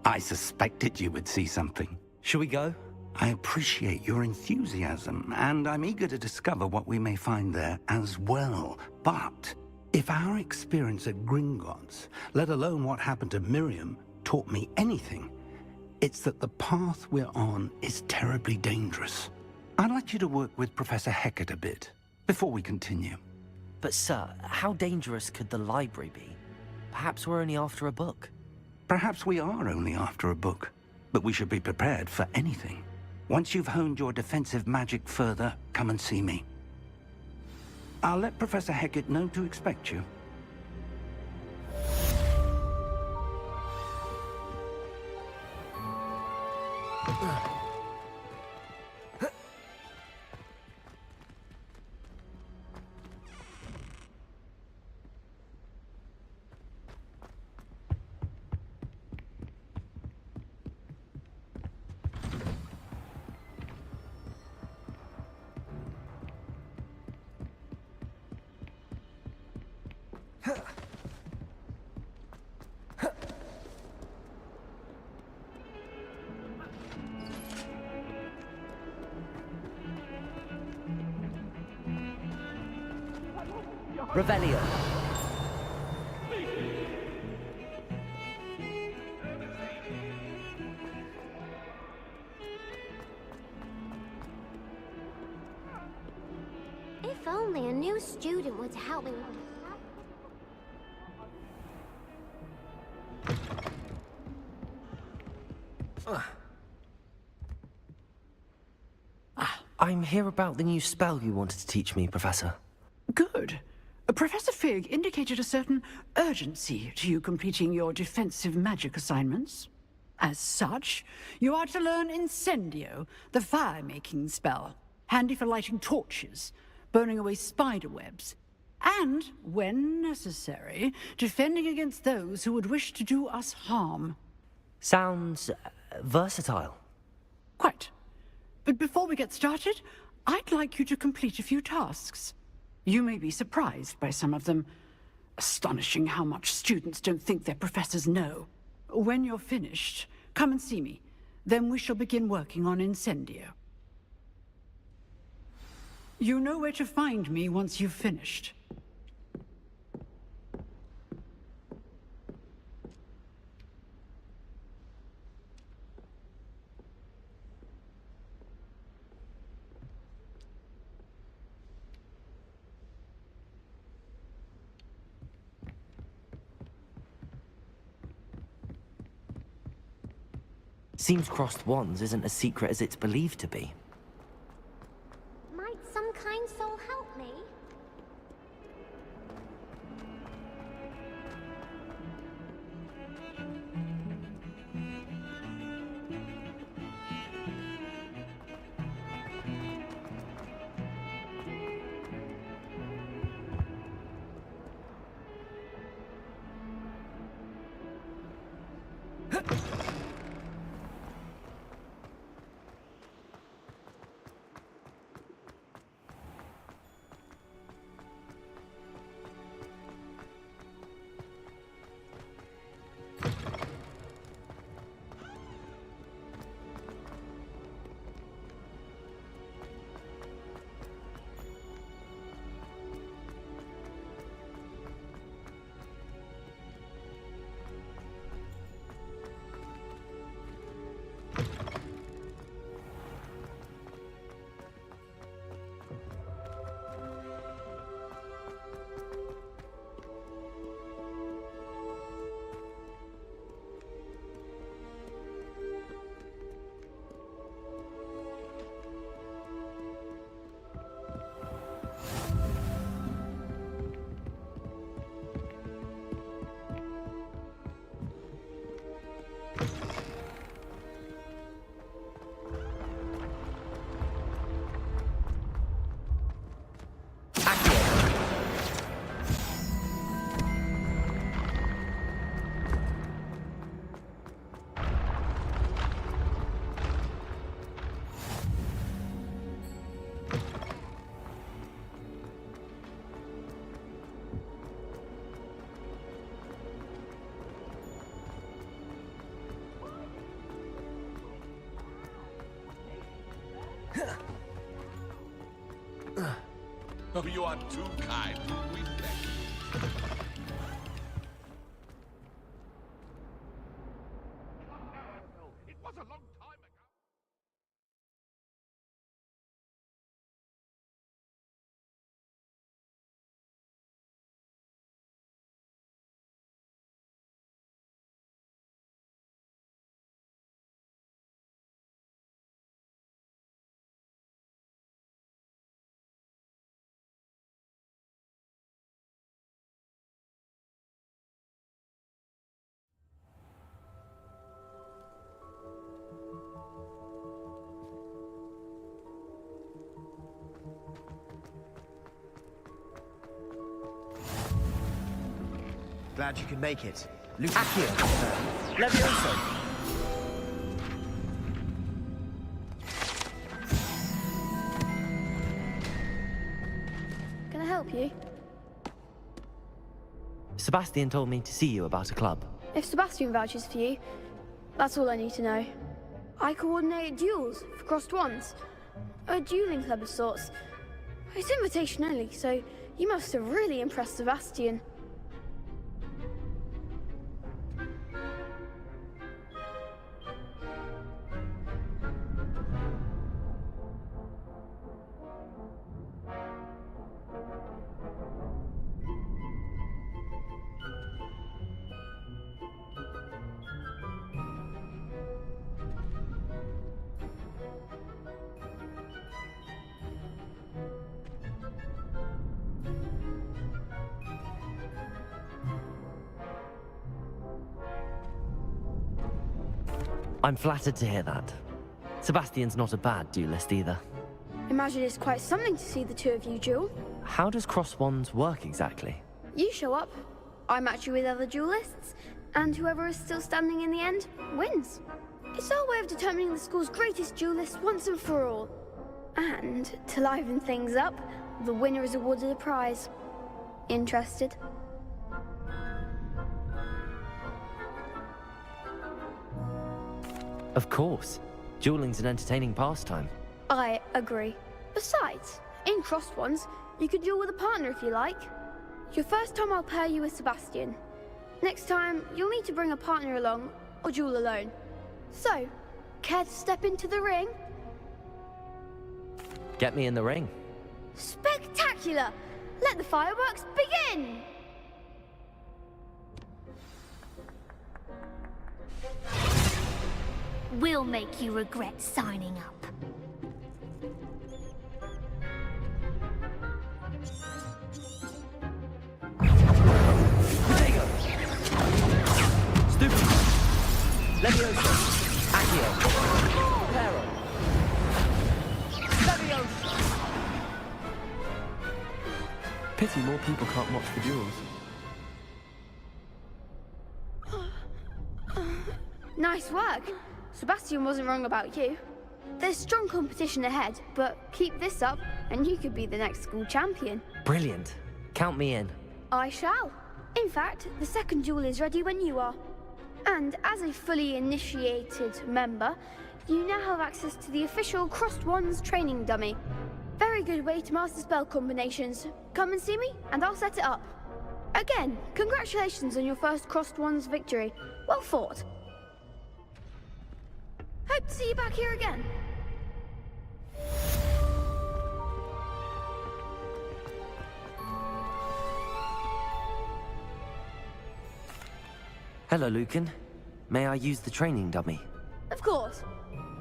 I suspected you would see something. Shall we go? I appreciate your enthusiasm, and I'm eager to discover what we may find there as well. But if our experience at Gringotts, let alone what happened to Miriam, taught me anything, it's that the path we're on is terribly dangerous. I'd like you to work with Professor Hecat a bit, before we continue. But sir, how dangerous could the library be? Perhaps we're only after a book. Perhaps we are only after a book, but we should be prepared for anything. Once you've honed your defensive magic further, come and see me. I'll let Professor Hecat know to expect you. Revelio. If only a new student were to help me with I'm here about the new spell you wanted to teach me, Professor. Good. Professor Fig indicated a certain urgency to you completing your defensive magic assignments. As such, you are to learn Incendio, the fire-making spell, handy for lighting torches, burning away spider webs, and, when necessary, defending against those who would wish to do us harm. Sounds versatile. Quite. But before we get started, I'd like you to complete a few tasks. You may be surprised by some of them. Astonishing how much students don't think their professors know. When you're finished, come and see me. Then we shall begin working on Incendio. You know where to find me once you've finished. Seems crossed wands isn't as secret as it's believed to be. Might some kind soul help me? Oh, you are too kind. We thank you. It was a long time ago. Glad you could make it. Accio. Levioso. Can I help you? Sebastian told me to see you about a club. If Sebastian vouches for you, that's all I need to know. I coordinate duels for crossed wands. A dueling club of sorts. It's invitation only, so you must have really impressed Sebastian. I'm flattered to hear that. Sebastian's not a bad duelist either. Imagine it's quite something to see the two of you duel. How does cross wands work exactly? You show up, I match you with other duelists, and whoever is still standing in the end wins. It's our way of determining the school's greatest duelist once and for all. And to liven things up, the winner is awarded a prize. Interested? Of course. Dueling's an entertaining pastime. I agree. Besides, in crossed ones, you could duel with a partner if you like. Your first time I'll pair you with Sebastian. Next time, you'll need to bring a partner along, or duel alone. So, care to step into the ring? Get me in the ring. Spectacular! Let the fireworks begin! We'll make you regret signing up. Stupid! Levioso! Accio! Pero! Levioso! Pity more people can't watch the duels. Nice work. Sebastian wasn't wrong about you. There's strong competition ahead, but keep this up and you could be the next school champion. Brilliant. Count me in. I shall. In fact, the second duel is ready when you are. And as a fully initiated member, you now have access to the official Crossed Wands training dummy. Very good way to master spell combinations. Come and see me, and I'll set it up. Again, congratulations on your first Crossed Wands victory. Well fought. Hope to see you back here again. Hello, Lucan. May I use the training dummy? Of course.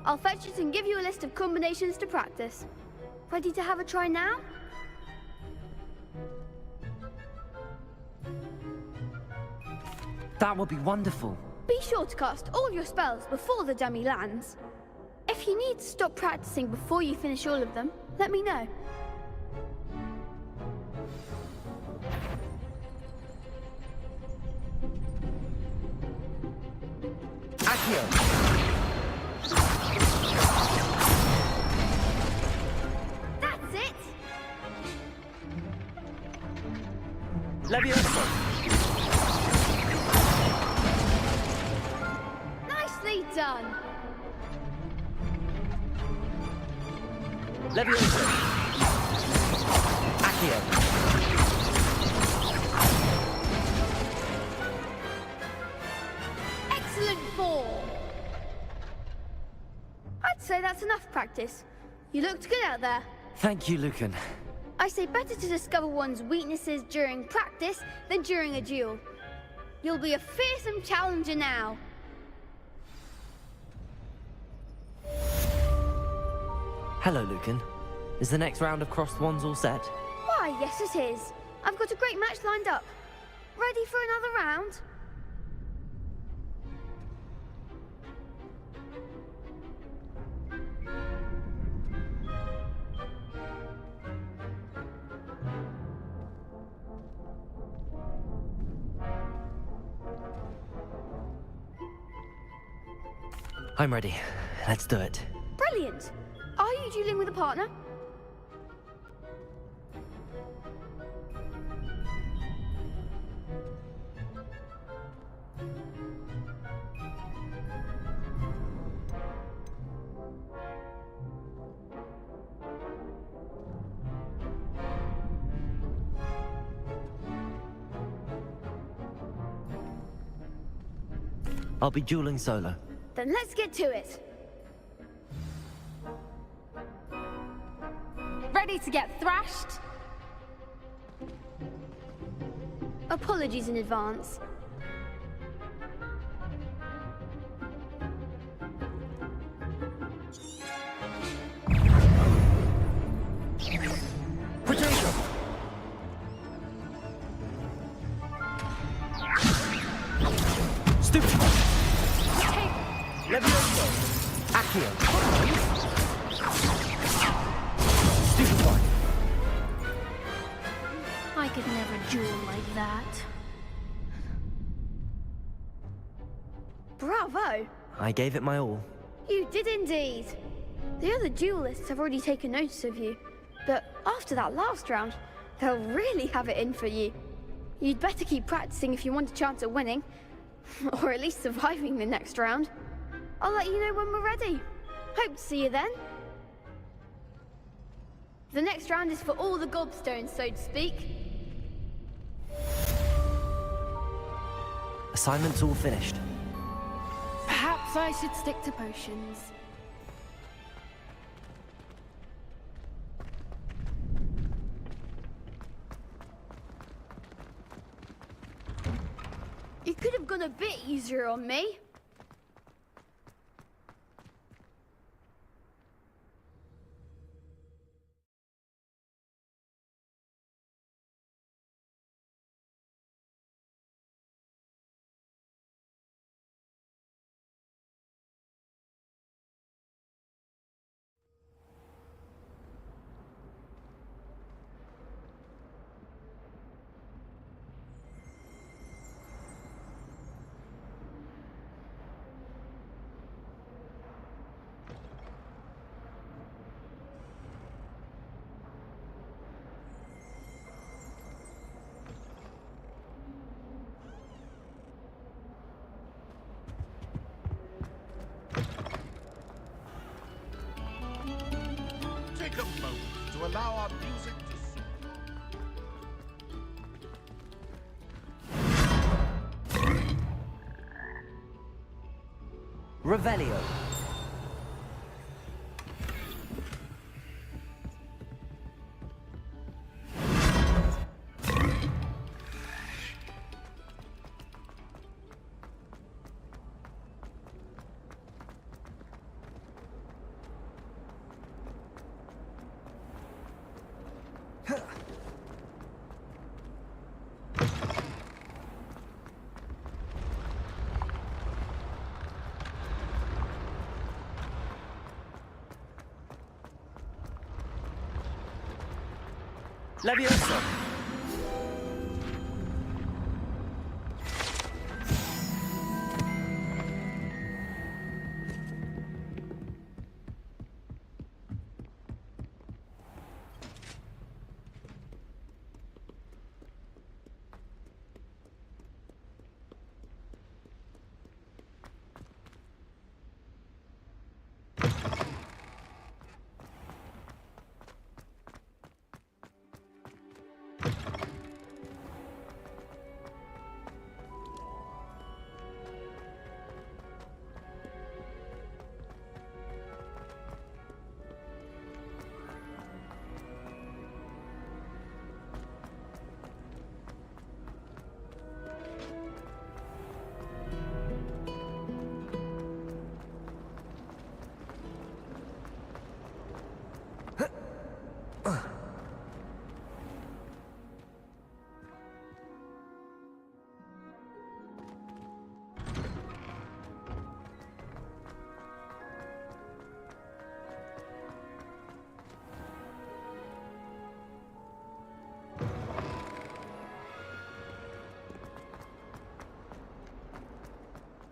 I'll fetch it and give you a list of combinations to practice. Ready to have a try now? That would be wonderful. Be sure to cast all your spells before the dummy lands. If you need to stop practicing before you finish all of them, let me know. Accio! That's it! Levioso! Nicely done! Levioso! Accio! Excellent form! I'd say that's enough practice. You looked good out there. Thank you, Lucan. I say better to discover one's weaknesses during practice than during a duel. You'll be a fearsome challenger now. Hello, Lucan. Is the next round of Crossed Wands all set? Why, yes it is. I've got a great match lined up. Ready for another round? I'm ready. Let's do it. Brilliant. Are you dueling with a partner? I'll be dueling solo. Then let's get to it. Ready to get thrashed? Apologies in advance. Stupid! Levioso! duel like that. Bravo! I gave it my all. You did indeed. The other duelists have already taken notice of you, but after that last round, they'll really have it in for you. You'd better keep practicing if you want a chance at winning, or at least surviving the next round. I'll let you know when we're ready. Hope to see you then. The next round is for all the gobstones, so to speak. Assignment's all finished. Perhaps I should stick to potions. You could have gone a bit easier on me. Take a moment to allow our music to... Revelio. Levioso.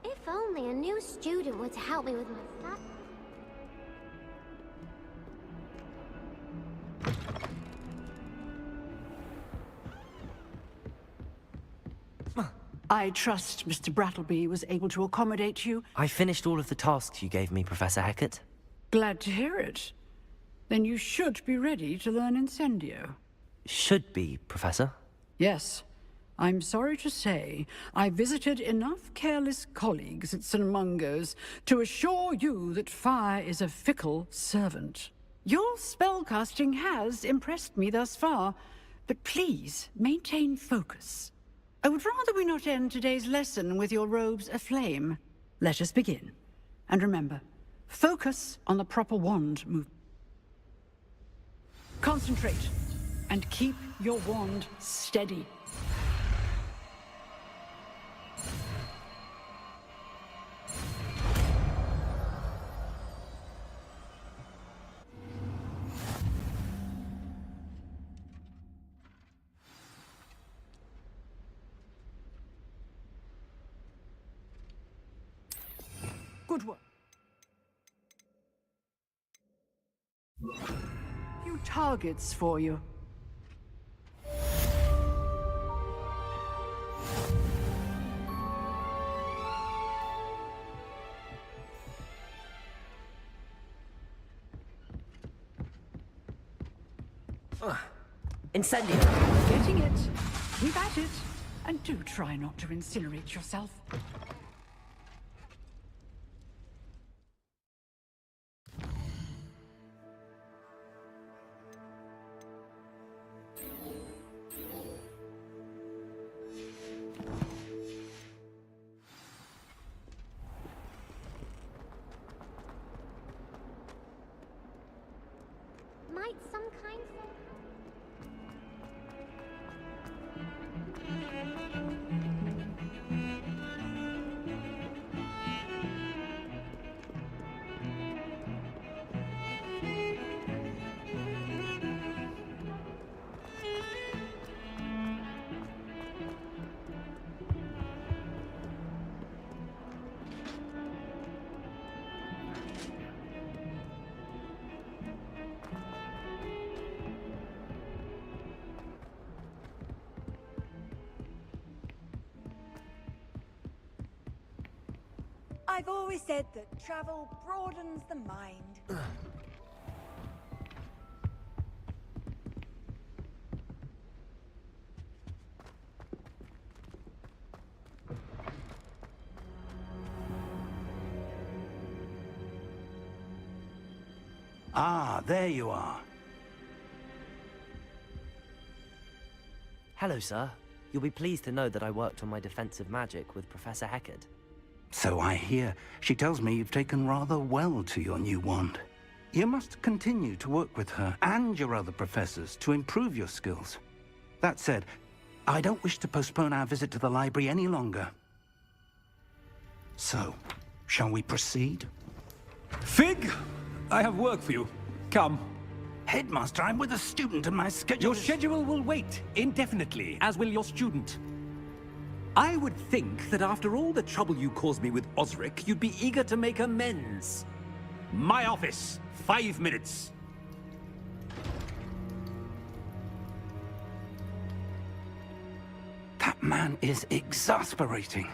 If only a new student were to help me with my stuff. I trust Mr. Brattleby was able to accommodate you. I finished all of the tasks you gave me, Professor Hackett. Glad to hear it. Then you should be ready to learn Incendio. Should be, Professor. Yes. I'm sorry to say, I visited enough careless colleagues at St. Mungo's to assure you that fire is a fickle servant. Your spellcasting has impressed me thus far, but please maintain focus. I would rather we not end today's lesson with your robes aflame. Let us begin. And remember, focus on the proper wand move. Concentrate, and keep your wand steady. Good work. Few targets for you. Incendio! Getting it. Keep at it. And do try not to incinerate yourself. Might some kind I've always said that travel broadens the mind. Ah, there you are. Hello, sir. You'll be pleased to know that I worked on my defensive magic with Professor Heckard. So I hear. She tells me you've taken rather well to your new wand. You must continue to work with her and your other professors to improve your skills. That said, I don't wish to postpone our visit to the library any longer. So, shall we proceed? Fig! I have work for you. Come. Headmaster, I'm with a student and my schedule Your schedule will wait indefinitely, as will your student. I would think that after all the trouble you caused me with Osric, you'd be eager to make amends. My office, 5 minutes. That man is exasperating.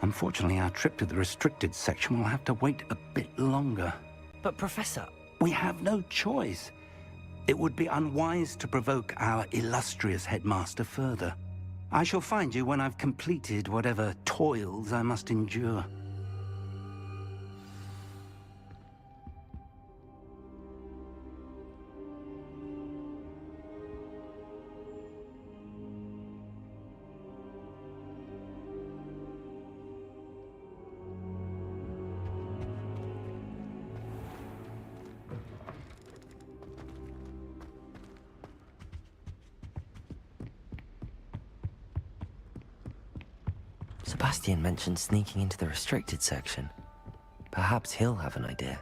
Unfortunately, our trip to the restricted section will have to wait a bit longer. But, Professor... We have no choice. It would be unwise to provoke our illustrious headmaster further. I shall find you when I've completed whatever toils I must endure. Sebastian mentioned sneaking into the restricted section. Perhaps he'll have an idea.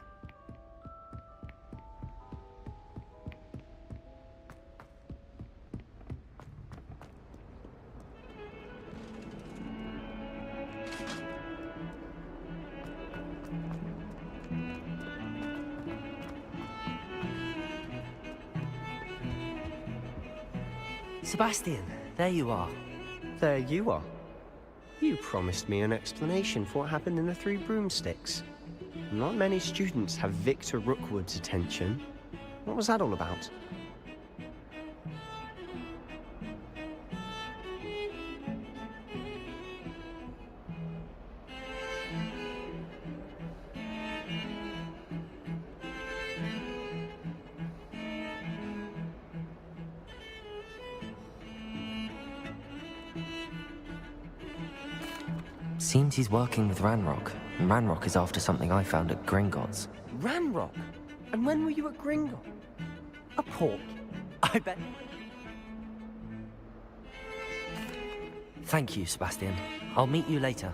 Sebastian, there you are. There you are. You promised me an explanation for what happened in the Three Broomsticks. Not many students have Victor Rookwood's attention. What was that all about? Seems he's working with Ranrock, and Ranrock is after something I found at Gringotts. Ranrock? And when were you at Gringotts? A port? I bet. Thank you, Sebastian. I'll meet you later.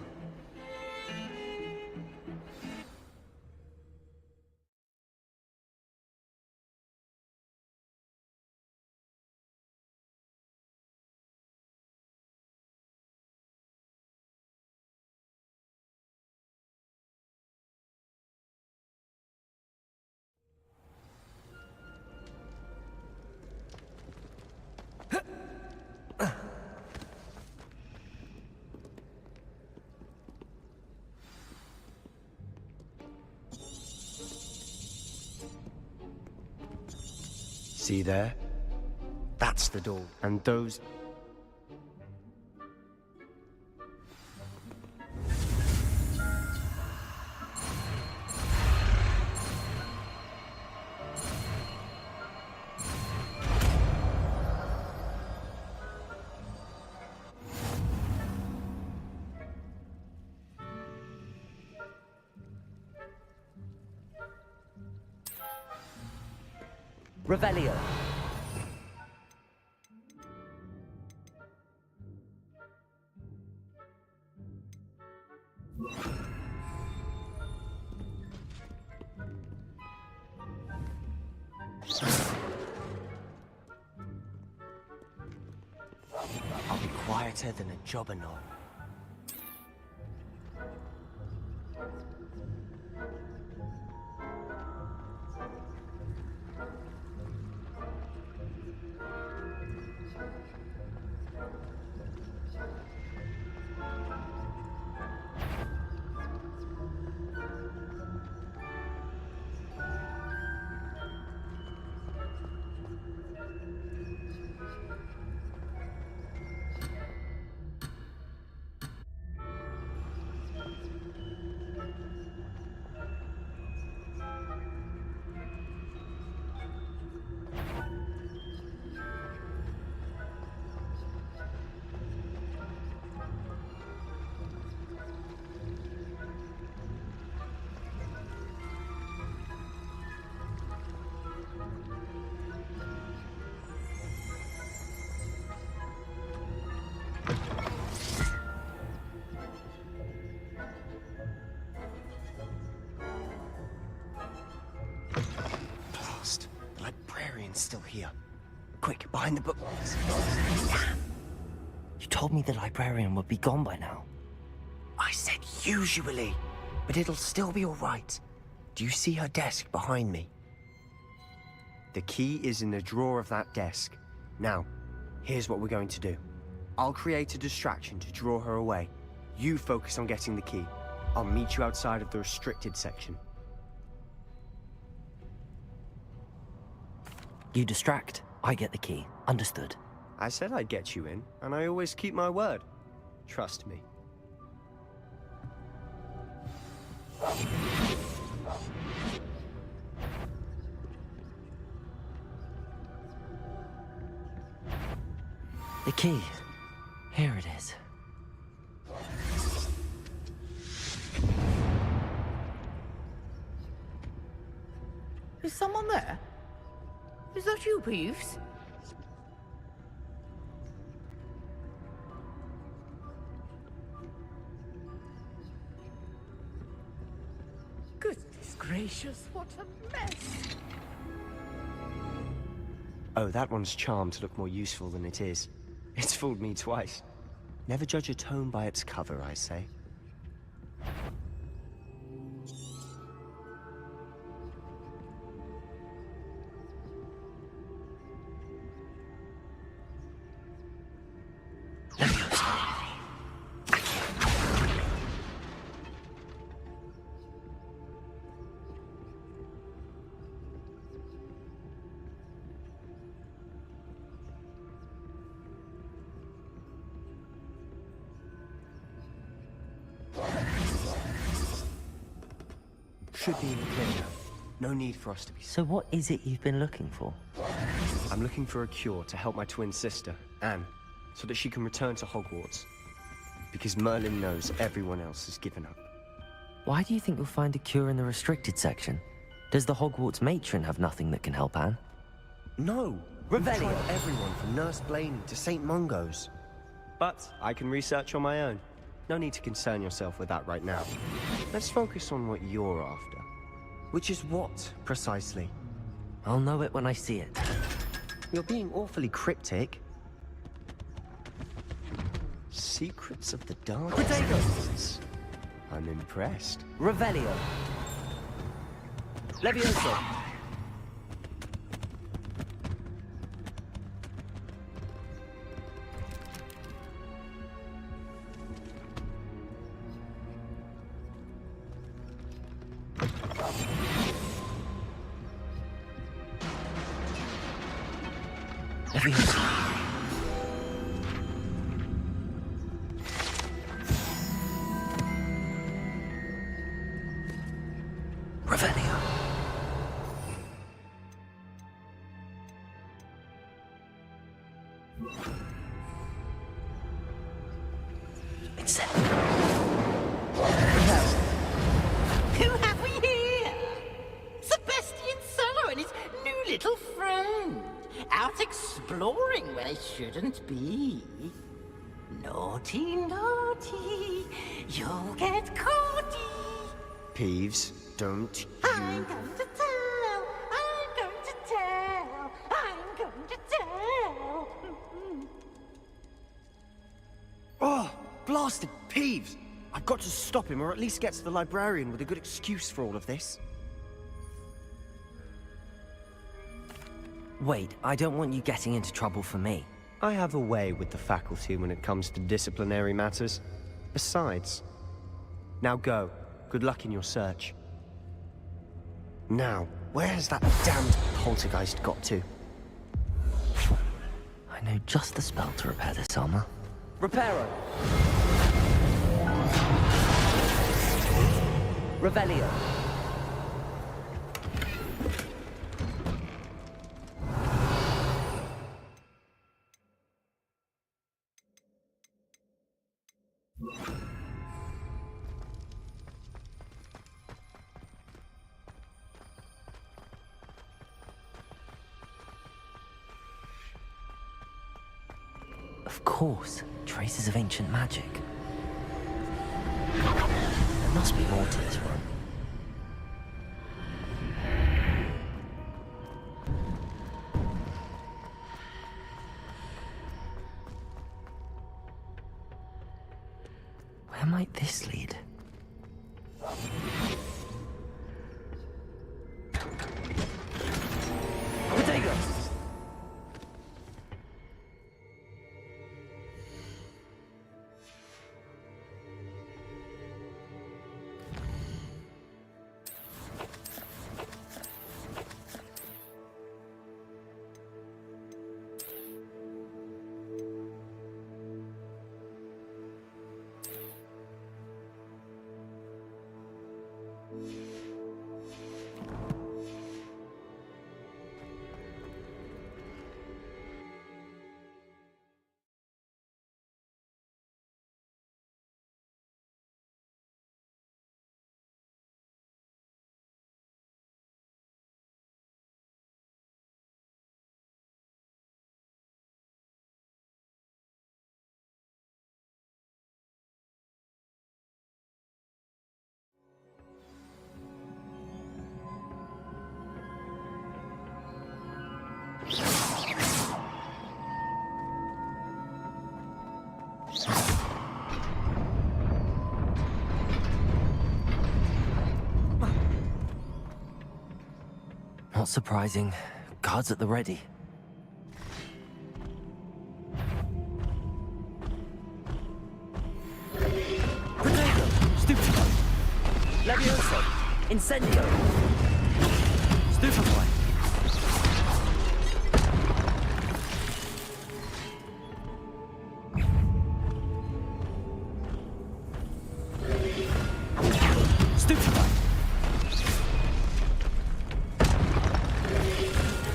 See there? That's the door. And those... Revelio. I'll be quieter than a jobberknoll. Blast. The librarian's still here. Quick, behind the book. You told me the librarian would be gone by now. I said usually, but it'll still be all right. Do you see her desk behind me? The key is in the drawer of that desk. Now, here's what we're going to do. I'll create a distraction to draw her away. You focus on getting the key. I'll meet you outside of the restricted section. You distract, I get the key. Understood. I said I'd get you in, and I always keep my word. Trust me. The key. Here it is. Is someone there? Is that you, Peeves? Goodness gracious, what a mess! Oh, that one's charmed to look more useful than it is. It's fooled me twice. Never judge a tome by its cover, I say. Should be in clear now. No need for us to be... So what is it you've been looking for? I'm looking for a cure to help my twin sister, Anne, so that she can return to Hogwarts. Because Merlin knows everyone else has given up. Why do you think you'll find a cure in the restricted section? Does the Hogwarts matron have nothing that can help Anne? No! Revelio! We've tried everyone from Nurse Blaney to St. Mungo's. But I can research on my own. No need to concern yourself with that right now. Let's focus on what you're after. Which is what, precisely? I'll know it when I see it. You're being awfully cryptic. Secrets of the Dark Potatoes. I'm impressed. Revelio. Levioso. Leviosa. Revelio. Incendio. Who have we here? Sebastian Solo and his new little friend. Out exploring where they shouldn't be. Naughty, naughty. You'll get caughty. Peeves, don't I'm going to tell. I'm going to tell. I'm going to tell. Oh, blasted Peeves! I've got to stop him, or at least get to the librarian with a good excuse for all of this. Wait, I don't want you getting into trouble for me. I have a way with the faculty when it comes to disciplinary matters. Besides... Now go. Good luck in your search. Now, where has that damned poltergeist got to? I know just the spell to repair this armor. Reparo! Revelio. Of course, traces of ancient magic. There must be more to this room. Where might this lead? Potato! Not surprising. Guards at the ready. Potato! Stupefy! Leviosa! Incendio! Stupefy! Stupefy!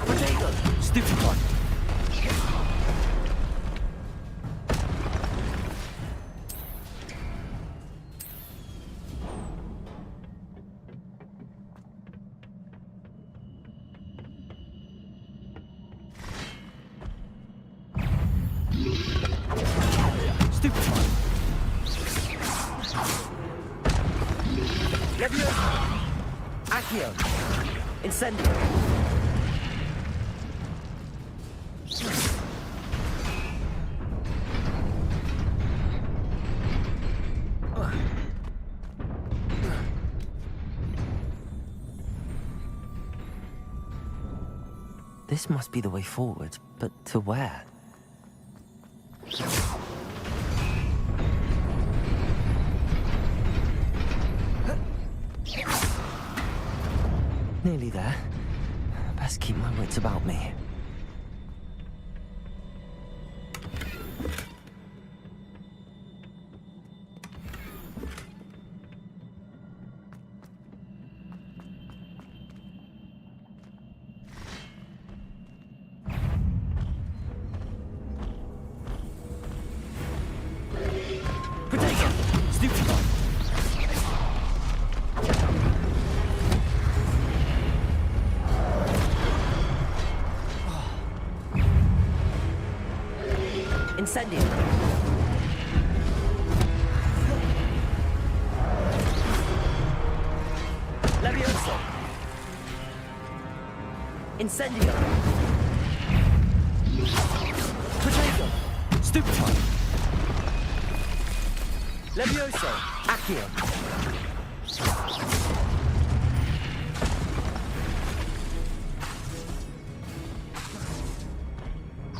Potato! Stupefy! Stupefy! Leviosa! Accio! Incendio! This must be the way forward, but to where? Nearly there. Best keep my wits about me. Incendio. Levioso. Incendio. Protego. Stupefy. Levioso. Accio.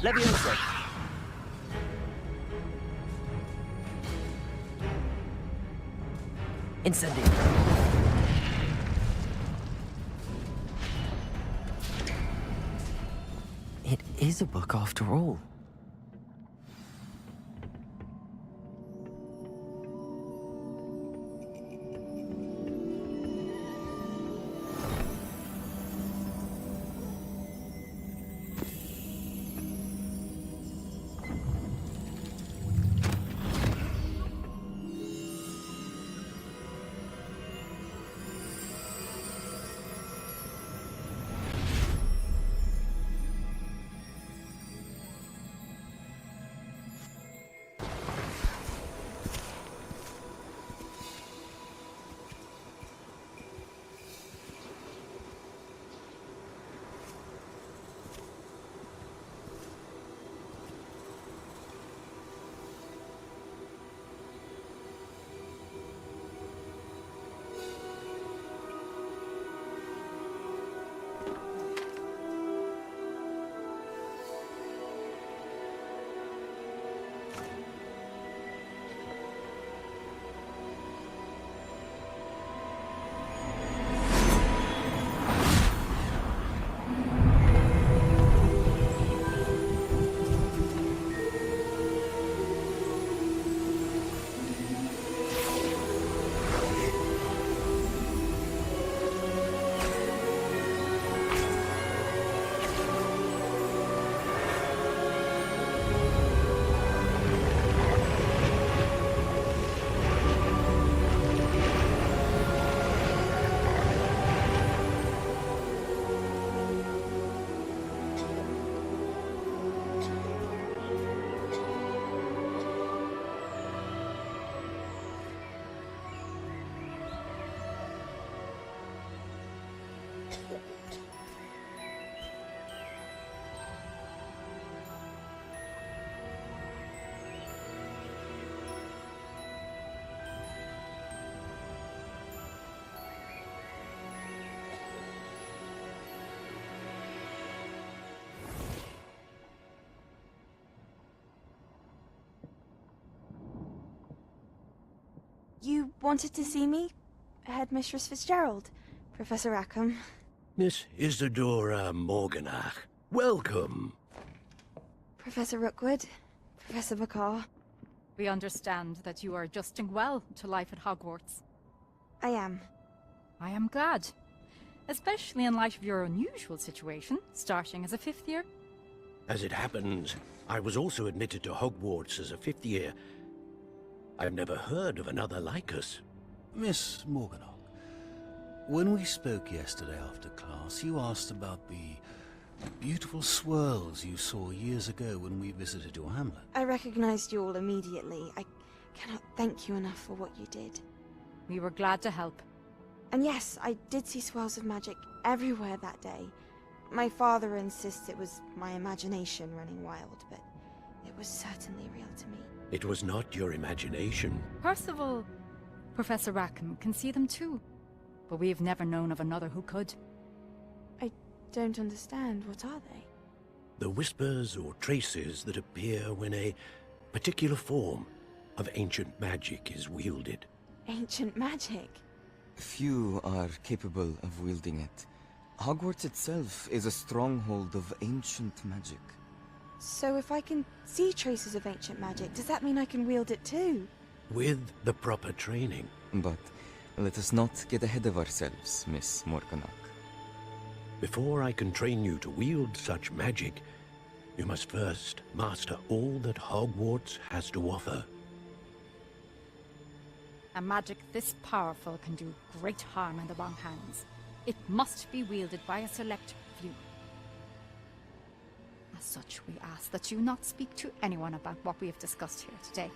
Levioso. Incendio. It is a book after all. You wanted to see me? Headmistress Fitzgerald, Professor Rackham. Miss Isadora Morganach, welcome. Professor Rookwood, Professor Bakar. We understand that you are adjusting well to life at Hogwarts. I am. I am glad. Especially in light of your unusual situation, starting as a 5th year. As it happens, I was also admitted to Hogwarts as a 5th year. I've never heard of another like us. Miss Morganach, when we spoke yesterday after class, you asked about the beautiful swirls you saw years ago when we visited your hamlet. I recognized you all immediately. I cannot thank you enough for what you did. We were glad to help. And yes, I did see swirls of magic everywhere that day. My father insists it was my imagination running wild, but it was certainly real to me. It was not your imagination. Percival, Professor Rackham can see them too. But we've never known of another who could. I don't understand. What are they? The whispers or traces that appear when a particular form of ancient magic is wielded. Ancient magic? Few are capable of wielding it. Hogwarts itself is a stronghold of ancient magic. So if I can see traces of ancient magic, does that mean I can wield it too? With the proper training. But let us not get ahead of ourselves, Miss Morganach. Before I can train you to wield such magic, you must first master all that Hogwarts has to offer. A magic this powerful can do great harm in the wrong hands. It must be wielded by a select few. A As such, we ask that you not speak to anyone about what we have discussed here today.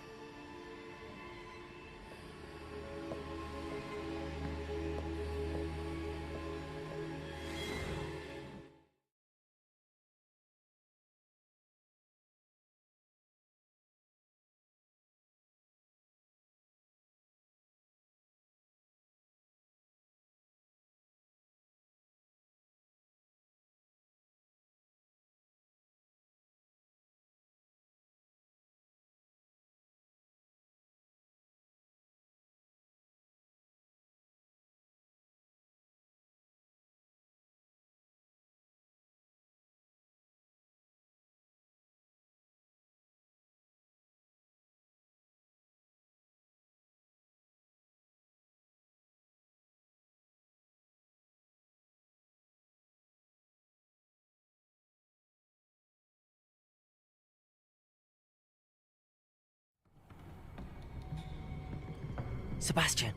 Sebastian.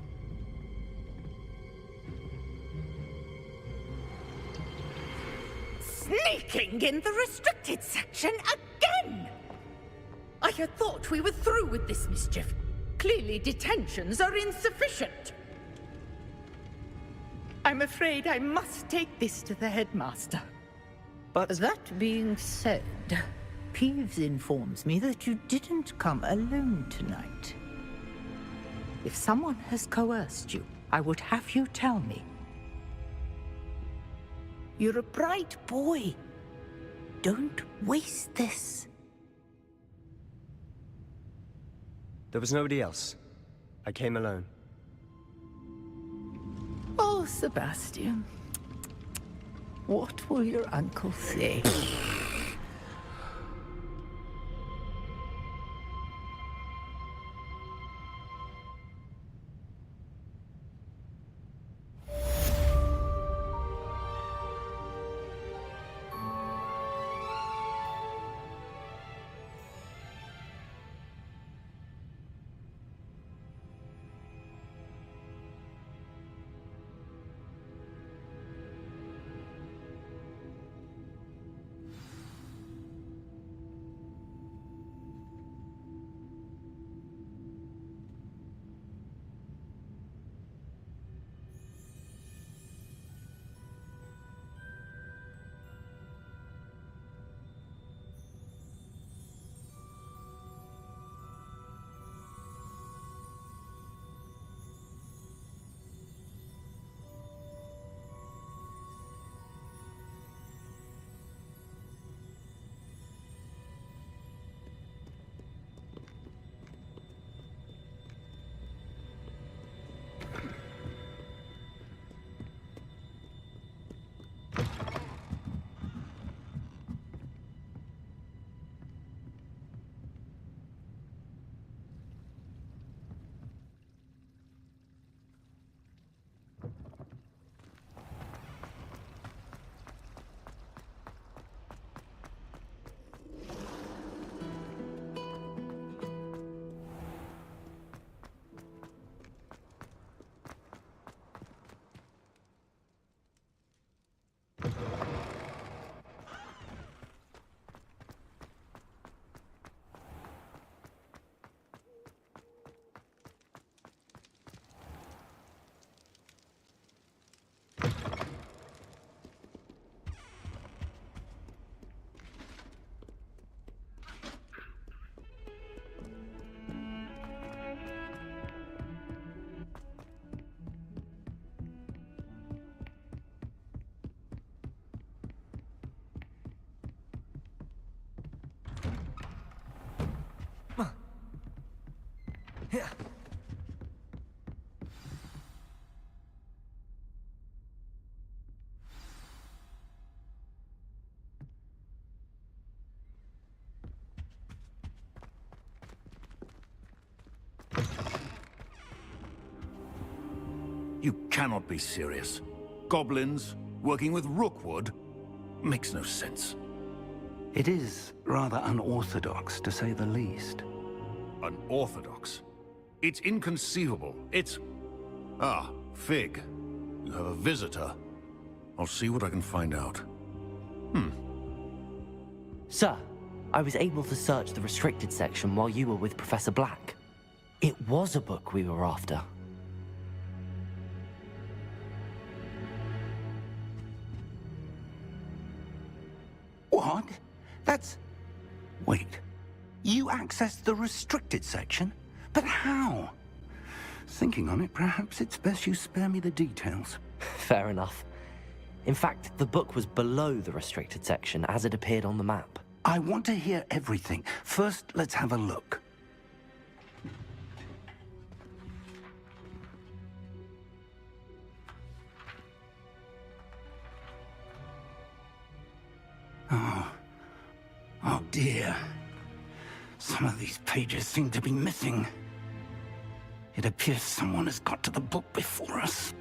Sneaking in the restricted section again! I had thought we were through with this mischief. Clearly detentions are insufficient. I'm afraid I must take this to the headmaster. But that being said, Peeves informs me that you didn't come alone tonight. If someone has coerced you, I would have you tell me. You're a bright boy. Don't waste this. There was nobody else. I came alone. Oh, Sebastian. What will your uncle say? You cannot be serious. Goblins working with Rookwood makes no sense. It is rather unorthodox, to say the least. Unorthodox? It's inconceivable. It's... Ah, Fig. You have a visitor. I'll see what I can find out. Sir, I was able to search the restricted section while you were with Professor Black. It was a book we were after. What? That's... Wait. You accessed the restricted section? But how? Thinking on it, perhaps it's best you spare me the details. Fair enough. In fact, the book was below the restricted section as it appeared on the map. I want to hear everything. First, let's have a look. Oh dear. Some of these pages seem to be missing. It appears someone has got to the book before us.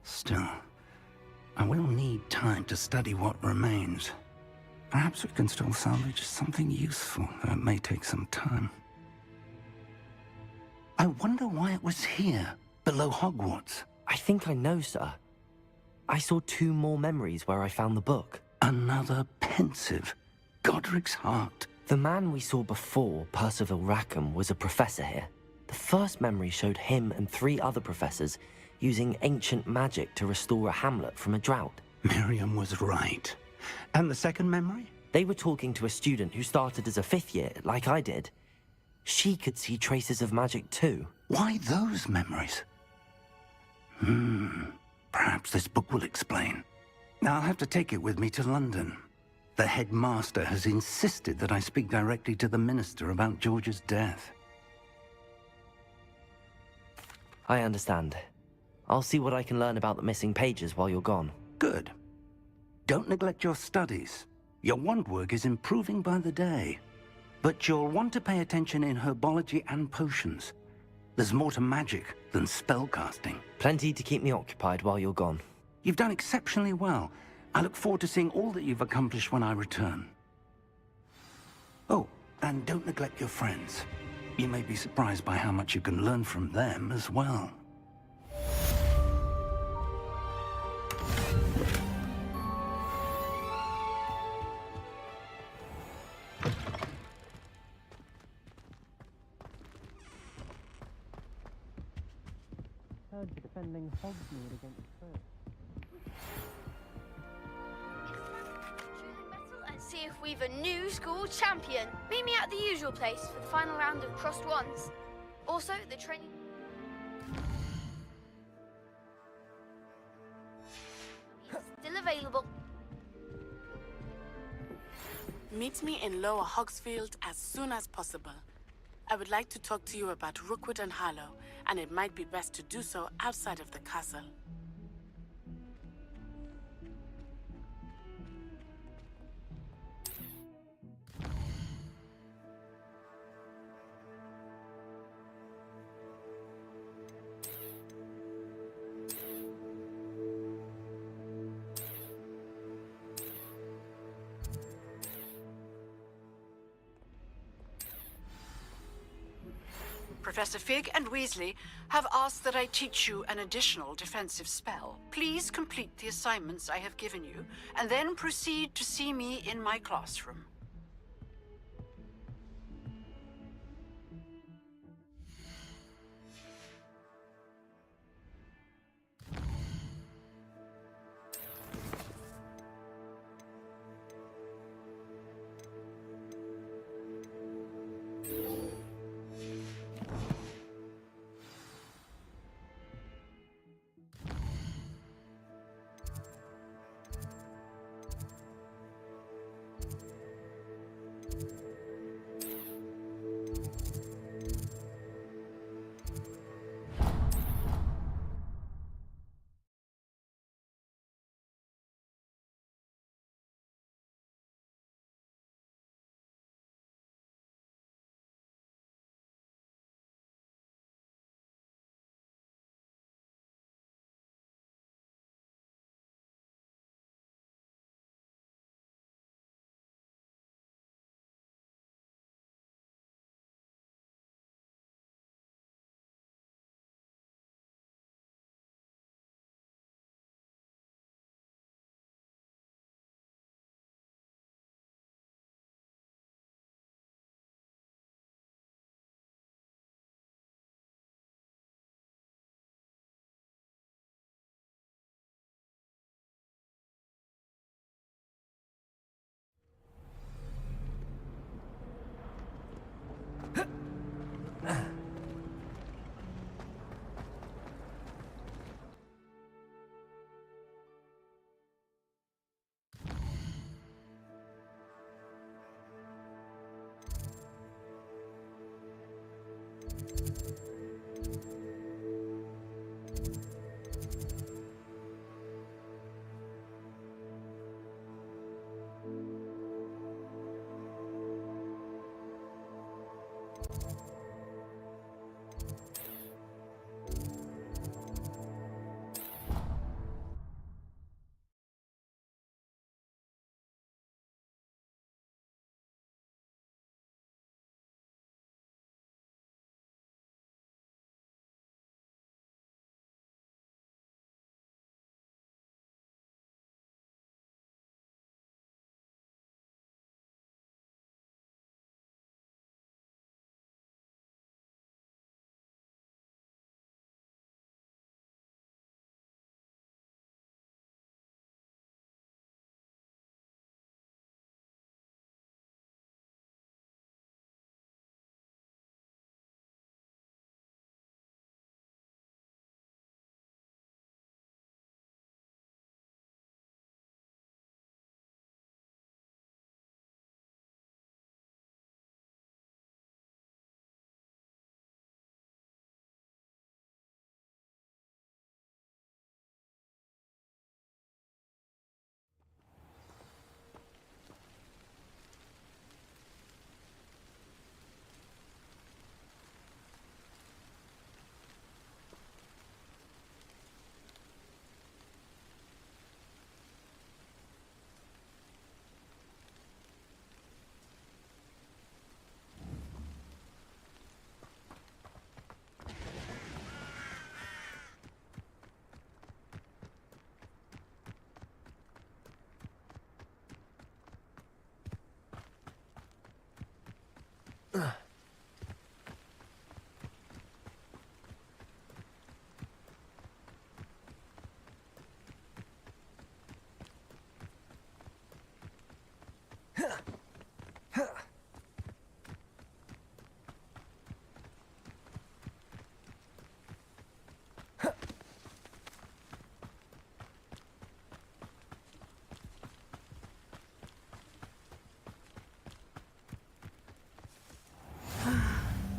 Still, I will need time to study what remains. Perhaps we can still salvage something useful, though it may take some time. I wonder why it was here, below Hogwarts. I think I know, sir. I saw 2 more memories where I found the book. Another pensive. Godric's heart. The man we saw before, Percival Rackham, was a professor here. The first memory showed him and 3 other professors using ancient magic to restore a hamlet from a drought. Miriam was right. And the second memory? They were talking to a student who started as a 5th year, like I did. She could see traces of magic too. Why those memories? Perhaps this book will explain. I'll have to take it with me to London. The headmaster has insisted that I speak directly to the minister about George's death. I understand. I'll see what I can learn about the missing pages while you're gone. Good. Don't neglect your studies. Your wand work is improving by the day. But you'll want to pay attention in herbology and potions. There's more to magic than spellcasting. Plenty to keep me occupied while you're gone. You've done exceptionally well. I look forward to seeing all that you've accomplished when I return. Oh, and don't neglect your friends. You may be surprised by how much you can learn from them as well. Defending Hogsmeade against And see if we've a new school champion. Meet me at the usual place for the final round of crossed wands. Also, the training... is still available. Meet me in Lower Hogsfield as soon as possible. I would like to talk to you about Rookwood and Harlow, and it might be best to do so outside of the castle. Professor Fig and Weasley have asked that I teach you an additional defensive spell. Please complete the assignments I have given you, and then proceed to see me in my classroom.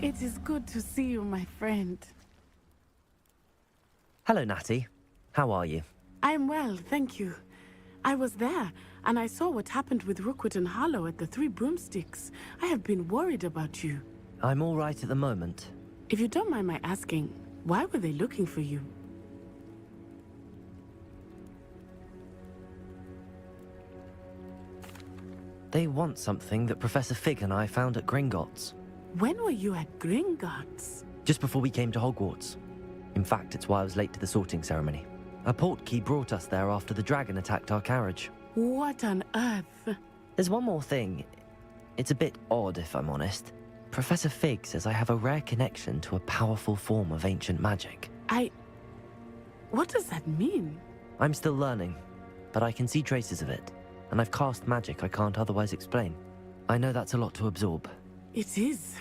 It is good to see you, my friend. Hello, Natty. How are you? I'm well, thank you. I was there, and I saw what happened with Rookwood and Harlow at the Three Broomsticks. I have been worried about you. I'm all right at the moment. If you don't mind my asking, why were they looking for you? They want something that Professor Fig and I found at Gringotts. When were you at Gringotts? Just before we came to Hogwarts. In fact, it's why I was late to the sorting ceremony. A portkey brought us there after the dragon attacked our carriage. What on earth? There's one more thing. It's a bit odd, if I'm honest. Professor Fig says I have a rare connection to a powerful form of ancient magic. What does that mean? I'm still learning, but I can see traces of it, and I've cast magic I can't otherwise explain. I know that's a lot to absorb. It is.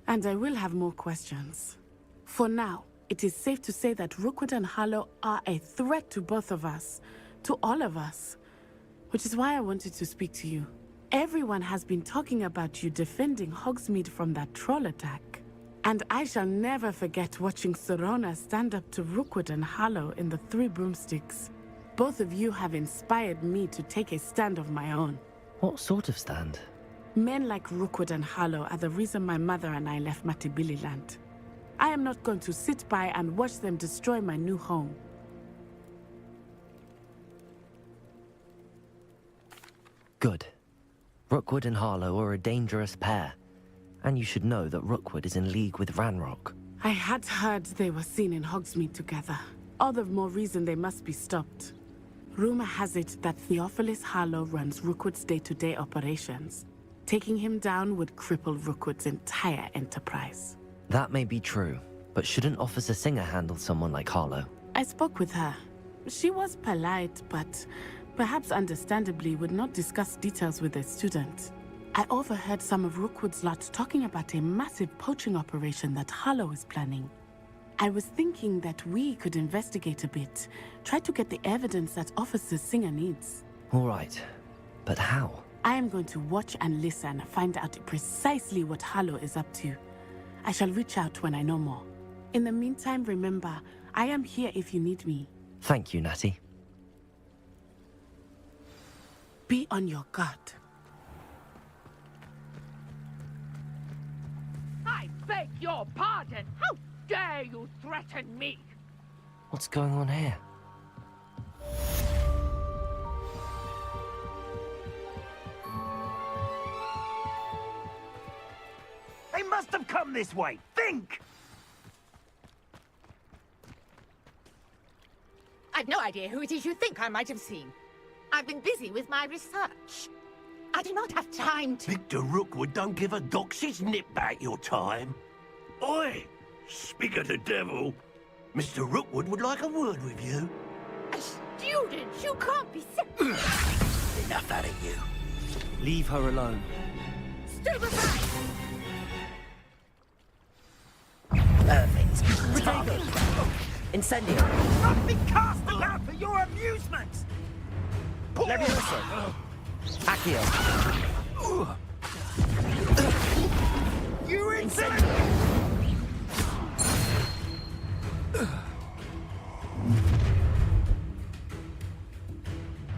And I will have more questions. For now, it is safe to say that Rookwood and Harlow are a threat to both of us, to all of us. Which is why I wanted to speak to you. Everyone has been talking about you defending Hogsmeade from that troll attack. And I shall never forget watching Sorona stand up to Rookwood and Harlow in the Three Broomsticks. Both of you have inspired me to take a stand of my own. What sort of stand? Men like Rookwood and Harlow are the reason my mother and I left Matibililand. I am not going to sit by and watch them destroy my new home. Good. Rookwood and Harlow are a dangerous pair. And you should know that Rookwood is in league with Ranrock. I had heard they were seen in Hogsmeade together. All the more reason they must be stopped. Rumor has it that Theophilus Harlow runs Rookwood's day-to-day operations. Taking him down would cripple Rookwood's entire enterprise. That may be true, but shouldn't Officer Singer handle someone like Harlow? I spoke with her. She was polite, but perhaps understandably would not discuss details with a student. I overheard some of Rookwood's lot talking about a massive poaching operation that Harlow is planning. I was thinking that we could investigate a bit, try to get the evidence that Officer Singer needs. All right, but how? I am going to watch and listen, find out precisely what Harlow is up to. I shall reach out when I know more. In the meantime, remember, I am here if you need me. Thank you, Natty. Be on your guard. I beg your pardon! How dare you threaten me? What's going on here? They must have come this way! Think! I've no idea who it is you think I might have seen. I've been busy with my research. I do not have time to... Victor Rookwood don't give a doxy's nip back your time. Oi! Speak of the devil. Mr. Rookwood would like a word with you. A student? You can't be Enough out of you. Leave her alone. Stupefy! Perfect. Target. Incendio. Nothing cast aloud for your amusement! Levioso. Accio. You insolent!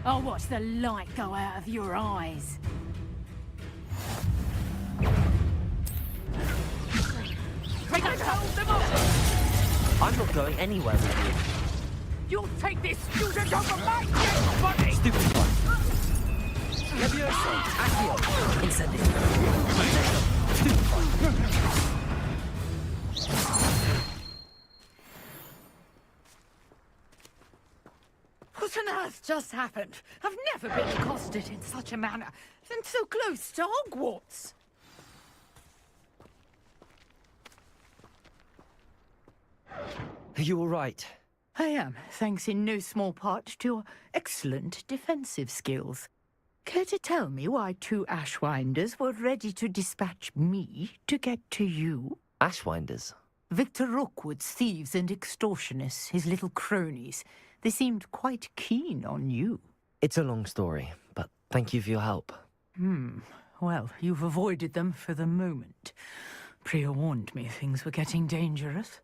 I'll watch the light go out of your eyes. Hold them off! I'm not going anywhere with you. You'll take this student over my dead body! Stupid one. Levioso. Accio. Incendio. Stupid one. What on earth just happened? I've never been accosted in such a manner, and so close to Hogwarts. Are you all right? I am, thanks in no small part to your excellent defensive skills. Care to tell me why two Ashwinders were ready to dispatch me to get to you? Ashwinders? Victor Rookwood's thieves and extortionists, his little cronies. They seemed quite keen on you. It's a long story, but thank you for your help. Well, you've avoided them for the moment. Priya warned me things were getting dangerous.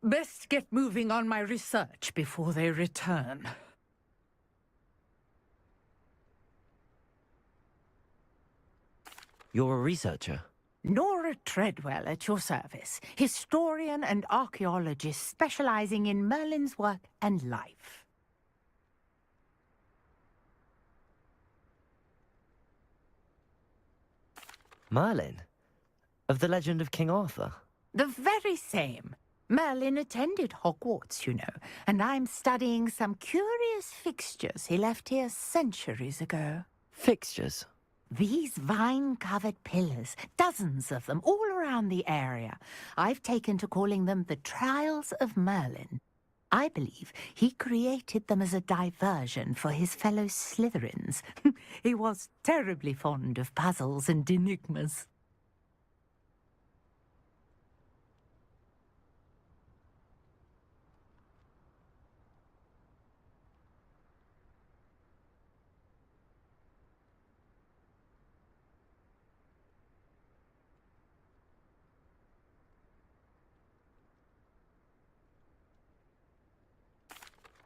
Best get moving on my research before they return. You're a researcher? Nora Treadwell at your service, historian and archaeologist specializing in Merlin's work and life. Merlin? Of the legend of King Arthur? The very same. Merlin attended Hogwarts, you know, and I'm studying some curious fixtures he left here centuries ago. Fixtures? These vine-covered pillars, dozens of them, all around the area. I've taken to calling them the Trials of Merlin. I believe he created them as a diversion for his fellow Slytherins. He was terribly fond of puzzles and enigmas.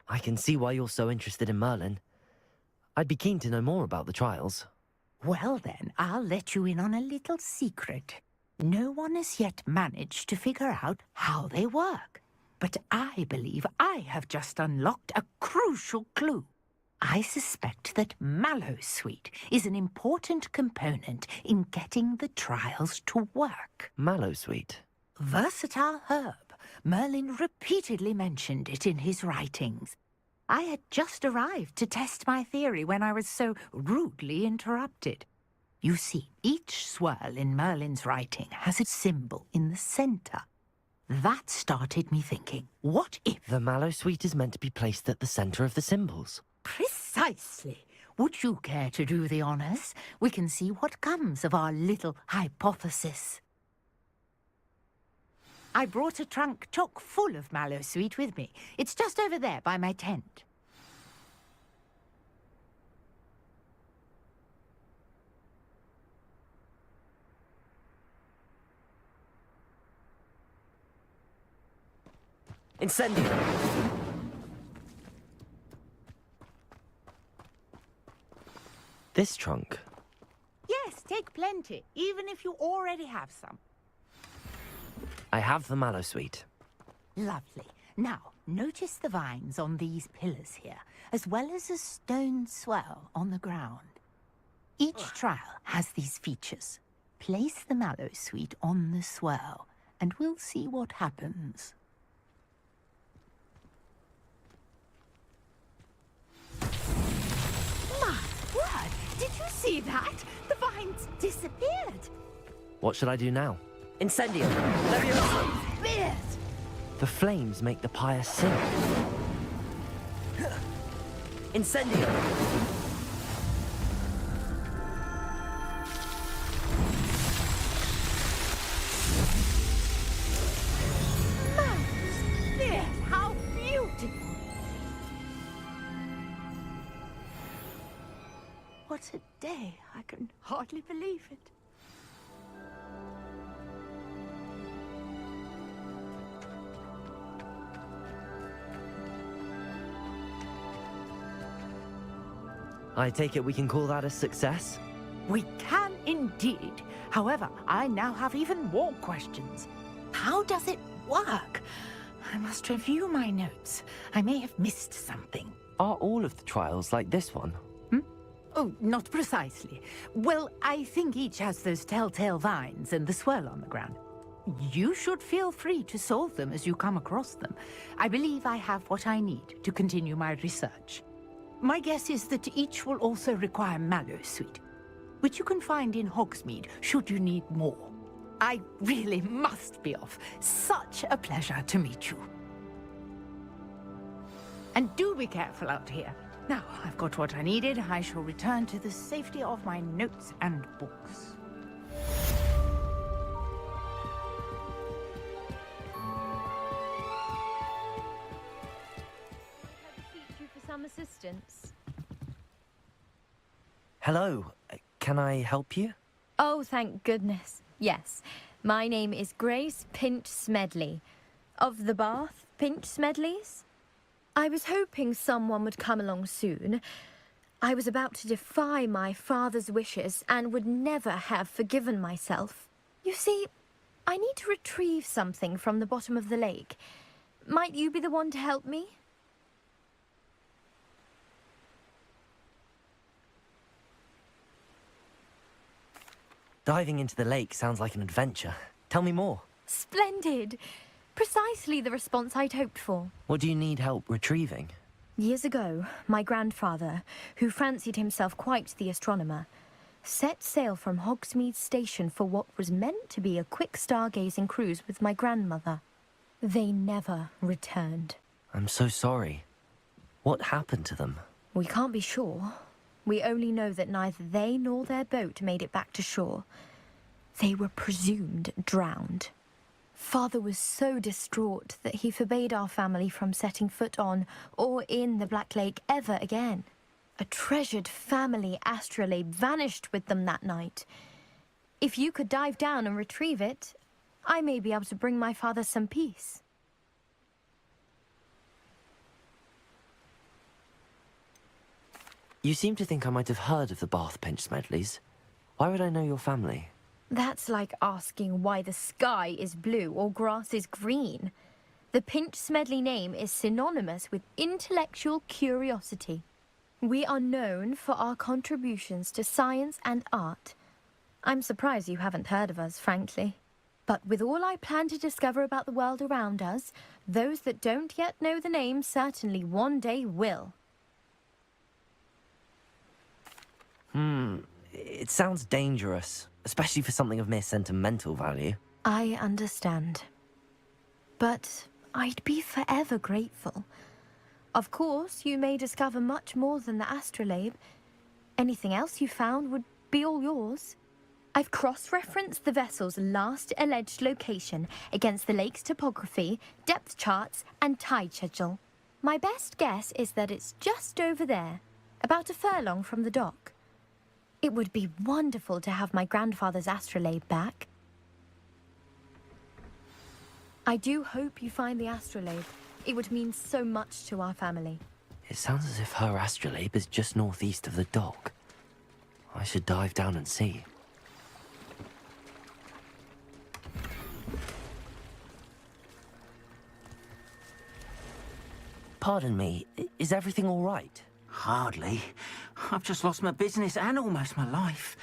I can see why you're so interested in Merlin. I'd be keen to know more about the trials. Well then, I'll let you in on a little secret. No one has yet managed to figure out how they work. But I believe I have just unlocked a crucial clue. I suspect that Mallowsweet is an important component in getting the trials to work. Mallowsweet? Versatile herb. Merlin repeatedly mentioned it in his writings. I had just arrived to test my theory when I was so rudely interrupted. You see, each swirl in Merlin's writing has a symbol in the center. That started me thinking, what if... The Mallowsweet is meant to be placed at the center of the symbols. Precisely. Would you care to do the honors? We can see what comes of our little hypothesis. I brought a trunk chock full of Mallowsweet with me. It's just over there by my tent. Incendio! This trunk? Yes, take plenty, even if you already have some. I have the Mallowsweet. Lovely. Now, notice the vines on these pillars here, as well as a stone swell on the ground. Each trial has these features. Place the Mallowsweet on the swell, and we'll see what happens. My word! Did you see that? The vines disappeared! What should I do now? Incendio! Leviosa! Beard! The flames make the pyre sing. Incendio! Beard, how beautiful! What a day! I can hardly believe it. I take it we can call that a success? We can indeed. However, I now have even more questions. How does it work? I must review my notes. I may have missed something. Are all of the trials like this one? Oh, not precisely. Well, I think each has those telltale vines and the swirl on the ground. You should feel free to solve them as you come across them. I believe I have what I need to continue my research. My guess is that each will also require Mallowsweet, which you can find in Hogsmeade should you need more. I really must be off. Such a pleasure to meet you. And do be careful out here. Now, I've got what I needed. I shall return to the safety of my notes and books. Some assistance. Hello. Can I help you? Oh, thank goodness. Yes. My name is Grace Pinch Smedley, of the Bath Pinch Smedleys. I was hoping someone would come along soon. I was about to defy my father's wishes and would never have forgiven myself. You see, I need to retrieve something from the bottom of the lake. Might you be the one to help me? Diving into the lake sounds like an adventure. Tell me more. Splendid! Precisely the response I'd hoped for. What do you need help retrieving? Years ago, my grandfather, who fancied himself quite the astronomer, set sail from Hogsmeade Station for what was meant to be a quick stargazing cruise with my grandmother. They never returned. I'm so sorry. What happened to them? We can't be sure. We only know that neither they nor their boat made it back to shore. They were presumed drowned. Father was so distraught that he forbade our family from setting foot on or in the Black Lake ever again. A treasured family astrolabe vanished with them that night. If you could dive down and retrieve it, I may be able to bring my father some peace. You seem to think I might have heard of the Bath Pinch Smedleys. Why would I know your family? That's like asking why the sky is blue or grass is green. The Pinch Smedley name is synonymous with intellectual curiosity. We are known for our contributions to science and art. I'm surprised you haven't heard of us, frankly. But with all I plan to discover about the world around us, those that don't yet know the name certainly one day will. It sounds dangerous, especially for something of mere sentimental value. I understand. But I'd be forever grateful. Of course, you may discover much more than the astrolabe. Anything else you found would be all yours. I've cross-referenced the vessel's last alleged location against the lake's topography, depth charts, and tide schedule. My best guess is that it's just over there, about a furlong from the dock. It would be wonderful to have my grandfather's astrolabe back. I do hope you find the astrolabe. It would mean so much to our family. It sounds as if her astrolabe is just northeast of the dock. I should dive down and see. Pardon me, is everything all right? Hardly. I've just lost my business and almost my life.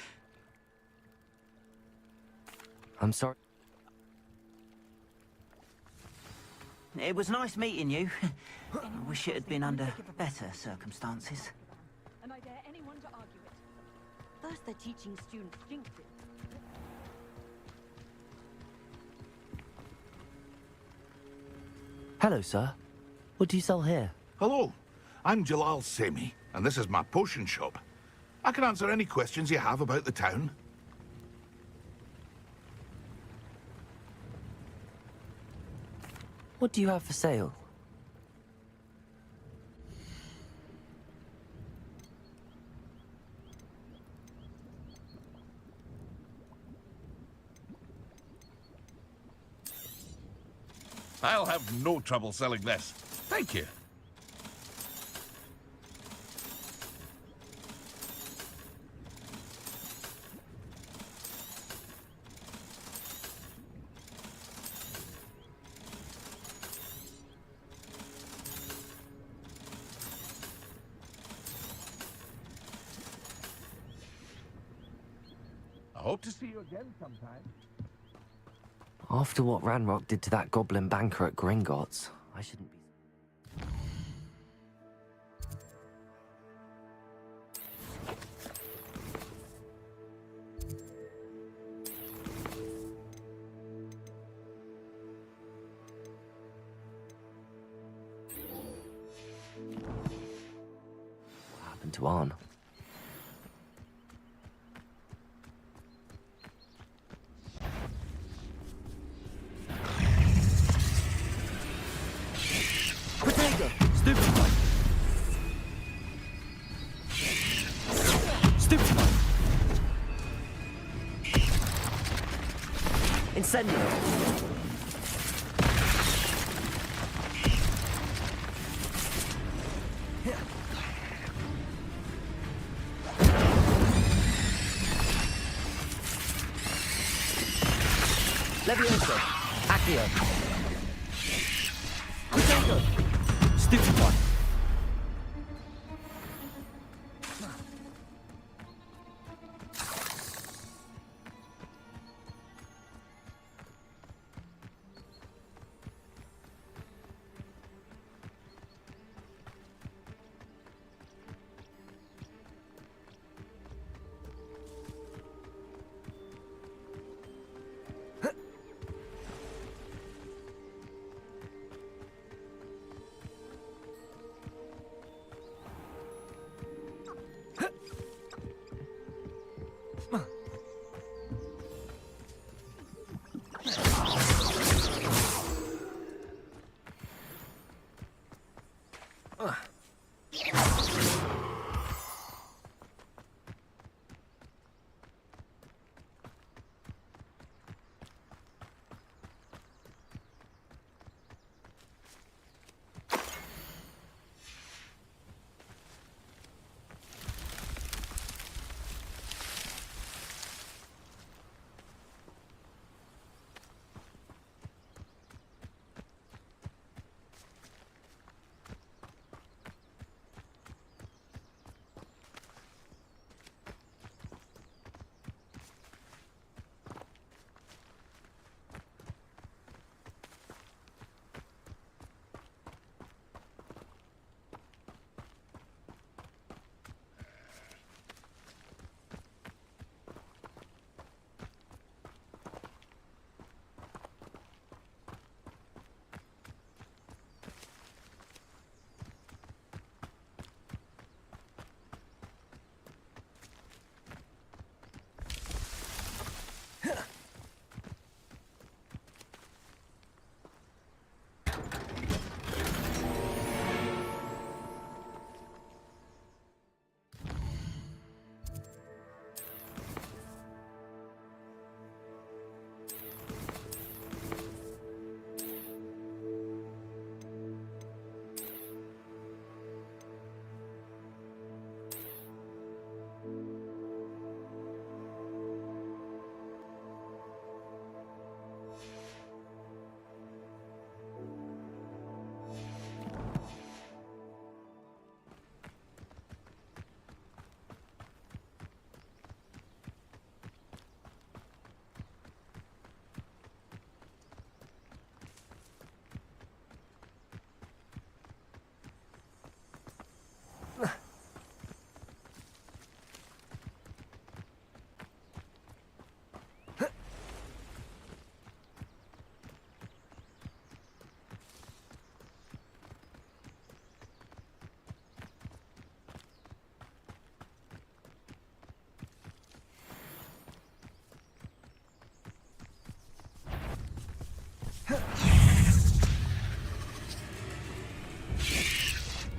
I'm sorry. It was nice meeting you. I wish it had been under better circumstances. And I dare anyone to argue it. First they're teaching students jinxes. Hello, sir. What do you sell here? Hello, I'm Jalal Semi, and this is my potion shop. I can answer any questions you have about the town. What do you have for sale? I'll have no trouble selling this. Thank you. I hope to see you again sometime. After what Ranrock did to that goblin banker at Gringotts, I shouldn't be... What happened to Arn? Incendio. Levioso. Accio. Crescendo. Stupefy.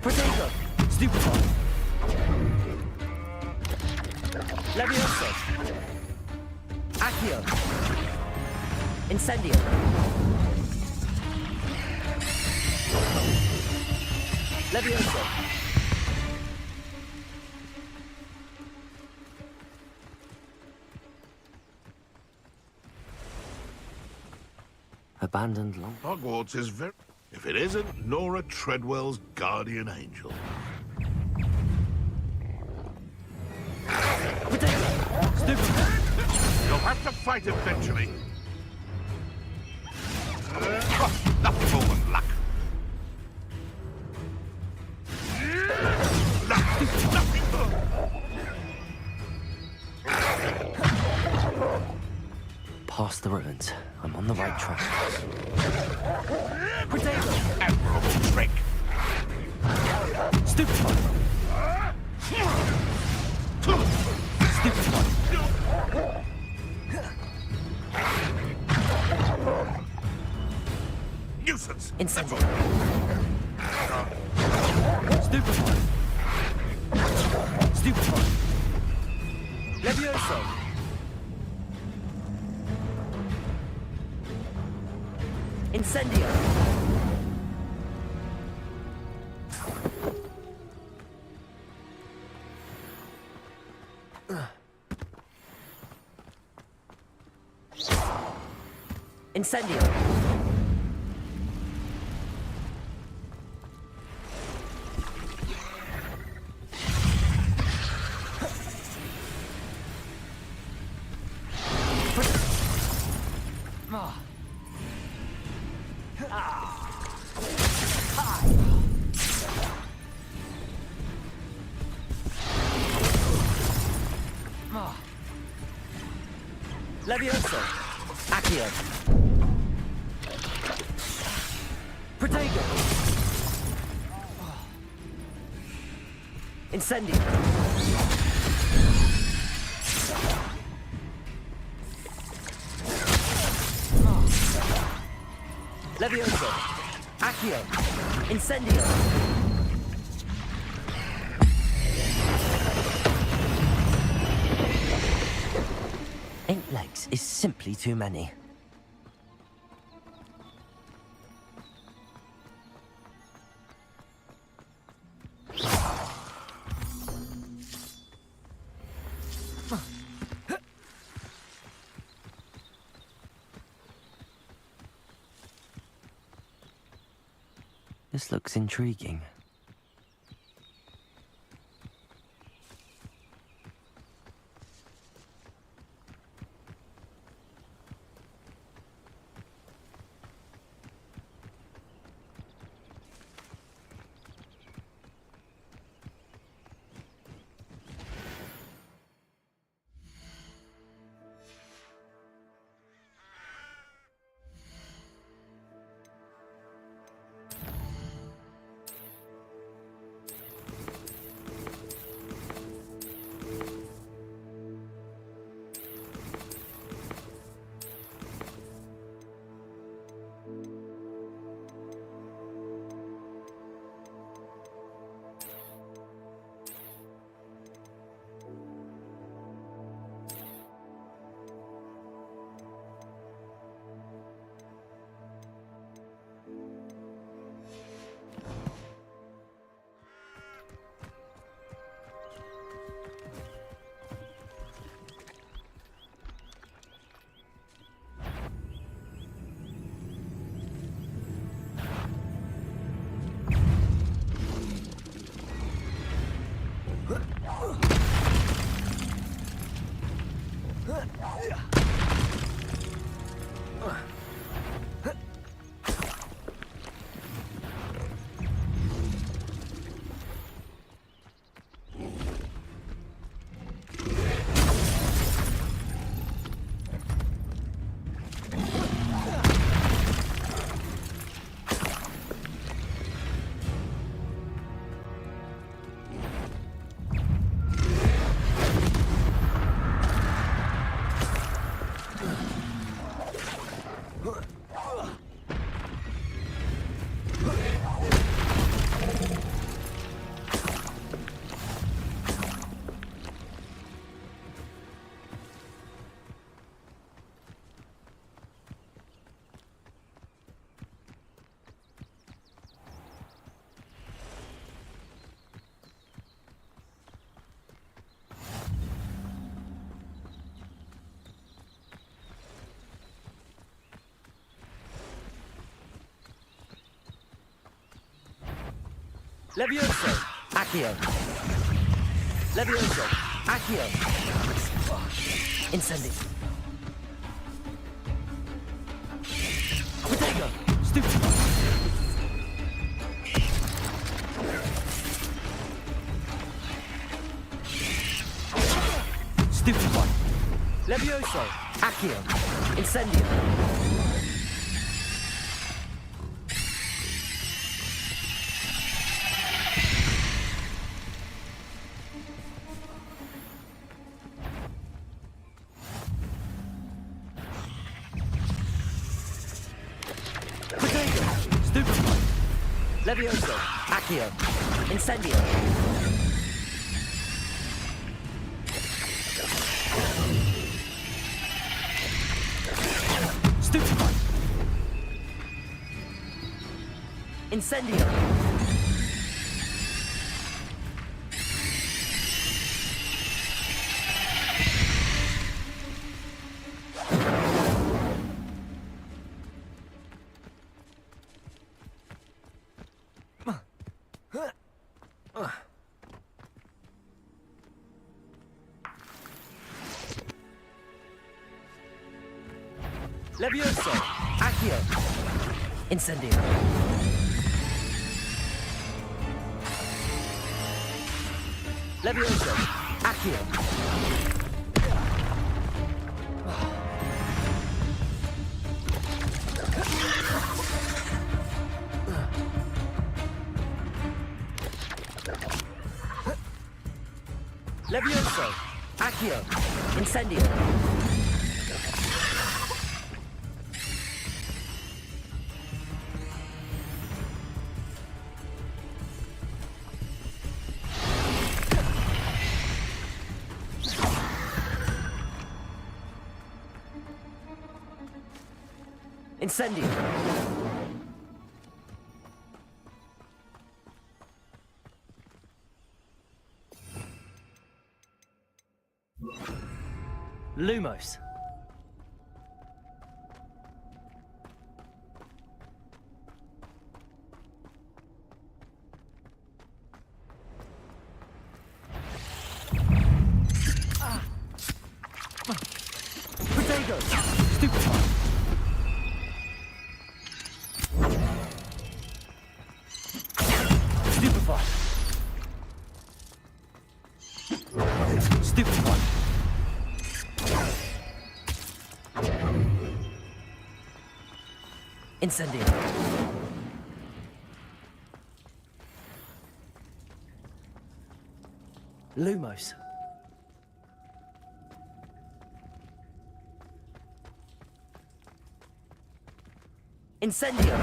Protego! Stupefy! Levioso! Accio! Incendio! Levioso! Abandoned long. Hogwarts is very... If it isn't Nora Treadwell's guardian angel. You'll have to fight eventually. Nothing more than luck. Nothing more. Past the ruins. I'm on the right track. Admirable trick. Stupefy! Stupefy! Nuisance. Incendio! Stupefy! Stupefy! Levioso! Incendio! Incendio! Levioso! Accio! Protego! Incendio! Levioso! Accio! Incendio! Eight legs is simply too many. This looks intriguing. Levioso! Accio! Levioso! Accio! Incendi! Protego! Stupefy! Stupefy! Levioso! Accio! Incendio! Levioso! Accio! Incendio! Stupefy! Incendio! Levioso! Accio! Incendio! Levioso! Accio! Levioso! Accio! Incendio! Incendio! Lumos! Protego! Stupefy! Stupefy! Stupefy! Incendio! Lumos! Incendio!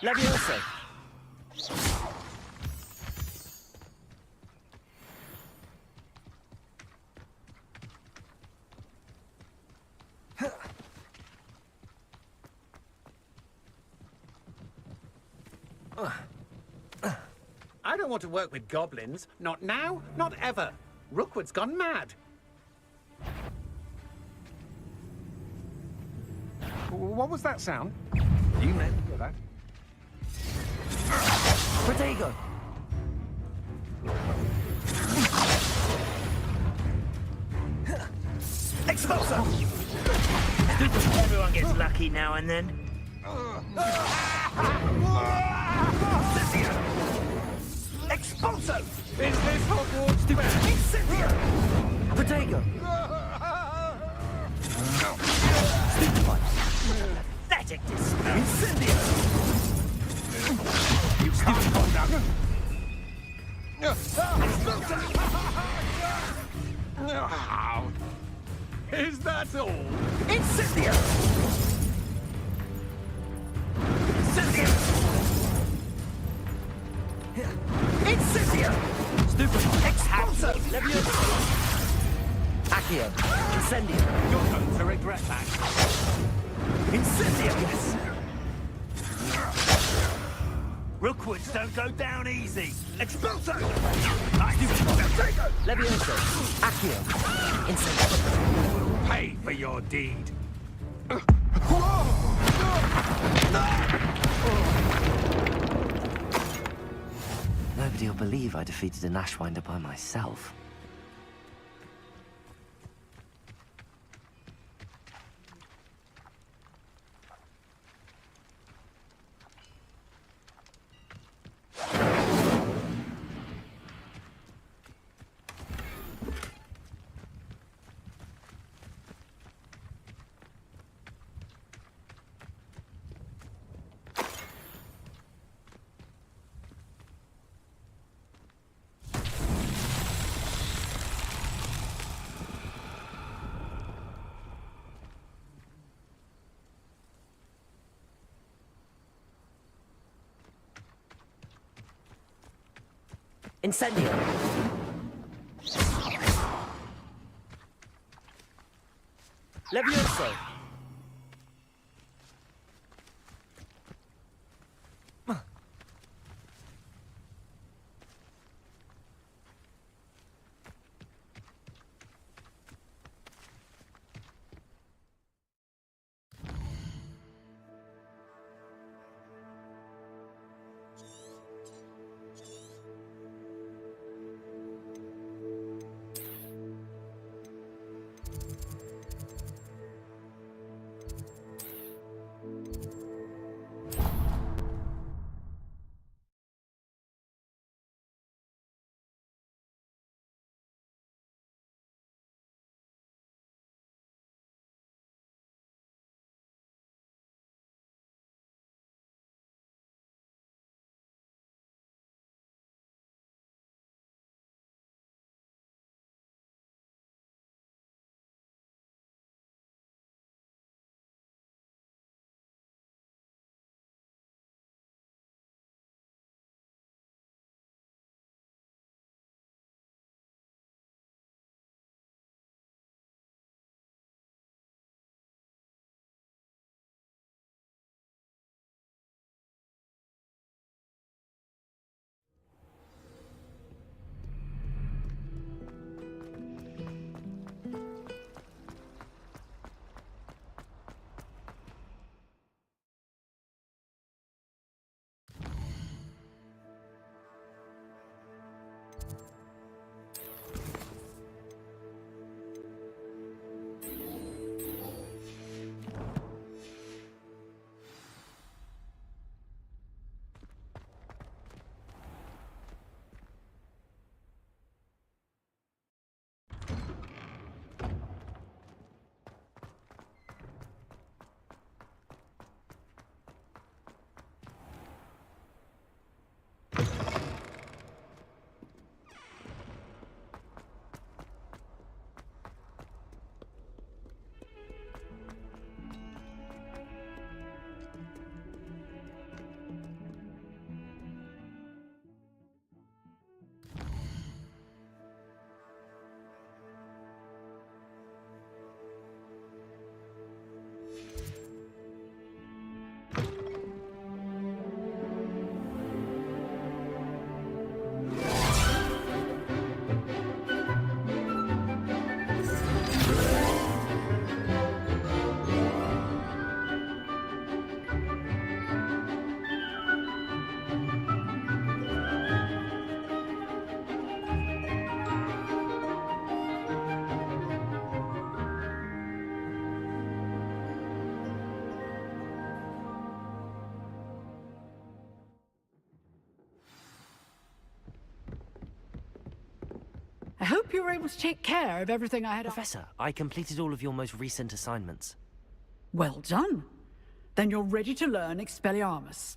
Levioso! I don't want to work with goblins. Not now, not ever. Rookwood's gone mad. What was that sound? You meant to hear that? Protego! Expulso! Everyone gets lucky now and then. Expulso! Is this Hogwarts? Incendio! Protego! Pathetic despair! Incendio! You can't hold up. Is that all? Incendio! Incendio! Incendio! Stupefy! Expulso! Levioso! Accio! Incendio! You're going to regret that. Incendio! Yes! Rookwoods don't go down easy. Expulso! Levioso! Accio! Incendio! Pay for your deed. Nobody'll believe I defeated an Ashwinder by myself. Incendio! Levioso! I hope you were able to take care of everything I had. Professor, I completed all of your most recent assignments. Well done. Then you're ready to learn Expelliarmus.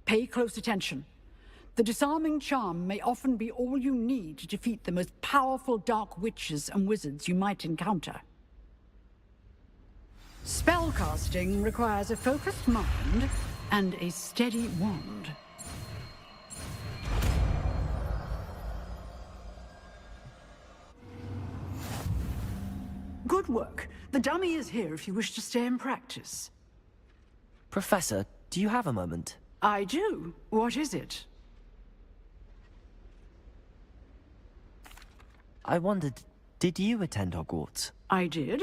Pay close attention. The disarming charm may often be all you need to defeat the most powerful dark witches and wizards you might encounter. Spellcasting requires a focused mind and a steady wand. Good work. The dummy is here if you wish to stay and practice. Professor, do you have a moment? I do. What is it? I wondered, did you attend Hogwarts? I did.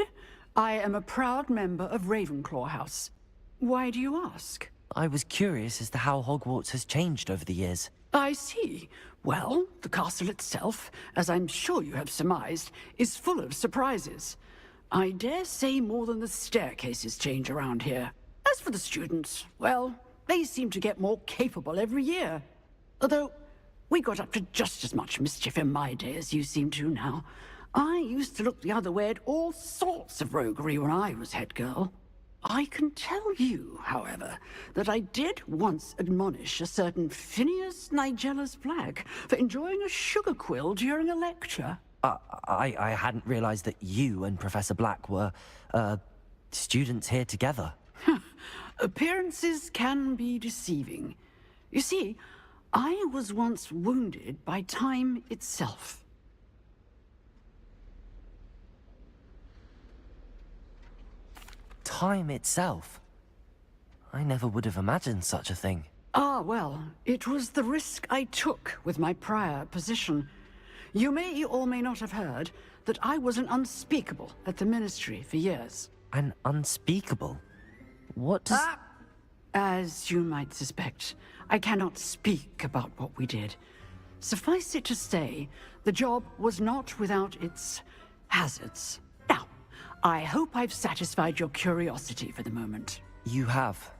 I am a proud member of Ravenclaw House. Why do you ask? I was curious as to how Hogwarts has changed over the years. I see. Well, the castle itself, as I'm sure you have surmised, is full of surprises. I dare say more than the staircases change around here. As for the students, well, they seem to get more capable every year. Although, we got up to just as much mischief in my day as you seem to now. I used to look the other way at all sorts of roguery when I was head girl. I can tell you, however, that I did once admonish a certain Phineas Nigellus Black for enjoying a sugar quill during a lecture. I hadn't realized that you and Professor Black were, students here together. Appearances can be deceiving. You see, I was once wounded by time itself. Time itself? I never would have imagined such a thing. Ah, well, it was the risk I took with my prior position. You may or may not have heard that I was an unspeakable at the Ministry for years. An unspeakable? What does... As you might suspect, I cannot speak about what we did. Suffice it to say, the job was not without its hazards. Now, I hope I've satisfied your curiosity for the moment. You have.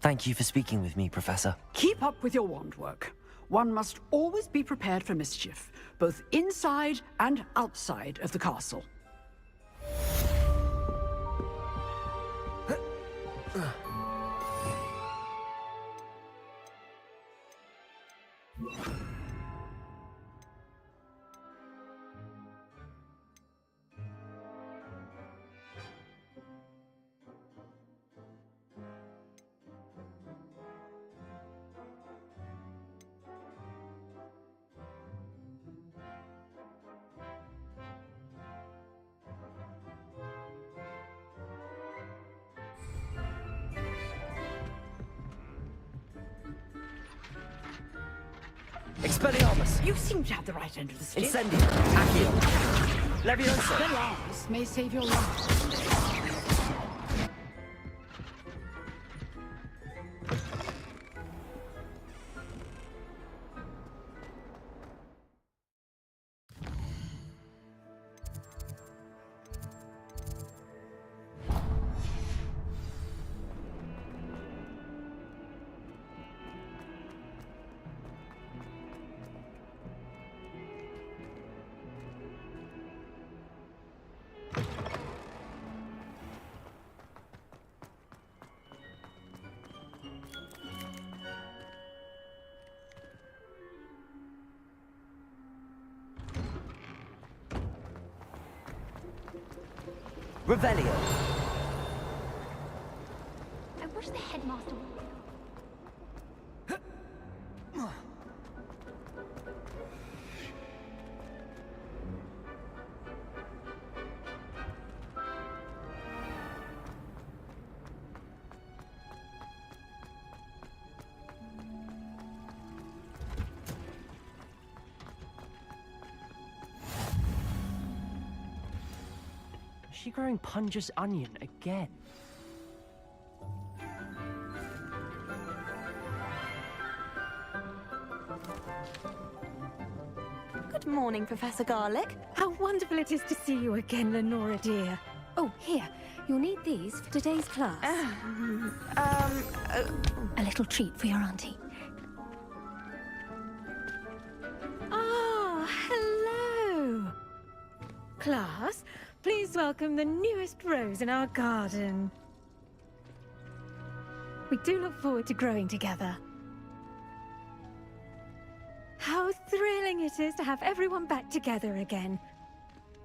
Thank you for speaking with me, Professor. Keep up with your wand work. One must always be prepared for mischief, both inside and outside of the castle. Expelliarmus! You seem to have the right end of the stick. Incendio! Accio! Leviosa! Expelliarmus may save your life. Revelio! I wish the headmaster would. Is she growing Punja's onion again? Good morning, Professor Garlick. How wonderful it is to see you again, Lenora dear. Oh, here. You'll need these for today's class. A little treat for your auntie. Ah, hello. Class, please welcome the newest rose in our garden. We do look forward to growing together. How thrilling it is to have everyone back together again.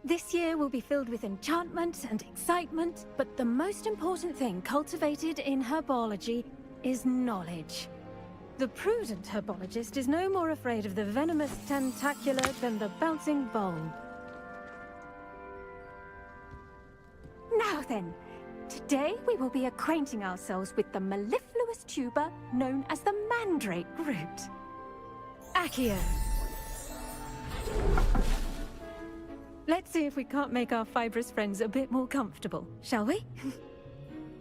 This year will be filled with enchantment and excitement, but the most important thing cultivated in herbology is knowledge. The prudent herbologist is no more afraid of the venomous tentacula than the bouncing bulb. Now then, today we will be acquainting ourselves with the mellifluous tuber known as the mandrake root. Accio. Let's see if we can't make our fibrous friends a bit more comfortable, shall we?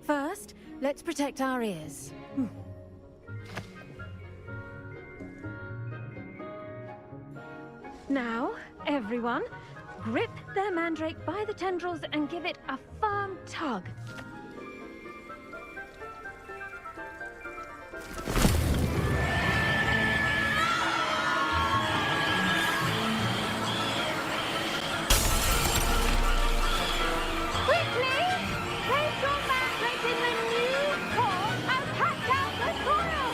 First, let's protect our ears. Now, everyone, grip their mandrake by the tendrils and give it a firm tug. Quickly! Place your mandrake in the new form and pack out the soil!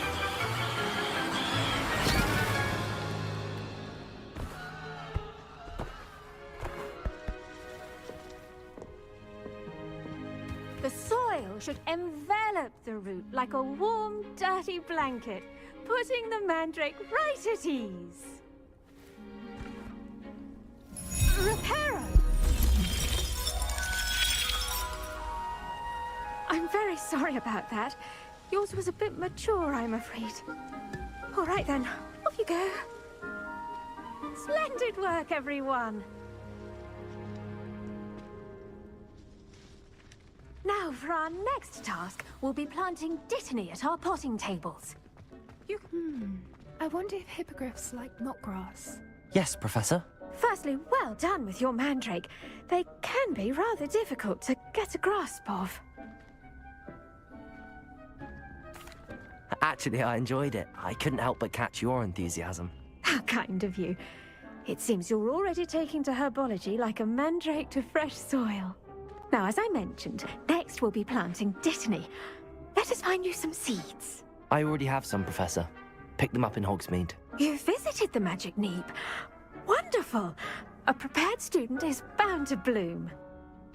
The soil should envelop the root like a warm, dirty blanket. putting the mandrake right at ease. Reparo! I'm very sorry about that. Yours was a bit mature, I'm afraid. All right then, off you go. Splendid work, everyone! Now, for our next task, we'll be planting dittany at our potting tables. I wonder if hippogriffs like knotgrass. Yes, Professor. Firstly, well done with your mandrake. They can be rather difficult to get a grasp of. Actually, I enjoyed it. I couldn't help but catch your enthusiasm. How kind of you. It seems you're already taking to herbology like a mandrake to fresh soil. Now, as I mentioned, next we'll be planting dittany. Let us find you some seeds. I already have some, Professor. Picked them up in Hogsmeade. You visited the Magic Neep. Wonderful! A prepared student is bound to bloom.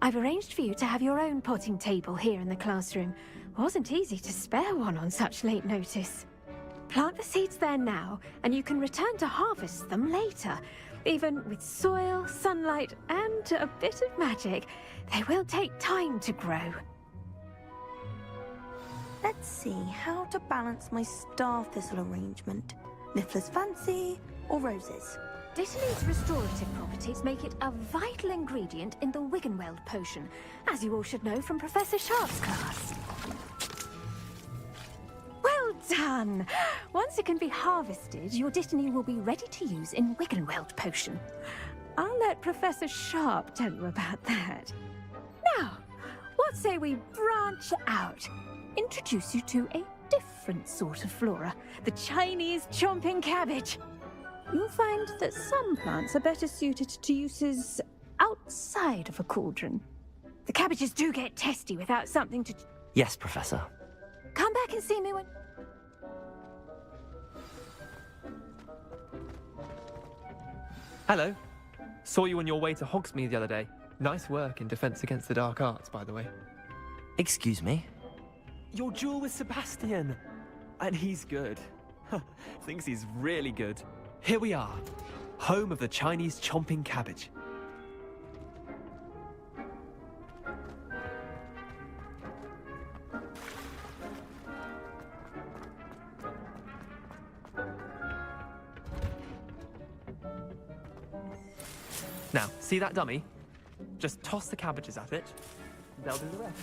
I've arranged for you to have your own potting table here in the classroom. Wasn't easy to spare one on such late notice. Plant the seeds there now, and you can return to harvest them later. Even with soil, sunlight, and a bit of magic, they will take time to grow. Let's see how to balance my star thistle arrangement. Niffler's fancy or roses? Dittany's restorative properties make it a vital ingredient in the Wiggenweld potion, as you all should know from Professor Sharp's class. Well done! Once it can be harvested, your dittany will be ready to use in Wiggenweld potion. I'll let Professor Sharp tell you about that. Now, what say we branch out? Introduce you to a different sort of flora, the Chinese chomping cabbage. You'll find that some plants are better suited to uses outside of a cauldron. The cabbages do get testy without something to... Yes, Professor. Come back and see me when... Hello. Saw you on your way to Hogsmeade the other day. Nice work in Defense Against the Dark Arts, by the way. Excuse me? Your duel with Sebastian. And he's good. Thinks he's really good. Here we are. Home of the Chinese chomping cabbage. Now, see that dummy? Just toss the cabbages at it. They'll do the rest.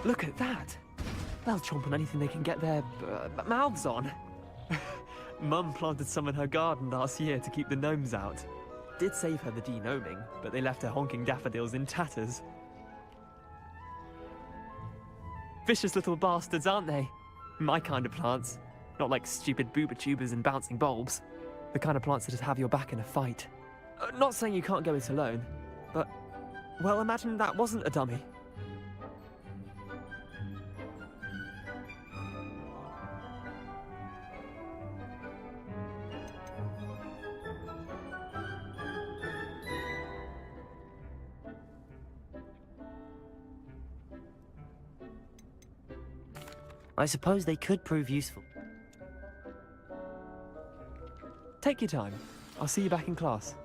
Look at that! They'll chomp on anything they can get their mouths on. Mum planted some in her garden last year to keep the gnomes out. Did save her the de-gnoming, but they left her honking daffodils in tatters. Vicious little bastards, aren't they? My kind of plants. Not like stupid booba tubers and bouncing bulbs. The kind of plants that just have your back in a fight. Not saying you can't go it alone, but... well, imagine that wasn't a dummy. I suppose they could prove useful. Take your time. I'll see you back in class.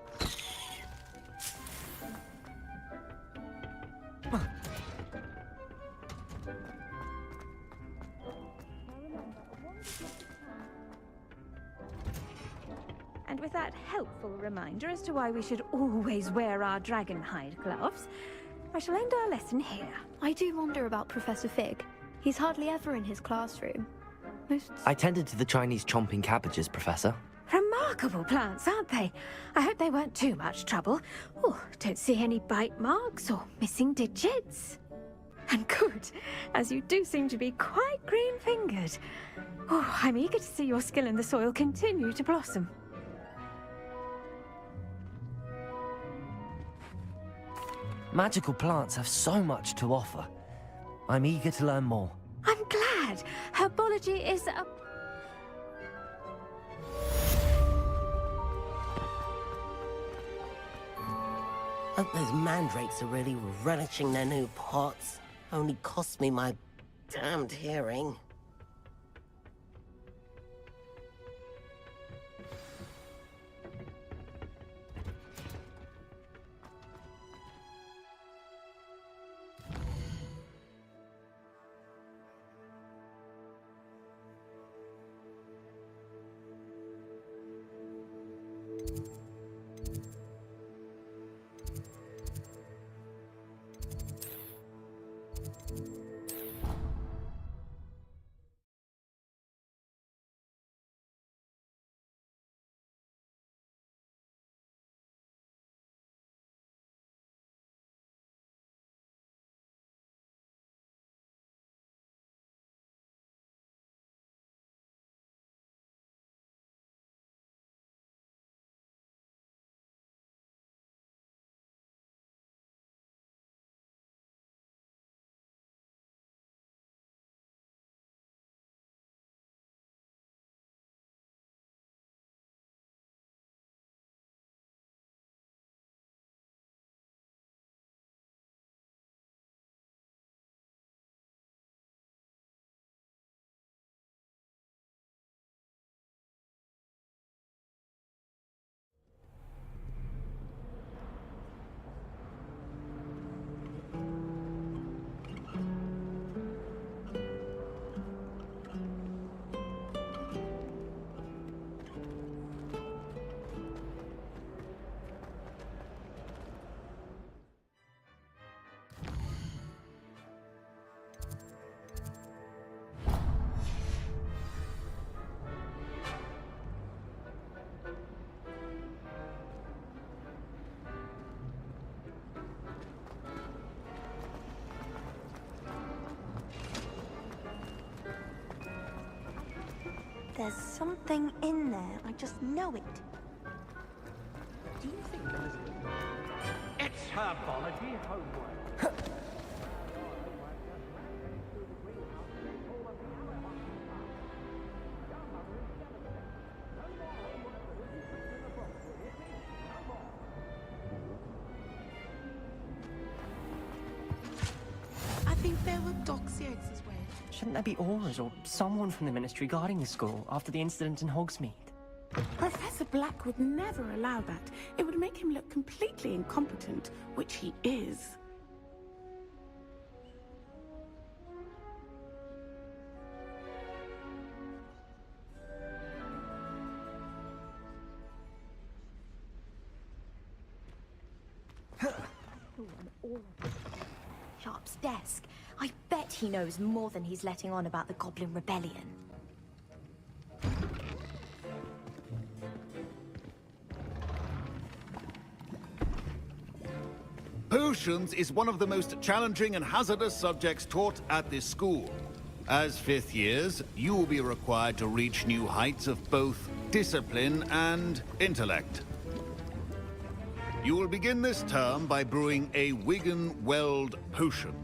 And with that helpful reminder as to why we should always wear our dragon hide gloves, I shall end our lesson here. I do wonder about Professor Fig. He's hardly ever in his classroom. I tended to the Chinese chomping cabbages, Professor. Remarkable plants, aren't they? I hope they weren't too much trouble. Oh, don't see any bite marks or missing digits. And good, as you do seem to be quite green-fingered. Oh, I'm eager to see your skill in the soil continue to blossom. Magical plants have so much to offer. I'm eager to learn more. I'm glad. Herbology is a... Hope those mandrakes are really relishing their new pots. Only cost me my damned hearing. There's something in there. I just know it. Do you think it's herbology homework? I think there were doxiates as well. Shouldn't there be Aurors or someone from the Ministry guarding the school after the incident in Hogsmeade? Professor Black would never allow that. It would make him look completely incompetent, which he is. Sharp's desk. I bet he knows more than he's letting on about the Goblin Rebellion. Potions is one of the most challenging and hazardous subjects taught at this school. As fifth years, you will be required to reach new heights of both discipline and intellect. You will begin this term by brewing a Wigan Weld potion.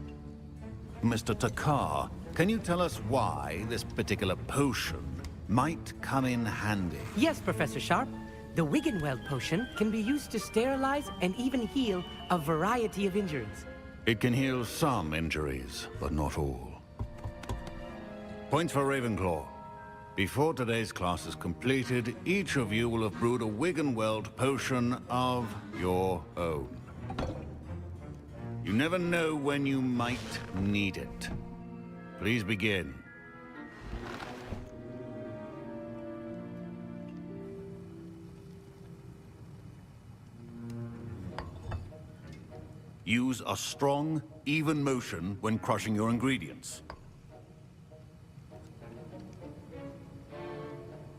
Mr. Takar, can you tell us why this particular potion might come in handy? Yes, Professor Sharp. The Wiggenweld potion can be used to sterilize and even heal a variety of injuries. It can heal some injuries, but not all. Points for Ravenclaw. Before today's class is completed, each of you will have brewed a Wiggenweld potion of your own. You never know when you might need it. Please begin. Use a strong, even motion when crushing your ingredients.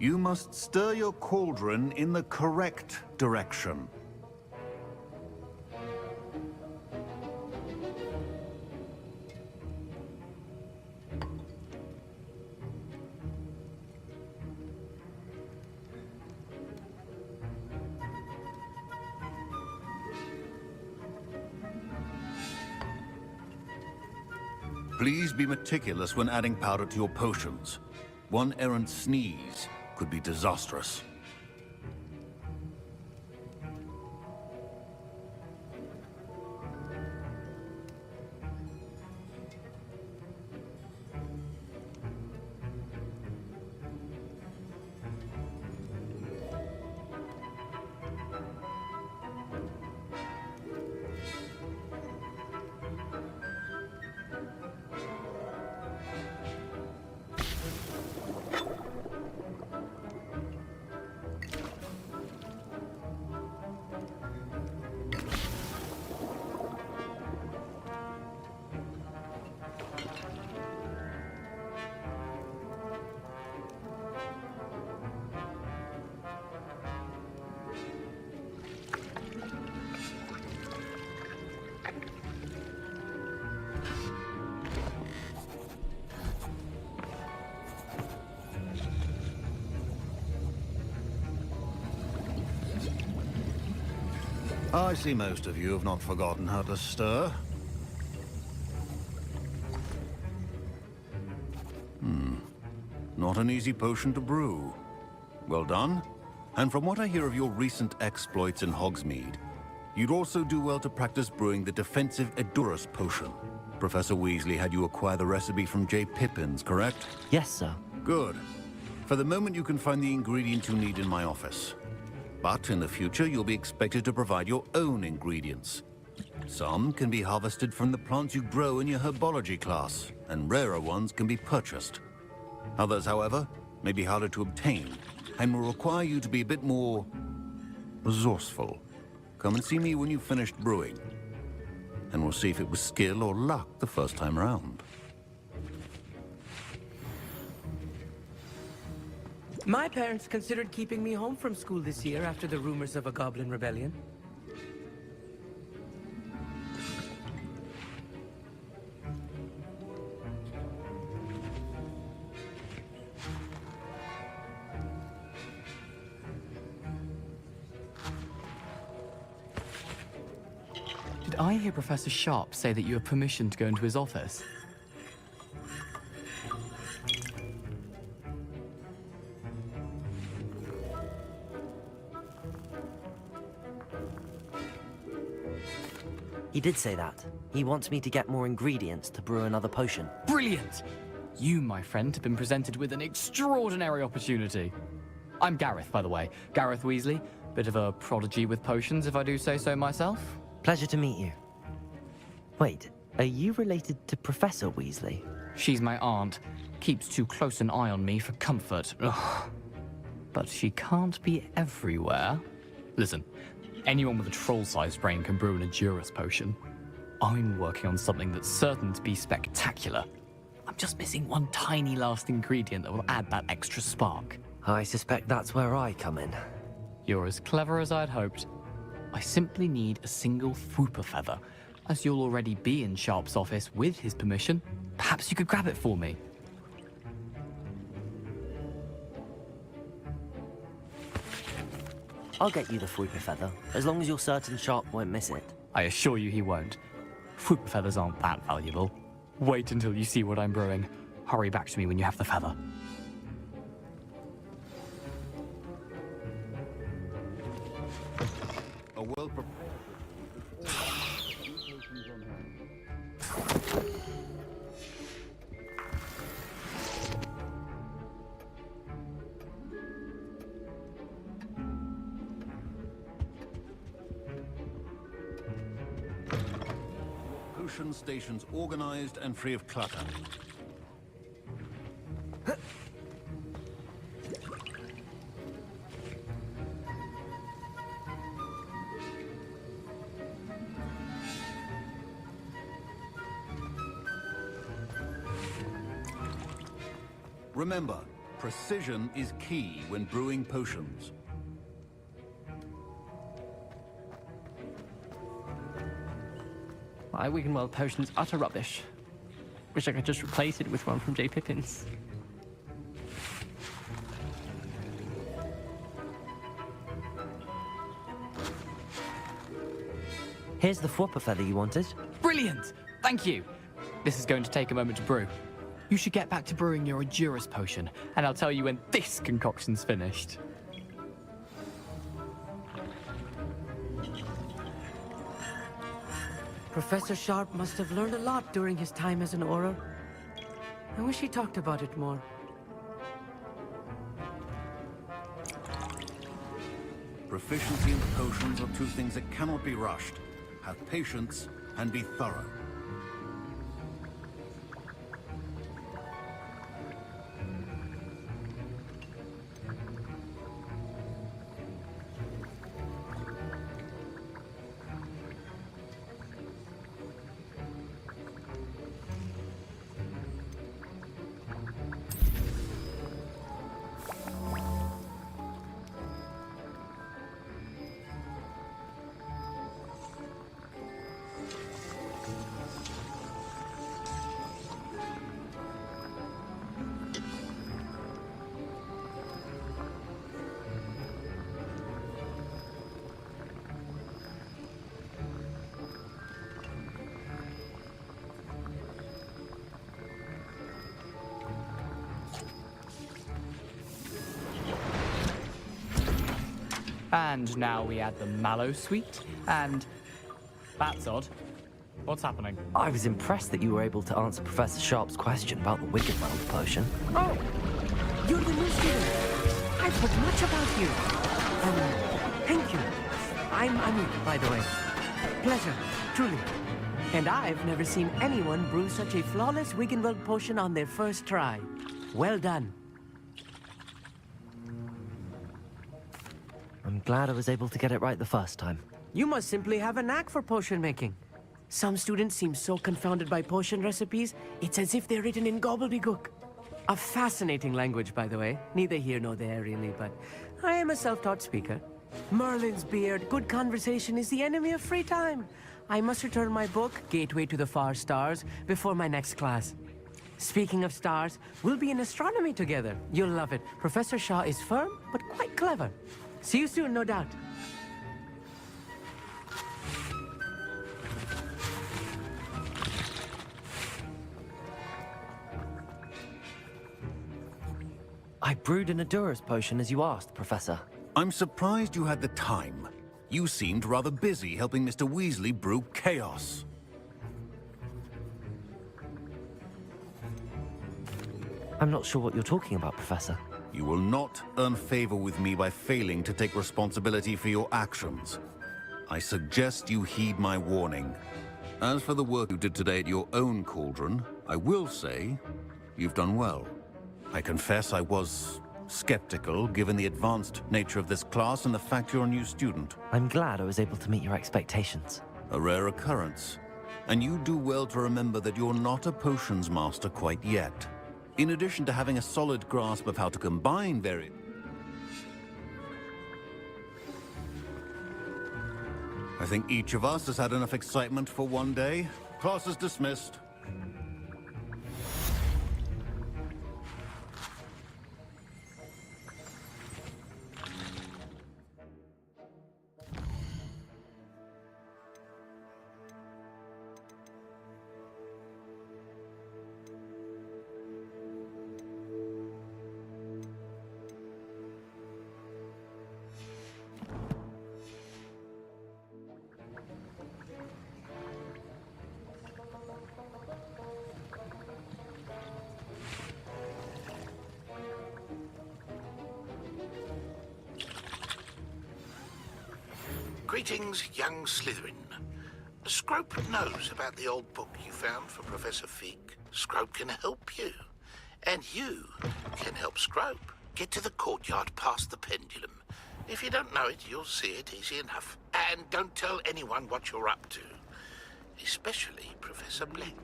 You must stir your cauldron in the correct direction. Please be meticulous when adding powder to your potions. One errant sneeze could be disastrous. I see most of you have not forgotten how to stir. Not an easy potion to brew. Well done. And from what I hear of your recent exploits in Hogsmeade, you'd also do well to practice brewing the defensive Edurus potion. Professor Weasley had you acquire the recipe from J. Pippin's, correct? Yes, sir. Good. For the moment, you can find the ingredient you need in my office. But in the future, you'll be expected to provide your own ingredients. Some can be harvested from the plants you grow in your herbology class, and rarer ones can be purchased. Others, however, may be harder to obtain, and will require you to be a bit more resourceful. Come and see me when you've finished brewing, and we'll see if it was skill or luck the first time around. My parents considered keeping me home from school this year after the rumors of a goblin rebellion. Did I hear Professor Sharp say that you have permission to go into his office? He did say that. He wants me to get more ingredients to brew another potion. Brilliant! You, my friend, have been presented with an extraordinary opportunity. I'm Gareth, by the way. Gareth Weasley. Bit of a prodigy with potions, if I do say so myself. Pleasure to meet you. Wait, are you related to Professor Weasley? She's my aunt. Keeps too close an eye on me for comfort. Ugh. But she can't be everywhere. Listen, anyone with a troll-sized brain can brew an Edurus potion. I'm working on something that's certain to be spectacular. I'm just missing one tiny last ingredient that will add that extra spark. I suspect that's where I come in. You're as clever as I'd hoped. I simply need a single Fwooper feather. As you'll already be in Sharp's office with his permission, perhaps you could grab it for me. I'll get you the Fwooper feather, as long as you're certain Sharp won't miss it. I assure you he won't. Fwooper feathers aren't that valuable. Wait until you see what I'm brewing. Hurry back to me when you have the feather. A well prepared. Potion stations organized and free of clutter. Remember, precision is key when brewing potions. My Wiggenweld potion's utter rubbish. Wish I could just replace it with one from J. Pippin's. Here's the Fwooper feather you wanted. Brilliant! Thank you! This is going to take a moment to brew. You should get back to brewing your Edurus potion, and I'll tell you when this concoction's finished. Professor Sharp must have learned a lot during his time as an Auror. I wish he talked about it more. Proficiency in potions are two things that cannot be rushed. Have patience and be thorough. And now we add the mallow sweet, and that's odd. What's happening? I was impressed that you were able to answer Professor Sharp's question about the Wiggenweld potion. Oh, you're the new student. I've heard much about you. Thank you. I'm Anu, by the way. Pleasure, truly. And I've never seen anyone brew such a flawless Wiggenweld potion on their first try. Well done. I'm glad I was able to get it right the first time. You must simply have a knack for potion making. Some students seem so confounded by potion recipes, it's as if they're written in gobbledygook. A fascinating language, by the way. Neither here nor there, really, but I am a self-taught speaker. Merlin's beard, good conversation is the enemy of free time. I must return my book, Gateway to the Far Stars, before my next class. Speaking of stars, we'll be in astronomy together. You'll love it. Professor Shaw is firm, but quite clever. See you soon, no doubt. I brewed an Adura's potion as you asked, Professor. I'm surprised you had the time. You seemed rather busy helping Mr. Weasley brew chaos. I'm not sure what you're talking about, Professor. You will not earn favor with me by failing to take responsibility for your actions. I suggest you heed my warning. As for the work you did today at your own cauldron, I will say you've done well. I confess I was skeptical, given the advanced nature of this class and the fact you're a new student. I'm glad I was able to meet your expectations. A rare occurrence. And you do well to remember that you're not a potions master quite yet. In addition to having a solid grasp of how to combine various... I think each of us has had enough excitement for one day. Class is dismissed. Greetings, young Slytherin. Scrope knows about the old book you found for Professor Fig. Scrope can help you. And you can help Scrope get to the courtyard past the pendulum. If you don't know it, you'll see it easy enough. And don't tell anyone what you're up to. Especially Professor Black.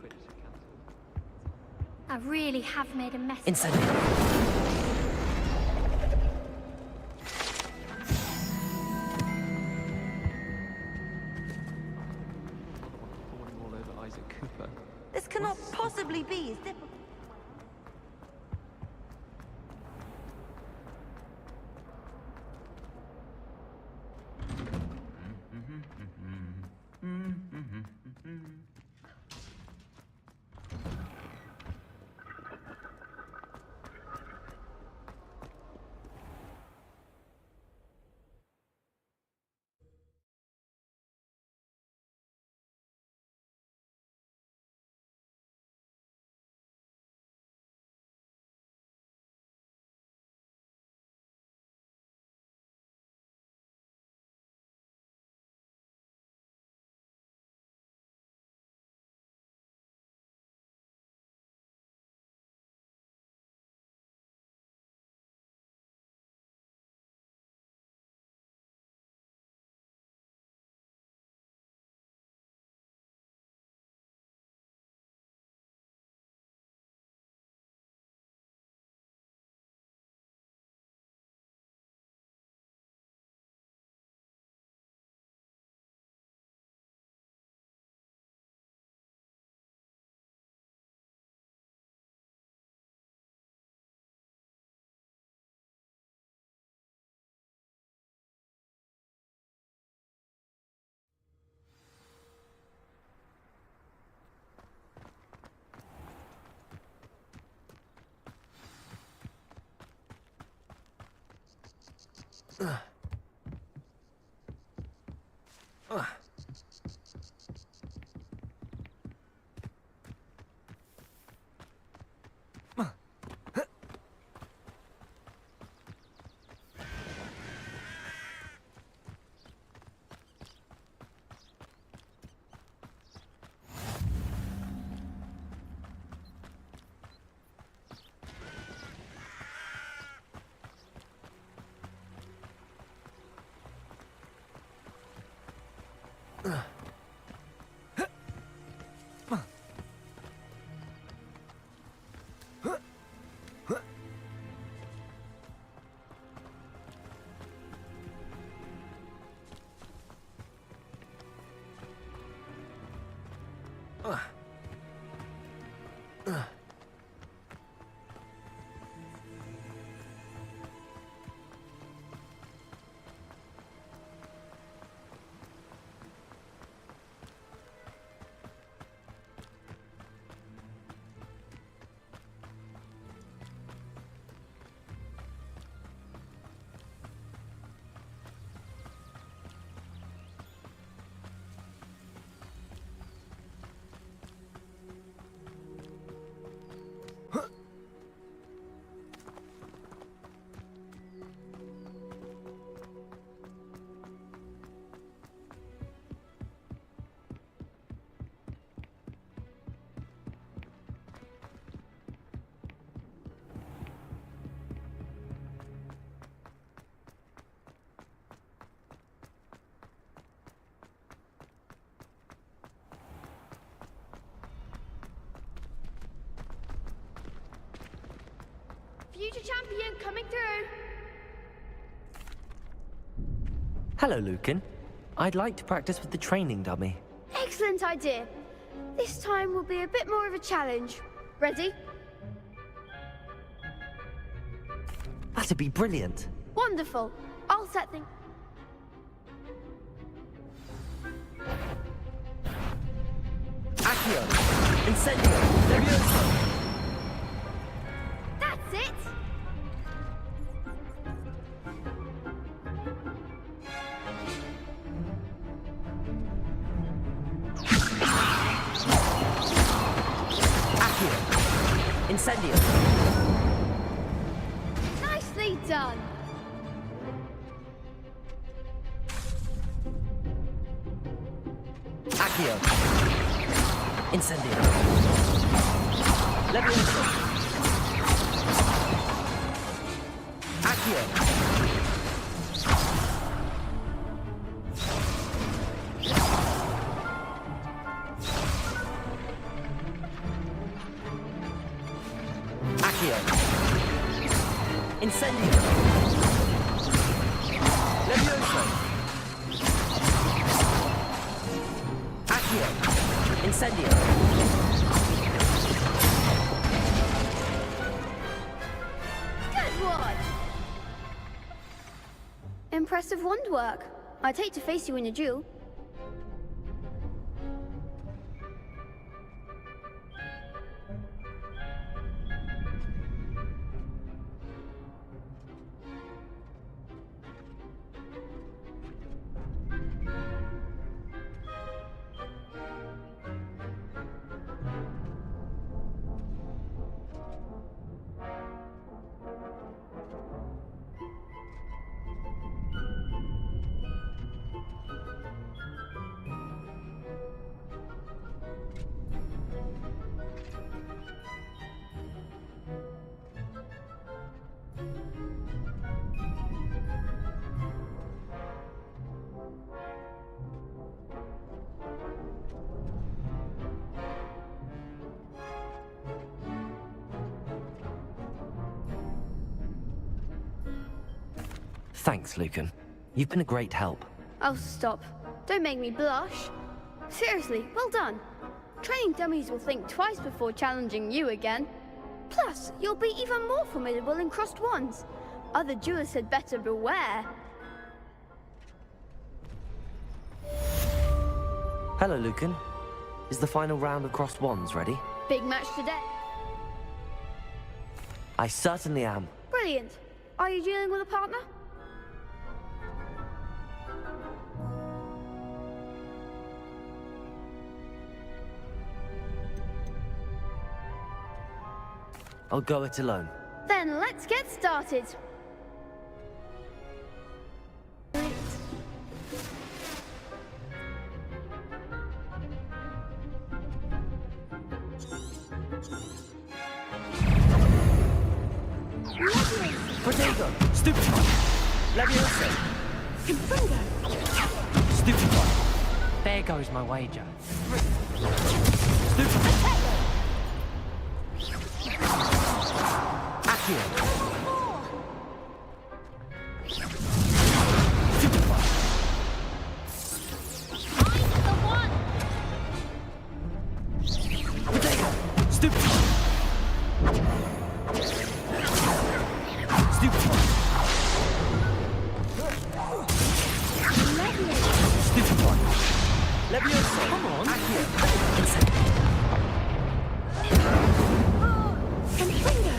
I really have made a mess. Inside. This cannot possibly be as difficult. Future champion coming through. Hello, Lucan. I'd like to practice with the training dummy. Excellent idea. This time will be a bit more of a challenge. Ready? That'd be brilliant. Wonderful. I'll set things. Accio! Incendio! Levioso! That's it. Accio! Incendio! Nicely done. Accio! Incendio! Levioso! Accio! Accio! Incendio! Levioso! Accio! Incendio! Good one. Impressive wand work. I'd hate to face you in a duel. Thanks, Lucan. You've been a great help. Oh, stop. Don't make me blush. Seriously, well done. Training dummies will think twice before challenging you again. Plus, you'll be even more formidable in crossed wands. Other duelists had better beware. Hello, Lucan. Is the final round of crossed wands ready? Big match today. I certainly am. Brilliant. Are you dealing with a partner? I'll go it alone. Then let's get started. Protego! Stupefy! Leviosa! Confringo! Stupefy! There goes my wager. Stupefy! Accio! Stupefy! Protego! Stupefy! Stupefy! Stupefy! Leviosa! Come on! Accio! Confringo!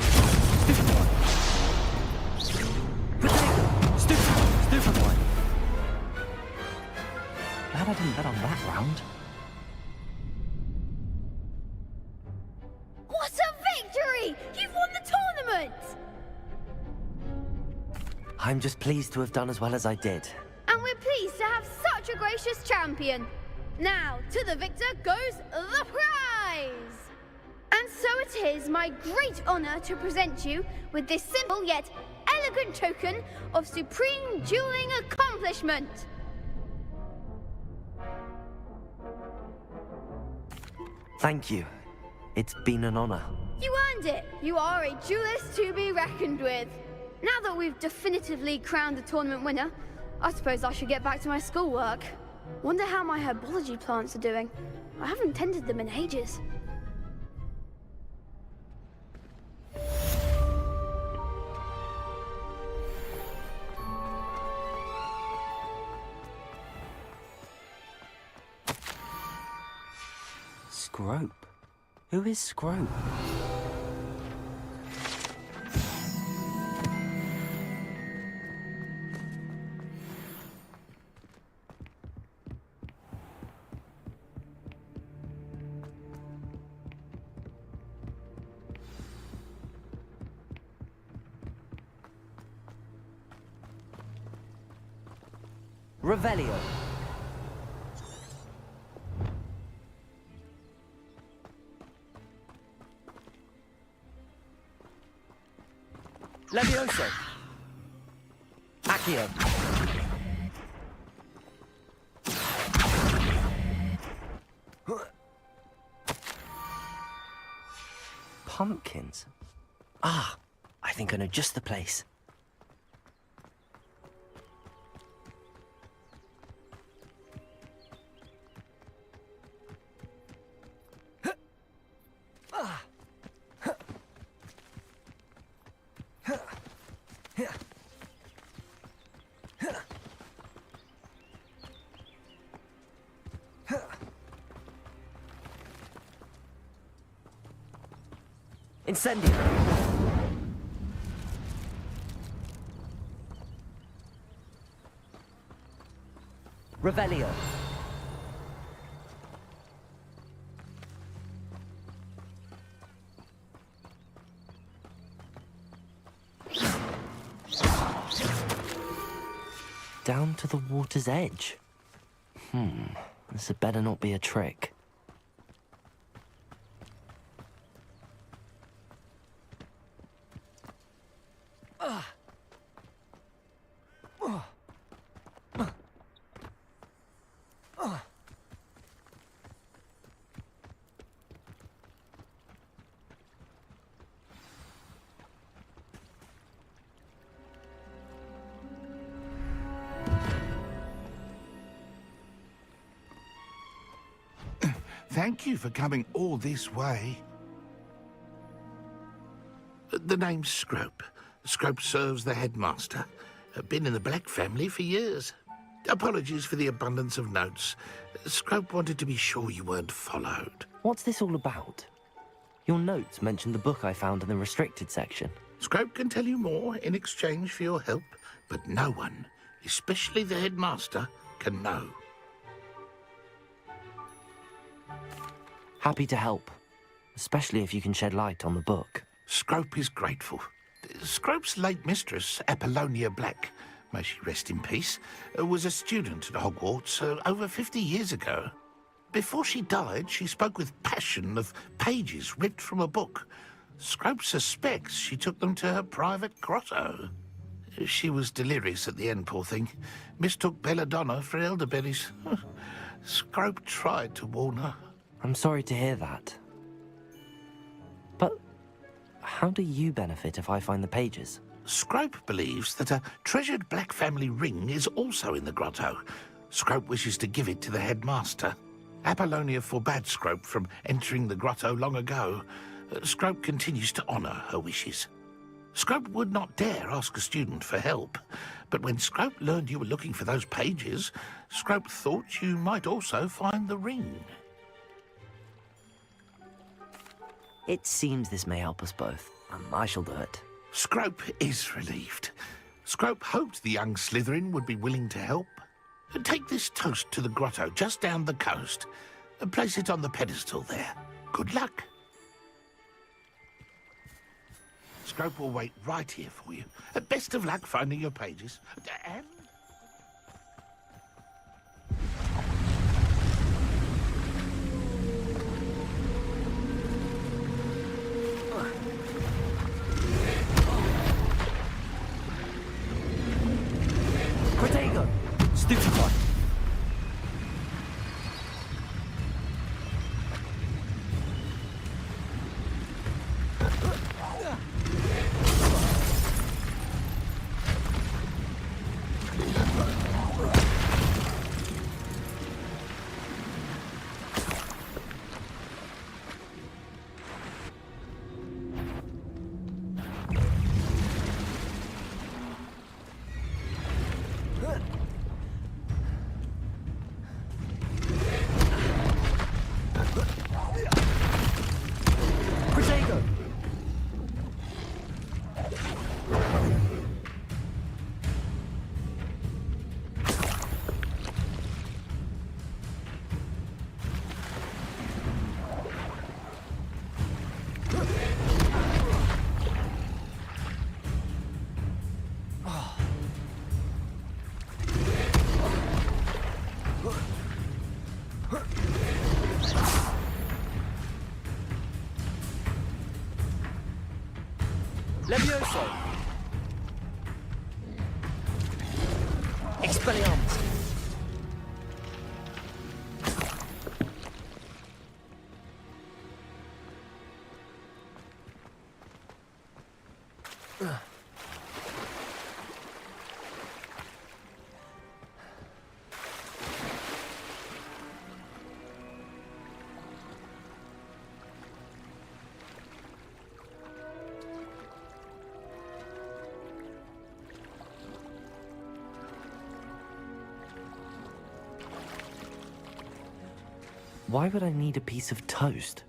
Stupefy! Protego! Stupefy! Glad I didn't bet on that round. What a victory! You've won the tournament! I'm just pleased to have done as well as I did. And we're pleased to have such a gracious champion. Now, to the victor goes the prize! And so it is my great honor to present you with this simple yet elegant token of supreme dueling accomplishment. Thank you. It's been an honor. You earned it. You are a duelist to be reckoned with. Now that we've definitively crowned the tournament winner, I suppose I should get back to my schoolwork. Wonder how my herbology plants are doing. I haven't tended them in ages. Scrope? Who is Scrope? Revelio. Levioso. Accio. Pumpkins? Ah, I think I know just the place. Incendio! Revelio! Down to the water's edge. This had better not be a trick. Thank you for coming all this way. The name's Scrope. Scrope serves the headmaster. Been in the Black family for years. Apologies for the abundance of notes. Scrope wanted to be sure you weren't followed. What's this all about? Your notes mentioned the book I found in the restricted section. Scrope can tell you more in exchange for your help, but no one, especially the headmaster, can know. Happy to help, especially if you can shed light on the book. Scrope is grateful. Scrope's late mistress, Apollonia Black, may she rest in peace, was a student at Hogwarts over 50 years ago. Before she died, she spoke with passion of pages ripped from a book. Scrope suspects she took them to her private grotto. She was delirious at the end, poor thing. Mistook belladonna for elderberries. Scrope tried to warn her. I'm sorry to hear that. But how do you benefit if I find the pages? Scrope believes that a treasured Black family ring is also in the grotto. Scrope wishes to give it to the headmaster. Apollonia forbade Scrope from entering the grotto long ago. Scrope continues to honour her wishes. Scrope would not dare ask a student for help, but when Scrope learned you were looking for those pages, Scrope thought you might also find the ring. It seems this may help us both. I shall do it. Scrope is relieved. Scrope hoped the young Slytherin would be willing to help. Take this toast to the grotto just down the coast and place it on the pedestal there. Good luck. Scrope will wait right here for you. Best of luck finding your pages. And... Protego! Stupefy! Levioso! Expelliarmus! Why would I need a piece of toast?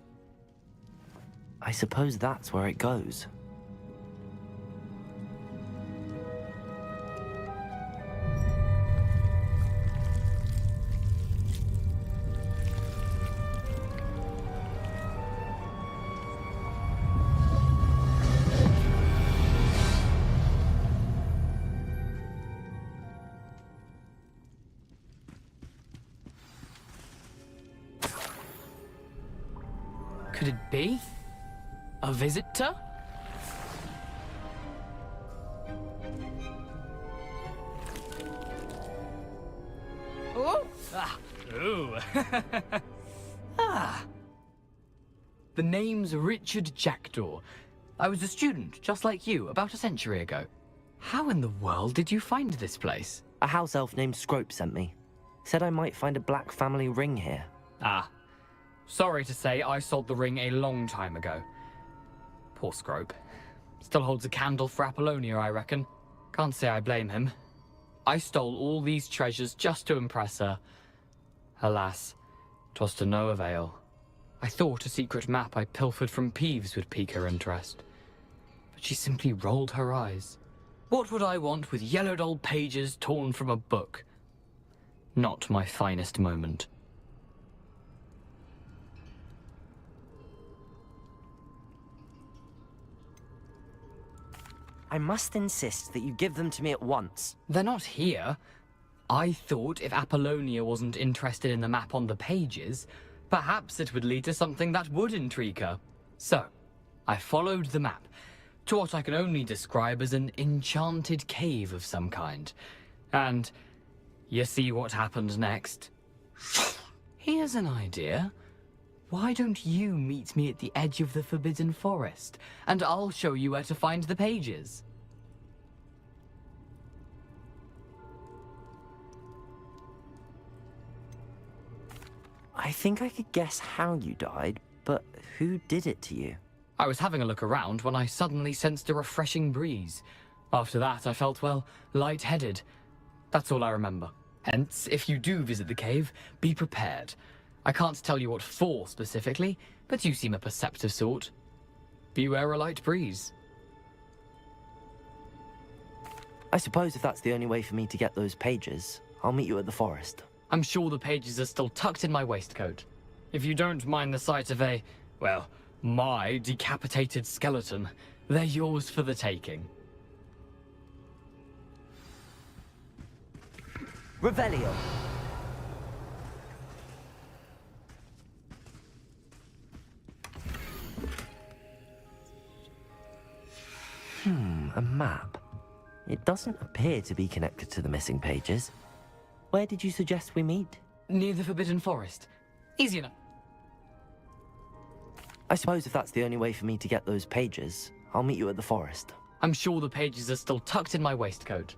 I suppose that's where it goes. Could it be? A visitor? Oh! Ah! Ooh! Ah! The name's Richard Jackdaw. I was a student, just like you, about a century ago. How in the world did you find this place? A house elf named Scrope sent me. Said I might find a Black family ring here. Ah. Sorry to say, I sold the ring a long time ago. Poor Scrope. Still holds a candle for Apollonia, I reckon. Can't say I blame him. I stole all these treasures just to impress her. Alas, 'twas to no avail. I thought a secret map I pilfered from Peeves would pique her interest. But she simply rolled her eyes. What would I want with yellowed old pages torn from a book? Not my finest moment. I must insist that you give them to me at once. They're not here. I thought if Apollonia wasn't interested in the map on the pages, perhaps it would lead to something that would intrigue her. So, I followed the map to what I can only describe as an enchanted cave of some kind. And you see what happened next? Here's an idea. Why don't you meet me at the edge of the Forbidden Forest, and I'll show you where to find the pages? I think I could guess how you died, but who did it to you? I was having a look around when I suddenly sensed a refreshing breeze. After that, I felt, well, lightheaded. That's all I remember. Hence, if you do visit the cave, be prepared. I can't tell you what for specifically, but you seem a perceptive sort. Beware a light breeze. I suppose if that's the only way for me to get those pages, I'll meet you at the forest. I'm sure the pages are still tucked in my waistcoat. If you don't mind the sight of a, well, my decapitated skeleton, they're yours for the taking. Revelio. A map. It doesn't appear to be connected to the missing pages. Where did you suggest we meet? Near the Forbidden Forest. Easy enough. I suppose if that's the only way for me to get those pages, I'll meet you at the forest. I'm sure the pages are still tucked in my waistcoat.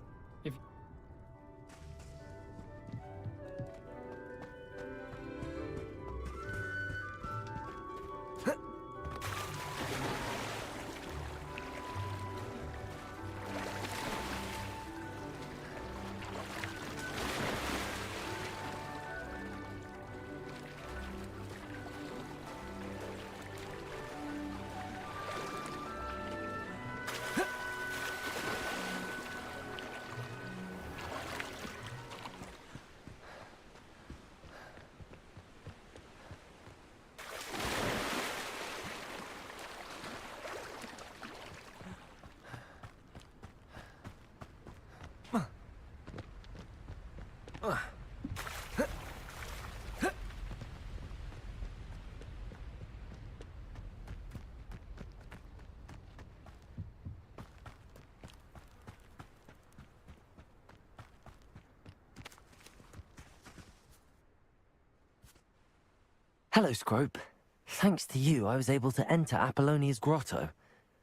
Hello, Scrope. Thanks to you, I was able to enter Apollonia's grotto.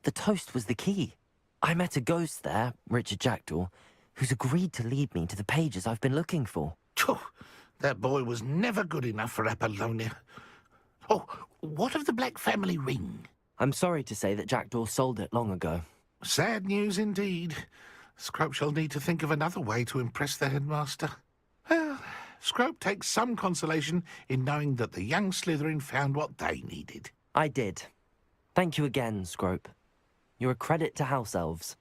The toast was the key. I met a ghost there, Richard Jackdaw, who's agreed to lead me to the pages I've been looking for. Phew, that boy was never good enough for Apollonia. Oh, what of the Black family ring? I'm sorry to say that Jackdaw sold it long ago. Sad news indeed. Scrope shall need to think of another way to impress the headmaster. Well, Scrope takes some consolation in knowing that the young Slytherin found what they needed. I did. Thank you again, Scrope. You're a credit to House Elves.